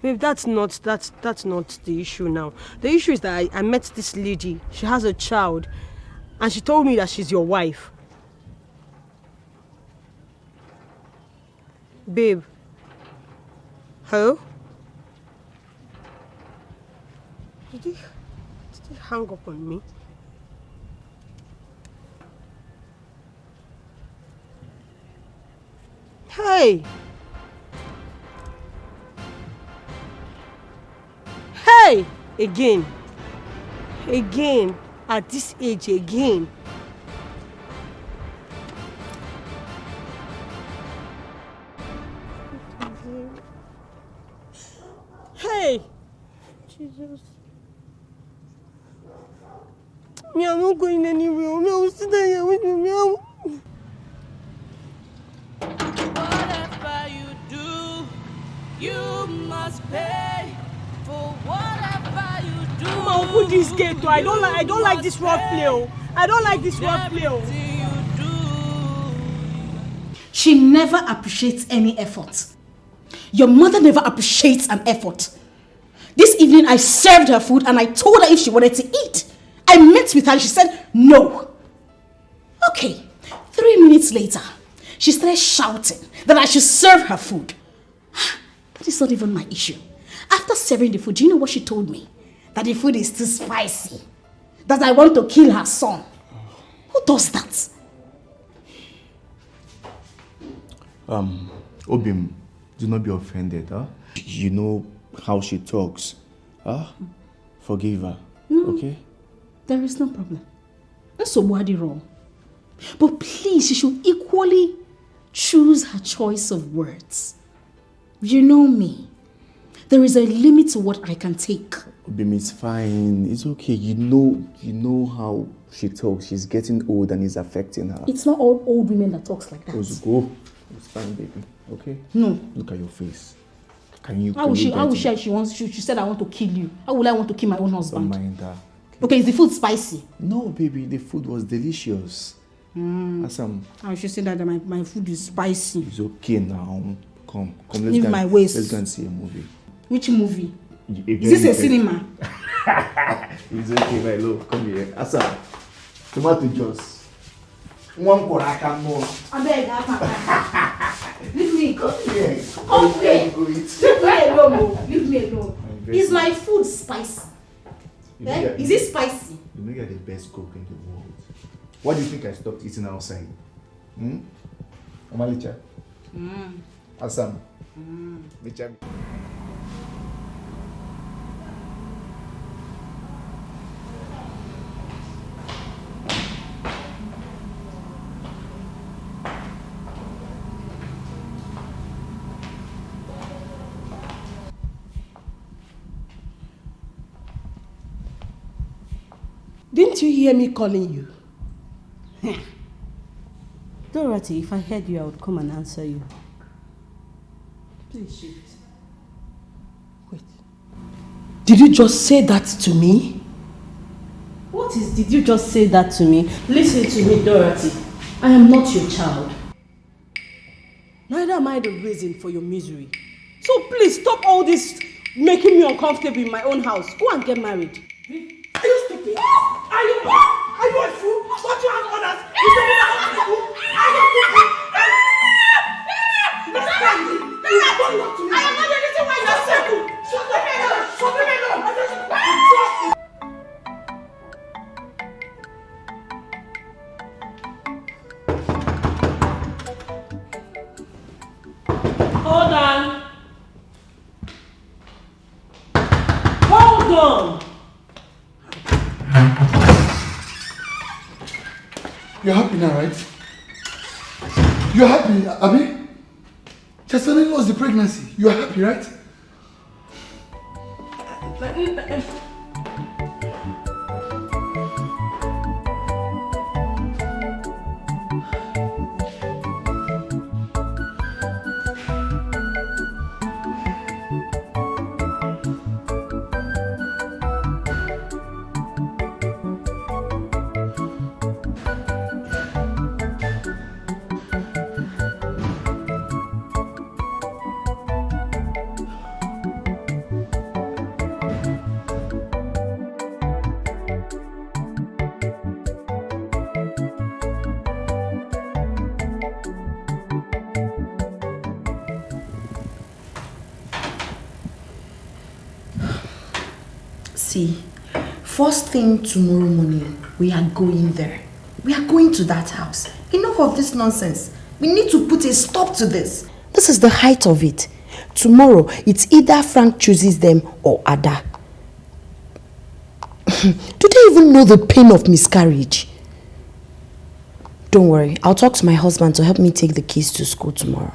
Babe, that's not the issue now. The issue is that I met this lady. She has a child. And she told me that she's your wife. Babe. Hello? Did he hang up on me? Hey! Hey! Again. Again. At this age again. Hey! Jesus. Me, I'm not going anywhere. Me, I will sit down here with you. Me, Whatever you do, you must pay for whatever you do. Come on, put this gate. I don't like this rough play. I don't like this rough play. She never appreciates any effort. Your mother never appreciates an effort. This evening I served her food and I told her if she wanted to eat. I met with her and she said no. How Okay. 3 minutes later, she started shouting that I should serve her food. That is not even my issue. After serving the food, do you know what she told me? That the food is too spicy. That I want to kill her son. Who does that? Obim, do not be offended, huh? You know how she talks, huh? Forgive her, okay? There is no problem. That's so wrong. But please, she should equally choose her choice of words. You know me. There is a limit to what I can take. Obim, it's fine. It's okay. You know how she talks. She's getting old and it's affecting her. It's not all old women that talks like that. Go. It's fine, baby. Okay? No. Look at your face. How will she said I want to kill you. How will I want to kill my own husband? Don't mind her. Okay, is the food spicy? No, baby, the food was delicious. Asam. I should say that my food is spicy. It's okay now. Come. Leave my waist. Let's go and see a movie. Which movie? Is this a cinema? It's okay, my love. Come here. Asam. Tomato juice. One koraka more. I beg, leave me. Come here. Come here. Leave me alone. Leave me alone. Is my food spicy? Is it spicy? You know you're the best cook in the world. Why do you think I stopped eating outside? Omalicha? Asam? Licha? Didn't you hear me calling you? Dorothy, if I heard you, I would come and answer you. Please shift. Wait. Did you just say that to me? What is, did you just say that to me? Listen to me, Dorothy. I am not your child. Neither am I the reason for your misery. So please stop all this making me uncomfortable in my own house. Go and get married. Are you stupid? Are you a fool? Don't you have orders? You don't have people? Are you stupid? I am not the reason why you are single. Shut me alone. Hold on. Hold on. You're happy now, right? You're happy, Abi? Just finally lost the pregnancy. You're happy, right? See, first thing tomorrow morning, we are going there. We are going to that house. Enough of this nonsense. We need to put a stop to this. This is the height of it. Tomorrow, it's either Frank chooses them or Ada. Do they even know the pain of miscarriage? Don't worry, I'll talk to my husband to help me take the kids to school tomorrow.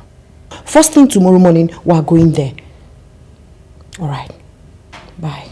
First thing tomorrow morning, we are going there. Alright, bye.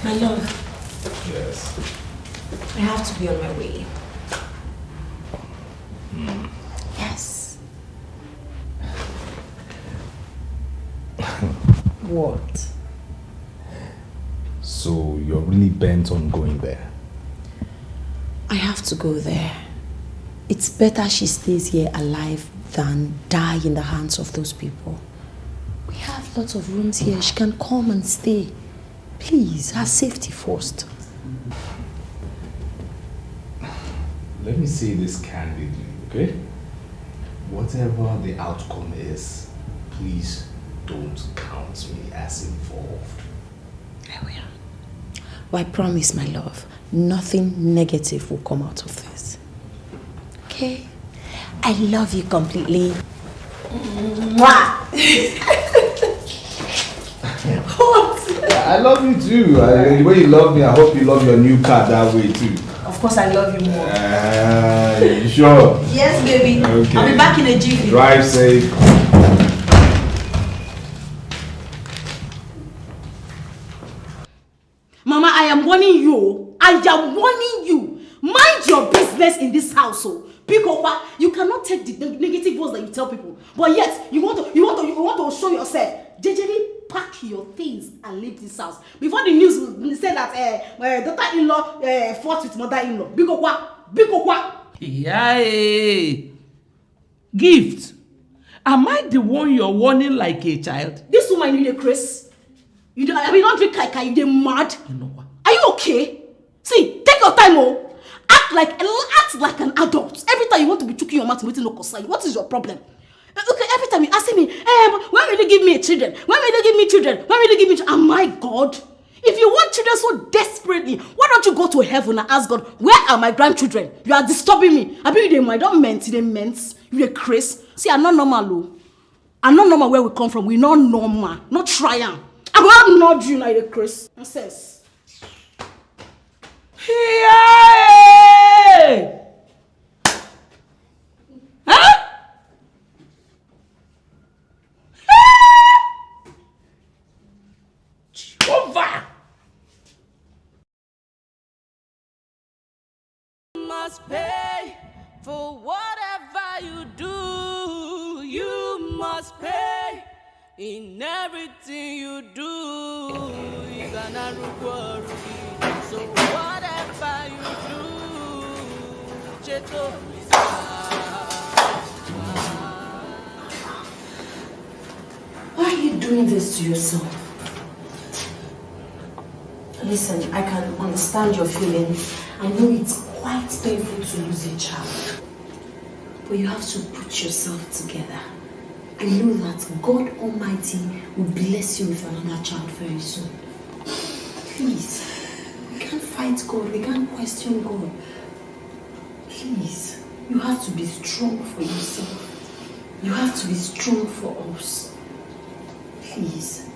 My love. Yes. I have to be on my way. Yes. What? So you're really bent on going there? I have to go there. It's better she stays here alive than die in the hands of those people. We have lots of rooms here. She can come and stay. Please, her safety first. Let me say this candidly, okay? Whatever the outcome is, please don't count me as involved. I will. But I promise, my love, nothing negative will come out of this. Okay? I love you completely. Mwah! What? I love you too. The way you love me, I hope you love your new car that way too. Of course, I love you more. You sure? Yes, baby. Okay. I'll be back in a jiffy. Drive safe. Mama, I am warning you. I am warning you. Mind your business in this household. Because you cannot take the negative words that you tell people, but yet you want to show yourself. JJ, pack your things and leave this house before the news will say that daughter-in-law fought with mother-in-law. Because Yay! Gift. Am I the one you're warning like a child? This woman need a Chris. You don't drink kai. You mad? You know what? Are you okay? See, take your time, oh. Act like an adult. Every time you want to be choking your mouth, waiting no concern. What is your problem? Okay, every time you ask me, when will you give me children? When will you give me children? When will you give me children? Oh my God. If you want children so desperately, why don't you go to heaven and ask God, where are my grandchildren? You are disturbing me. I mean, I don't meant. You a Chris. See, I'm not normal, oh. I'm not normal where we come from. We're not normal. Not trying. I'm not you, like a Chris. Nonsense. Yay! Huh? Jehovah! You must pay for whatever you do. You must pay in everything you do. You gonna reward me. So whatever you do, Cheto. Why are you doing this to yourself? Listen, I can understand your feelings. I know it's quite painful to lose a child. But you have to put yourself together. I know that God Almighty will bless you with another child very soon. Please, we can't fight God, we can't question God. Please, you have to be strong for yourself. You have to be strong for us. Please.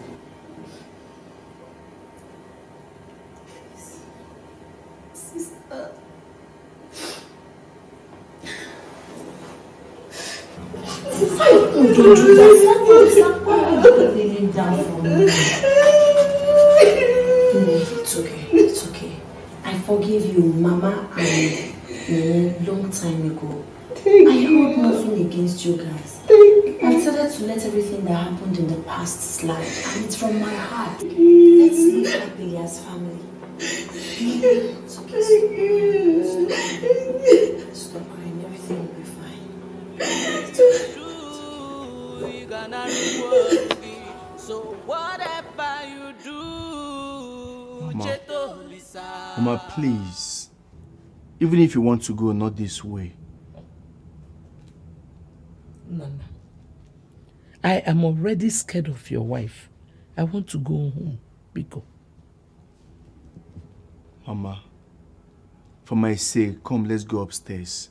Sister. Why don't do that? Stop kneeling down for me. It's okay. I forgive you, Mama, and long time ago. I hold nothing against you guys. I decided to let everything that happened in the past slide, and it's from my heart. Let's live happily as family. It's okay. Stop crying. Everything will be fine. You gonna reward me. So whatever you do, Cheto Lisa. Mama, please. Even if you want to go, not this way. Nana, I am already scared of your wife. I want to go home. Biko. Mama, for my sake, come, let's go upstairs.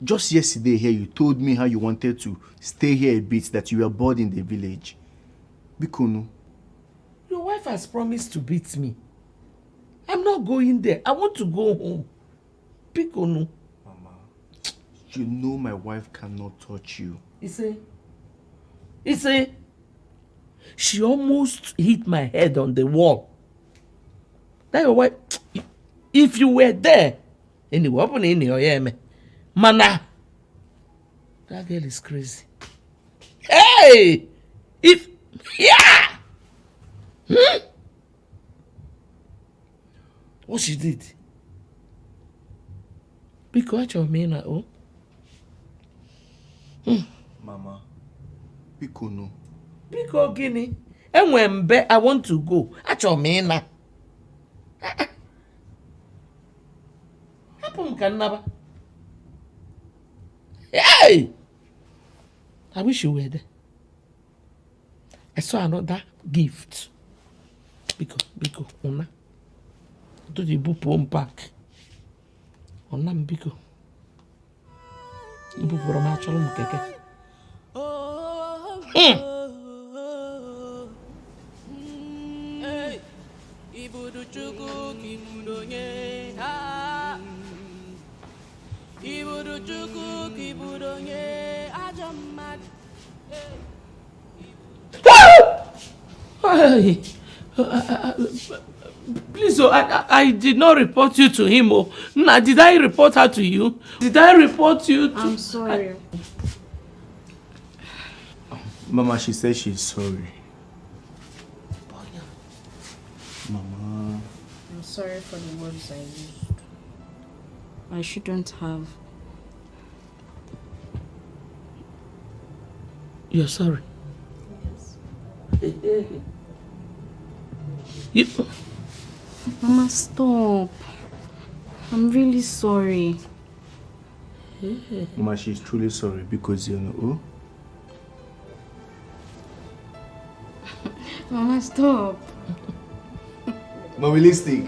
Just yesterday here, you told me how you wanted to stay here a bit, that you were bored in the village. Biko, Your wife has promised to beat me. I'm not going there. I want to go home. Biko, no. You know my wife cannot touch you. You see, she almost hit my head on the wall. That your wife, If you were there, anyway, open in your ear, mana. That girl is crazy. Hey! If, yeah! What she did? Because your man, oh? Mama, Pico no. Pico Guinea. And when I want to go, at your man. Happen can never. Hey! I wish you were there. I saw another gift. Biko, Ona. To the book one pack. Ona Biko. You book for a match on keke. Please, I did not report you to him. Oh, nah, did I report her to you? Did I report you to... I'm sorry. Mama, she said she's sorry. Mama. I'm sorry for the words I used. I shouldn't have. You're sorry? Yes. You... Mama, stop. I'm really sorry. Mama, she's truly sorry because you know. Mama, stop. Mama, realistic.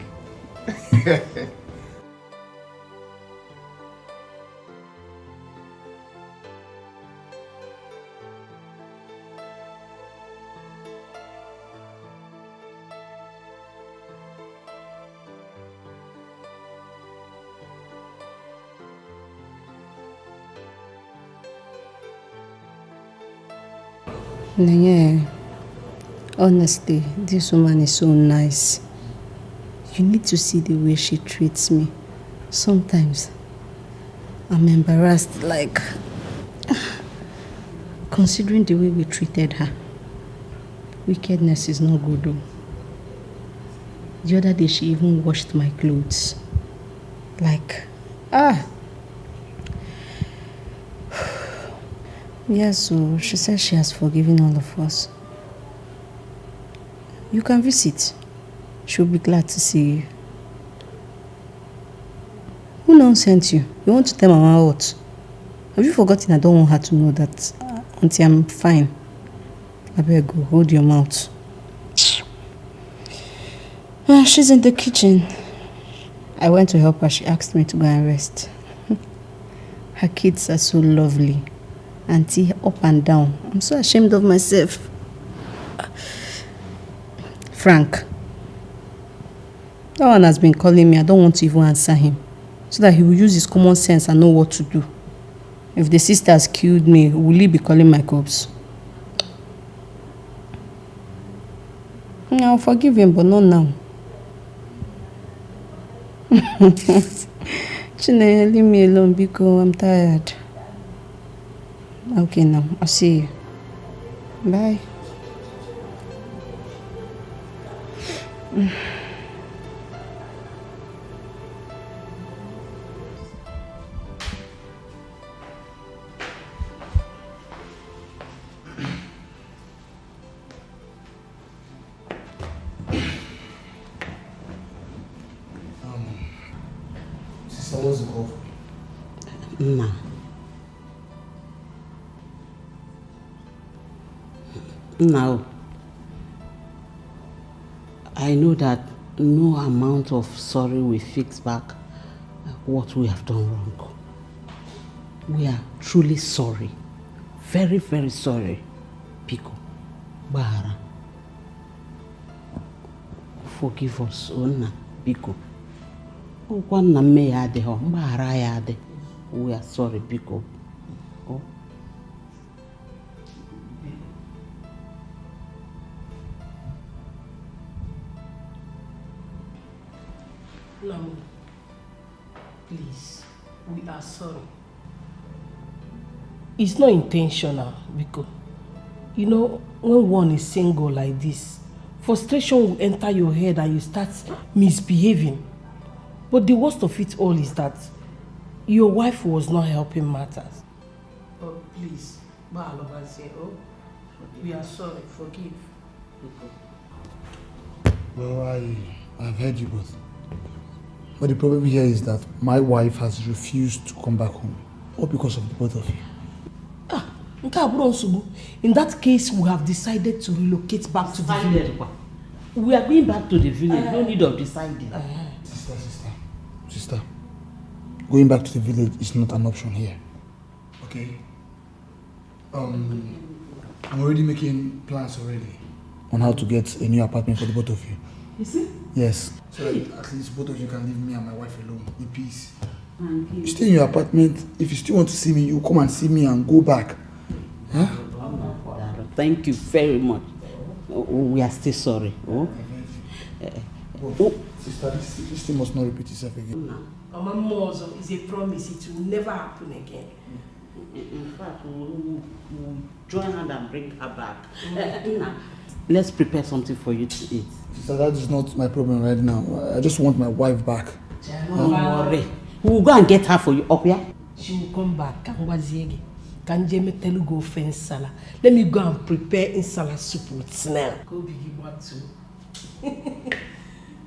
Yeah, honestly, this woman is so nice. You need to see the way she treats me. Sometimes I'm embarrassed, like considering the way we treated her. Wickedness is not good though. The other day she even washed my clothes. Yeah, so she says she has forgiven all of us. You can visit. She'll be glad to see you. Who now sent you? You want to tell Mama what? Have you forgotten I don't want her to know that until I'm fine? I better go. Hold your mouth. She's in the kitchen. I went to help her. She asked me to go and rest. Her kids are so lovely. Auntie up and down. I'm so ashamed of myself. Frank. That one has been calling me. I don't want to even answer him. So that he will use his common sense and know what to do. If the sisters killed me, will he be calling my cops? I'll forgive him, but not now. Chineye, leave me alone because I'm tired. Okay, now. I'll see you. Bye. Sister, what's the call? Ma. Now, I know that no amount of sorry will fix back what we have done wrong. We are truly sorry. Very, very sorry, Pico. Bahara. Forgive us, Ona, Pico. We are sorry, Pico. Oh. No. Please, we are sorry. It's not intentional, because you know, when one is single like this, frustration will enter your head and you start misbehaving. But the worst of it all is that your wife was not helping matters. Oh, please, we are sorry, forgive. Well, I've heard you both. But the problem here is that my wife has refused to come back home. All because of the both of you. In that case, we have decided to relocate back to the village. We are going back to the village, no need of deciding. Sister, going back to the village is not an option here. Okay? I'm already making plans already on how to get a new apartment for the both of you. You see? Yes. So that at least both of you can leave me and my wife alone in peace. You stay in your apartment. If you still want to see me, you come and see me and go back. Huh? Thank you very much. We are still sorry. Sister, this thing must not repeat itself again. Mozo is a promise, it will never happen again. In fact, we'll join hand and bring her back. Let's prepare something for you to eat. Sister, that is not my problem right now. I just want my wife back. Don't worry. We'll go and get her for you. Up here? She will come back. Let me go and prepare insala soup with snail. Go begin what to.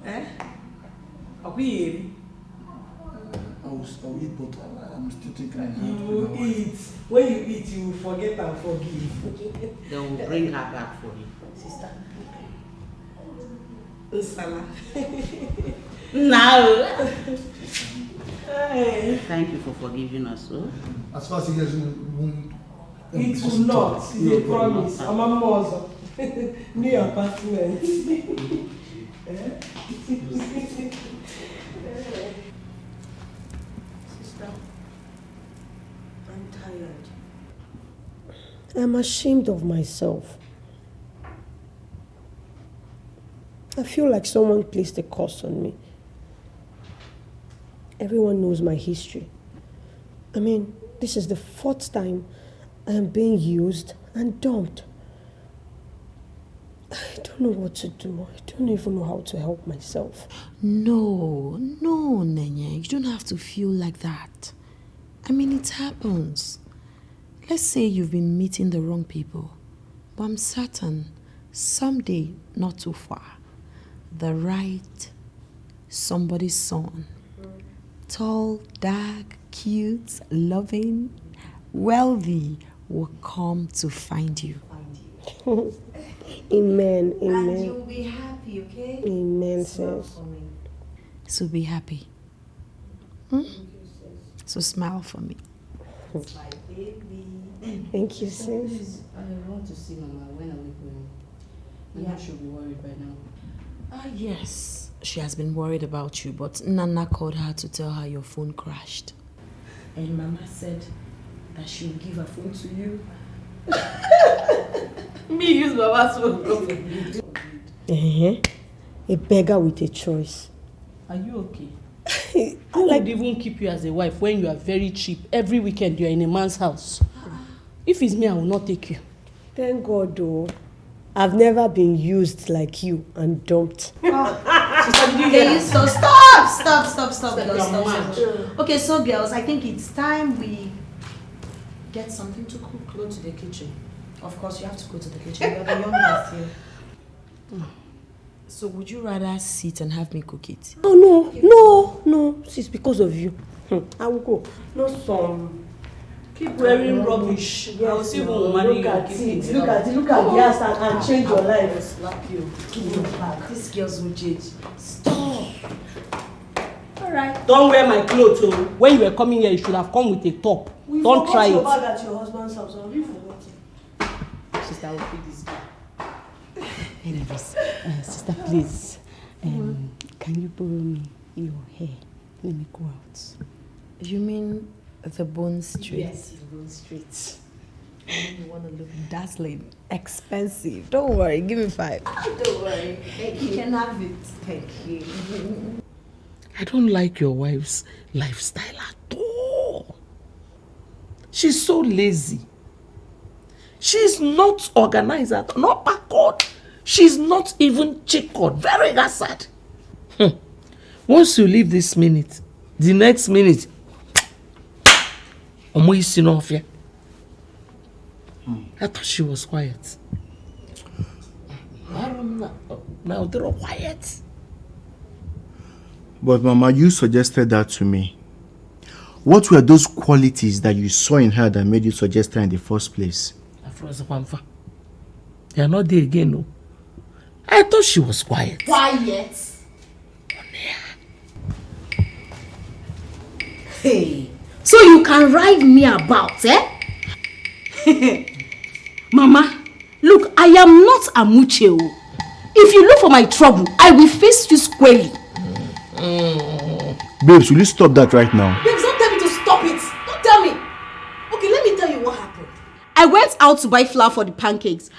Eh? Are we here? I'll eat, but I'm still thinking. You will eat. When you eat, you will forget and forgive. They will bring her back for you. Sister. Insala. Now. Hey. Thank you for forgiving us. Oh? As far as you guys won't. It will not. It's a promise. I'm a mother. New apartment. Sister, I'm tired. I'm ashamed of myself. I feel like someone placed a curse on me. Everyone knows my history. I mean, this is the 4th time I am being used and dumped. I don't know what to do. I don't even know how to help myself. No, Nenya, you don't have to feel like that. I mean, it happens. Let's say you've been meeting the wrong people, but I'm certain someday, not too far, the right somebody's son, tall, dark, cute, loving, wealthy, will come to find you. Amen, amen. And you'll be happy, okay? Amen, sis. So be happy. So smile for me. My baby. Thank you, sis. I want to see Mama. When are we going? Mama should be worried by now. Yes. She has been worried about you, but Nana called her to tell her your phone crashed. And Mama said that she will give her phone to you. Me use Mama's phone. A beggar with a choice. Are you okay? I would even keep you as a wife when you are very cheap. Every weekend you are in a man's house. If it's me, I will not take you. Thank God, though. I've never been used like you and dumped. Stop, girls. Okay, so girls, I think it's time we get something to cook. Go to the kitchen. Of course, you have to go to the kitchen. You're the youngest here. So would you rather sit and have me cook it? Oh, no. It's because of you. I will go. No some. Keep wearing rubbish. Yes, I will see who will marry you. Look at yes and change your life. I will slap you. Give me back. These girls will change. Stop. Alright. Don't wear my clothes. So when you were coming here, you should have come with a top. Don't try it. Bag at your husband's house. I'll be forgotten. Sister, I will feed this guy. Anyways, sister, please, can you borrow me your hair? Let me go out. You mean the bone straight? Yes, the bone straight. You want to look dazzling, expensive. Don't worry, give me 5. Don't worry. You can have it. Thank you. I don't like your wife's lifestyle at all. She's so lazy. She's not organized at all, not backward. She's not even checkered. Very hazard. Once you leave this minute, the next minute, I thought she was quiet. Now they're all quiet. But Mama, you suggested that to me. What were those qualities that you saw in her that made you suggest her in the first place? They are not there again, no. I thought she was quiet. Quiet? Hey, so you can ride me about, eh? Mama, look, I am not a muche. If you look for my trouble, I will face you squarely. Babes, will you stop that right now? Babes, don't tell me to stop it. Don't tell me. Okay, let me tell you what happened. I went out to buy flour for the pancakes.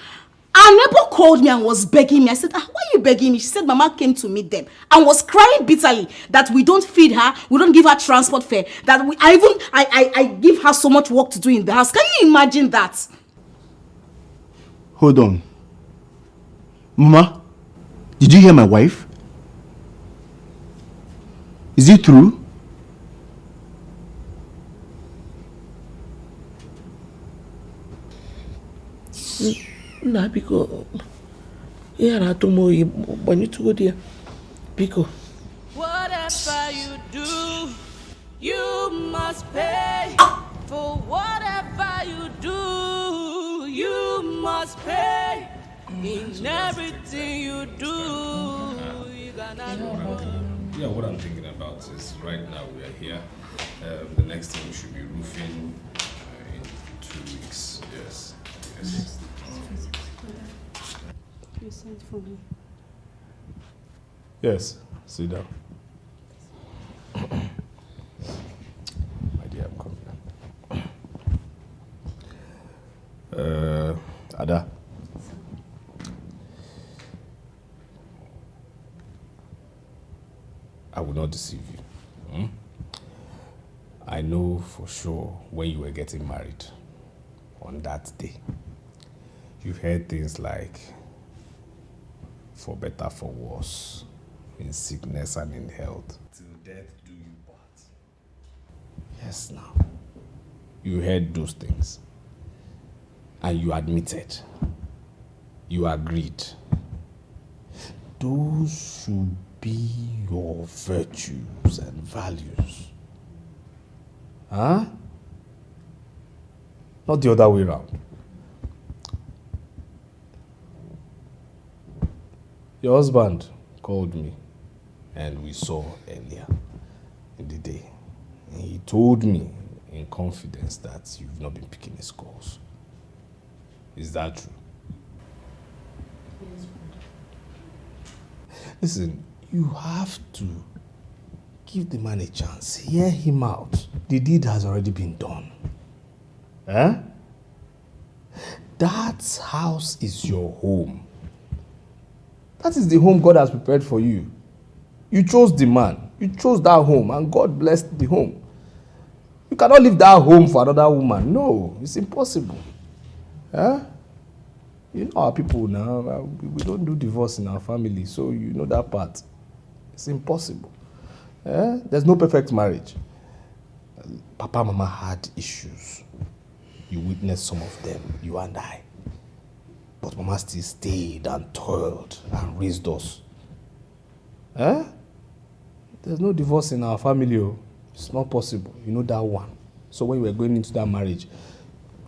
Our neighbor called me and was begging me. I said, why are you begging me? She said Mama came to meet them and was crying bitterly that we don't feed her, we don't give her transport fare, that I give her so much work to do in the house. Can you imagine that? Hold on. Mama, did you hear my wife? Is it true? Nah, because yeah, when you to go there, because Whatever you do, you must pay. For whatever you do, you must pay. In everything you do, you Yeah, what I'm thinking about is right now we are here. The next thing we should be roofing in 2 weeks. Yes. You sent for me. Yes, sit down. My dear, I'm coming. Ada. I will not deceive you. I know for sure when you were getting married, on that day, you heard things like, for better, for worse, in sickness and in health. Till death do you part. Yes, now. You heard those things. And you admitted. You agreed. Those should be your virtues and values. Huh? Not the other way around. Your husband called me and we saw earlier in the day. And he told me in confidence that you've not been picking his calls. Is that true? Yes, Listen, you have to give the man a chance. Hear him out. The deed has already been done. Huh? That house is your home. That is the home God has prepared for you. You chose the man. You chose that home and God blessed the home. You cannot leave that home for another woman. No, it's impossible. Huh? You know our people now, we don't do divorce in our family, so you know that part. It's impossible. There's no perfect marriage. Papa, Mama had issues. You witnessed some of them, you and I. But Mama still stayed and toiled and raised us. There's no divorce in our family. It's not possible. You know that one. So when you were going into that marriage,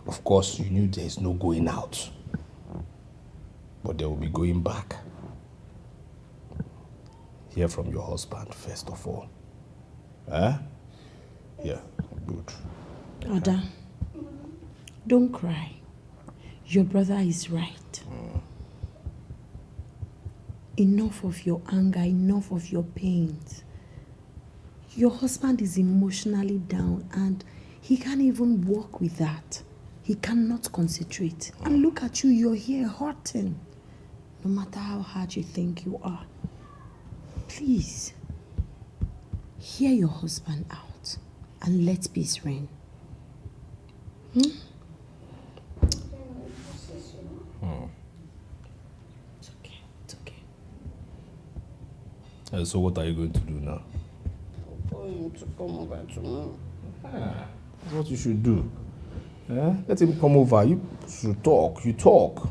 of course, you knew there's no going out. But there will be going back. Hear from your husband, first of all. Yeah, good. Ada, don't cry. Your brother is right. Enough of your anger, enough of your pains. Your husband is emotionally down and he can't even walk with that. He cannot concentrate. And look at you, you're here hurting. No matter how hard you think you are. Please. hear your husband out and let peace reign. Hmm. It's okay. It's okay. So what are you going to do now? I'm going to come over tomorrow. That's what you should do. Let him come over. You should talk. You talk.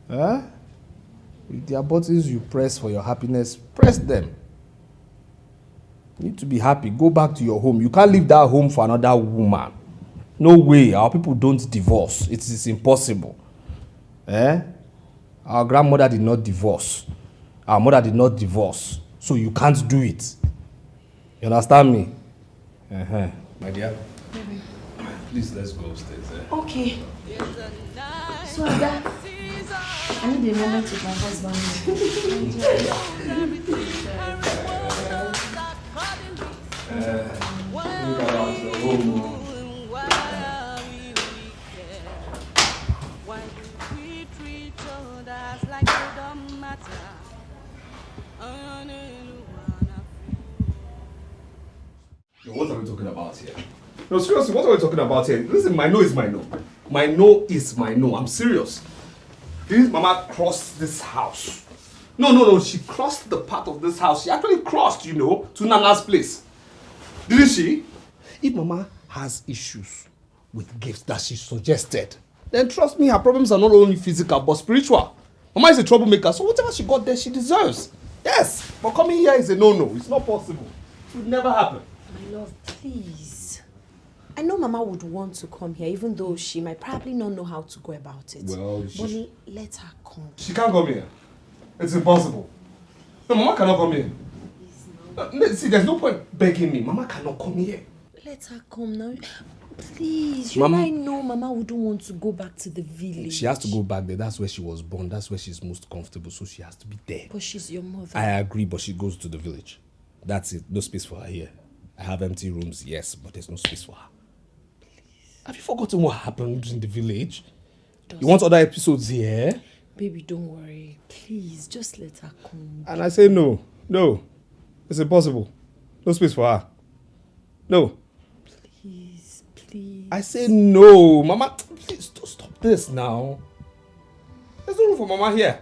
If there are buttons you press for your happiness, press them. You need to be happy. Go back to your home. You can't leave that home for another woman. No way. Our people don't divorce. It is impossible. Our grandmother did not divorce. Our mother did not divorce. So you can't do it. You understand me? My dear. Baby. Please, let's go upstairs. Okay. So that I need a moment with my husband. What are we talking about here? No, seriously, what are we talking about here? Listen, my no is my no. My no is my no. I'm serious. Didn't Mama cross this house? No. She crossed the path of this house. She actually crossed, to Nana's place. Didn't she? If Mama has issues with gifts that she suggested, then trust me, her problems are not only physical but spiritual. Mama is a troublemaker, so whatever she got there, she deserves. Yes, but coming here is a no-no. It's not possible. It would never happen. My love, please. I know Mama would want to come here, even though she might probably not know how to go about it. Well, but let her come. She can't come here. It's impossible. No, Mama cannot come here. See, there's no point begging me. Mama cannot come here. Let her come now. Please, I know Mama wouldn't want to go back to the village. She has to go back there. That's where she was born. That's where she's most comfortable. So she has to be there. But she's your mother. I agree, but she goes to the village. That's it. No space for her here. I have empty rooms, yes, but there's no space for her. Please. Have you forgotten what happened in the village? You want other episodes here? Baby, don't worry. Please, just let her come. And I say no. No. It's impossible. No space for her. No. Please, please. I say no. Mama, please don't stop this now. There's no room for Mama here.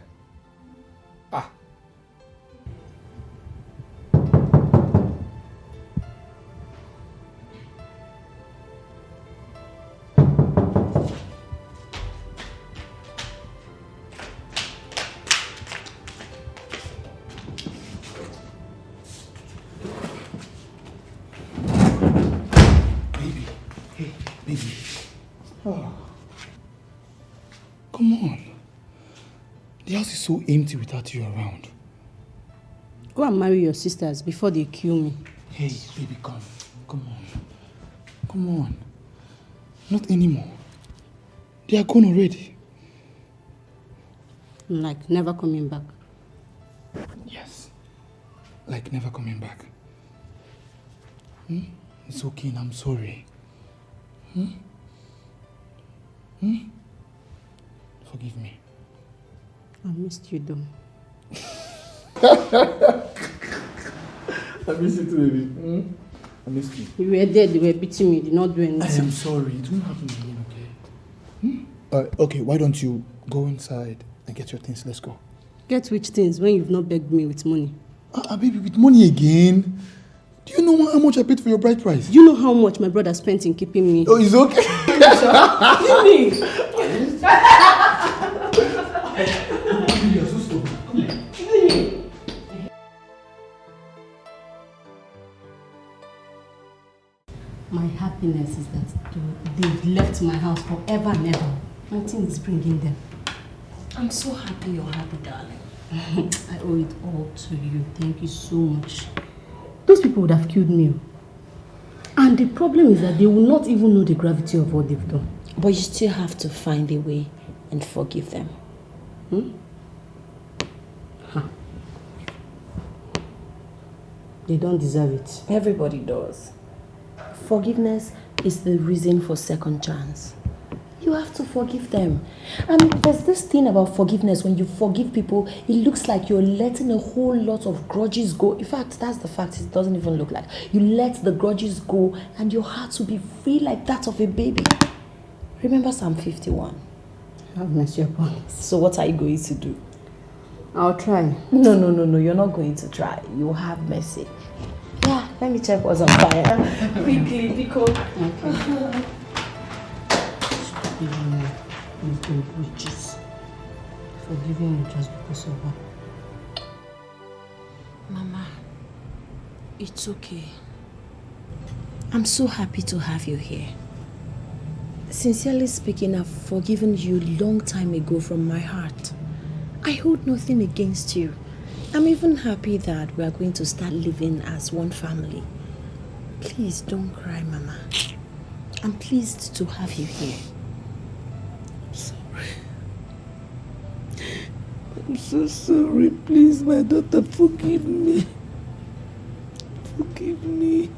Come on. The house is so empty without you around. Go and marry your sisters before they kill me. Hey, baby, come. Come on. Come on. Not anymore. They are gone already. Like never coming back. Yes. Like never coming back. It's okay and I'm sorry. Forgive me. I missed you though. I missed you too, baby. I missed you. You were there, they were beating me, you did not do anything. I am sorry. It won't happen again, okay? Okay, why don't you go inside and get your things? Let's go. Get which things when you've not begged me with money? Baby, with money again? Do you know how much I paid for your bride price? Do you know how much my brother spent in keeping me? Oh, it's okay. Give me! My happiness is that they've left my house forever and ever. Nothing is bringing them. I'm so happy you're happy, darling. I owe it all to you. Thank you so much. Those people would have killed me. And the problem is that they will not even know the gravity of what they've done. But you still have to find a way and forgive them. They don't deserve it. Everybody does. Forgiveness is the reason for second chance. You have to forgive them. And there's this thing about forgiveness. When you forgive people, it looks like you're letting a whole lot of grudges go. In fact, that's the fact. It doesn't even look like. You let the grudges go and your heart will be free like that of a baby. Remember Psalm 51. Have mercy upon us. So what are you going to do? I'll try. No. You're not going to try. You have mercy. Yeah, let me check what's on fire. Quickly, because... Okay. Forgiving you just because of her. Mama, it's okay. I'm so happy to have you here. Sincerely speaking, I've forgiven you long time ago from my heart. I hold nothing against you. I'm even happy that we are going to start living as one family. Please don't cry, Mama. I'm pleased to have you here. I'm so sorry. Please, my daughter, forgive me. Forgive me.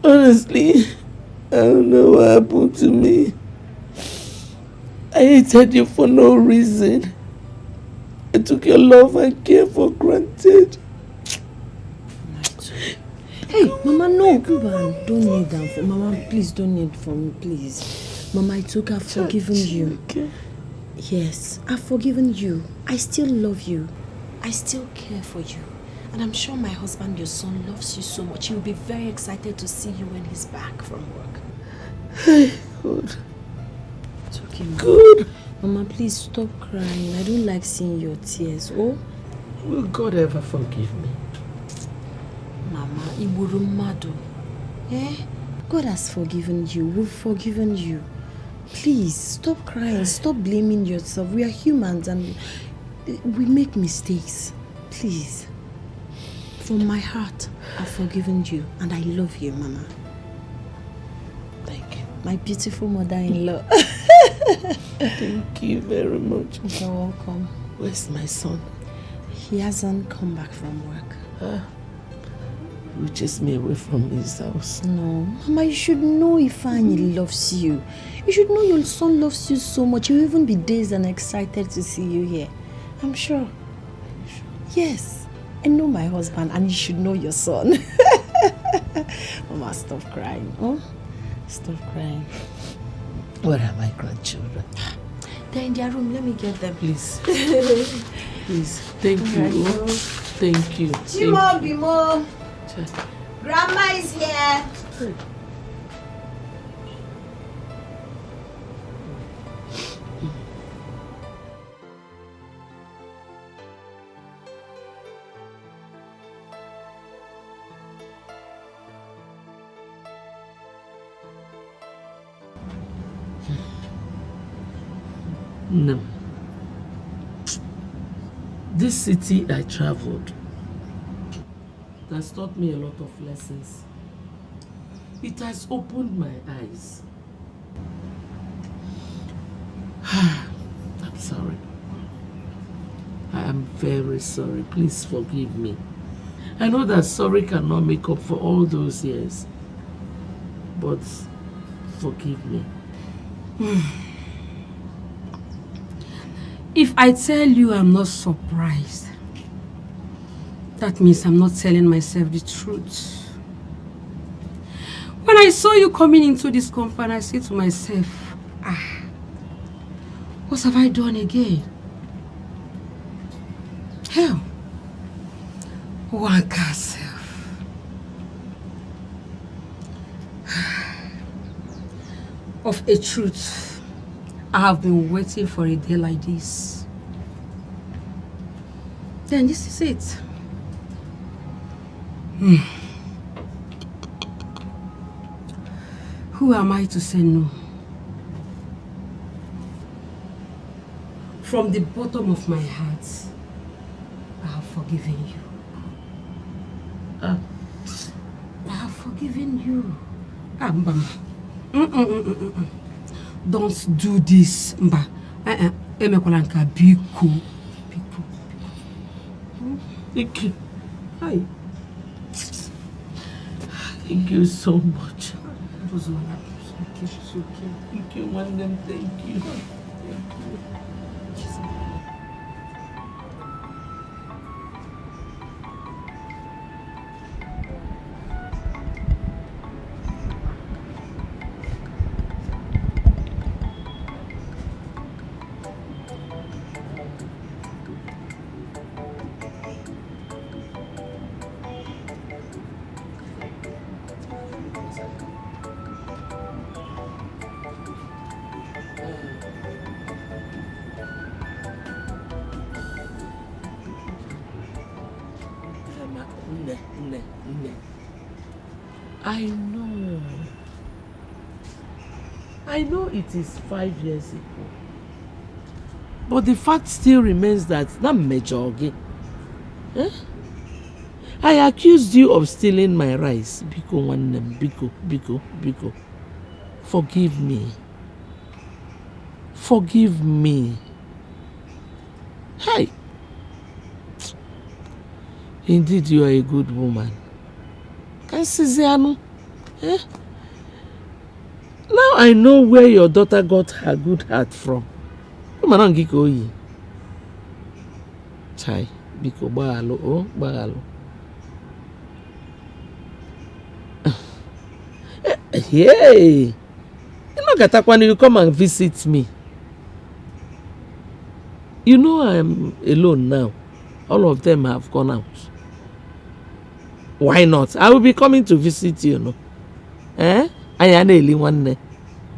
Honestly, I don't know what happened to me. I hated you for no reason. I took your love and care for granted. Hey, Mama, no, come on. Don't kneel down for Mama. Please don't kneel for me, please. Mama, it's okay. I've forgiven you. Okay. Yes, I've forgiven you. I still love you. I still care for you. And I'm sure my husband, your son, loves you so much. He will be very excited to see you when he's back from work. Hey, good. It's okay, Mama. Good. Mama, please stop crying. I don't like seeing your tears. Oh? Will God ever forgive me? Mama, Iburumado. Eh? God has forgiven you. We've forgiven you. Please, stop crying. Stop blaming yourself. We are humans and we make mistakes. Please. From my heart, I've forgiven you and I love you, Mama. Thank you. My beautiful mother-in-law. Thank you very much. You're welcome. Where's my son? He hasn't come back from work. You chase me away from his house. No. Mama, you should know Ifeanyi loves you. You should know your son loves you so much. He'll even be dazed and excited to see you here. I'm sure. Yes. I know my husband and you should know your son. Mama, stop crying. Oh? Stop crying. Where are my grandchildren? They're in their room. Let me get them. Please. Please. Thank you. Oh. Thank you. Chimo, Bimo. Grandma is here. No. This city I traveled has taught me a lot of lessons. It has opened my eyes. I'm sorry. I am very sorry. Please forgive me. I know that sorry cannot make up for all those years. But forgive me. If I tell you I'm not surprised, that means I'm not telling myself the truth. When I saw you coming into this company, I said to myself, what have I done again? Hell, one self. Of a truth, I have been waiting for a day like this. Then this is it. Who am I to say no? From the bottom of my heart, I have forgiven you. I have forgiven you. Mbam. Don't do this, Mba. Emekwalanka, be cool. Be cool. Thank you. Hi. Thank you so much. It's okay. Thank you, one them. Thank you. Thank you. I know it is 5 years ago. But the fact still remains that major. Eh? I accused you of stealing my rice. Biko one name. Biko. Forgive me. Forgive me. Hey. Indeed, you are a good woman. Can see eh? Now I know where your daughter got her good heart from. Chai, biko bagalo. Hey, you know Gata, when you come and visit me, you know I am alone now. All of them have gone out. Why not? I will be coming to visit you, no? Eh? I am only one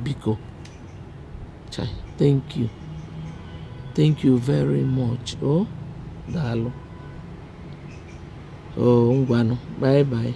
biko. Chai, thank you. Thank you very much. Oh, dalo. Oh, ngwano. Bye bye.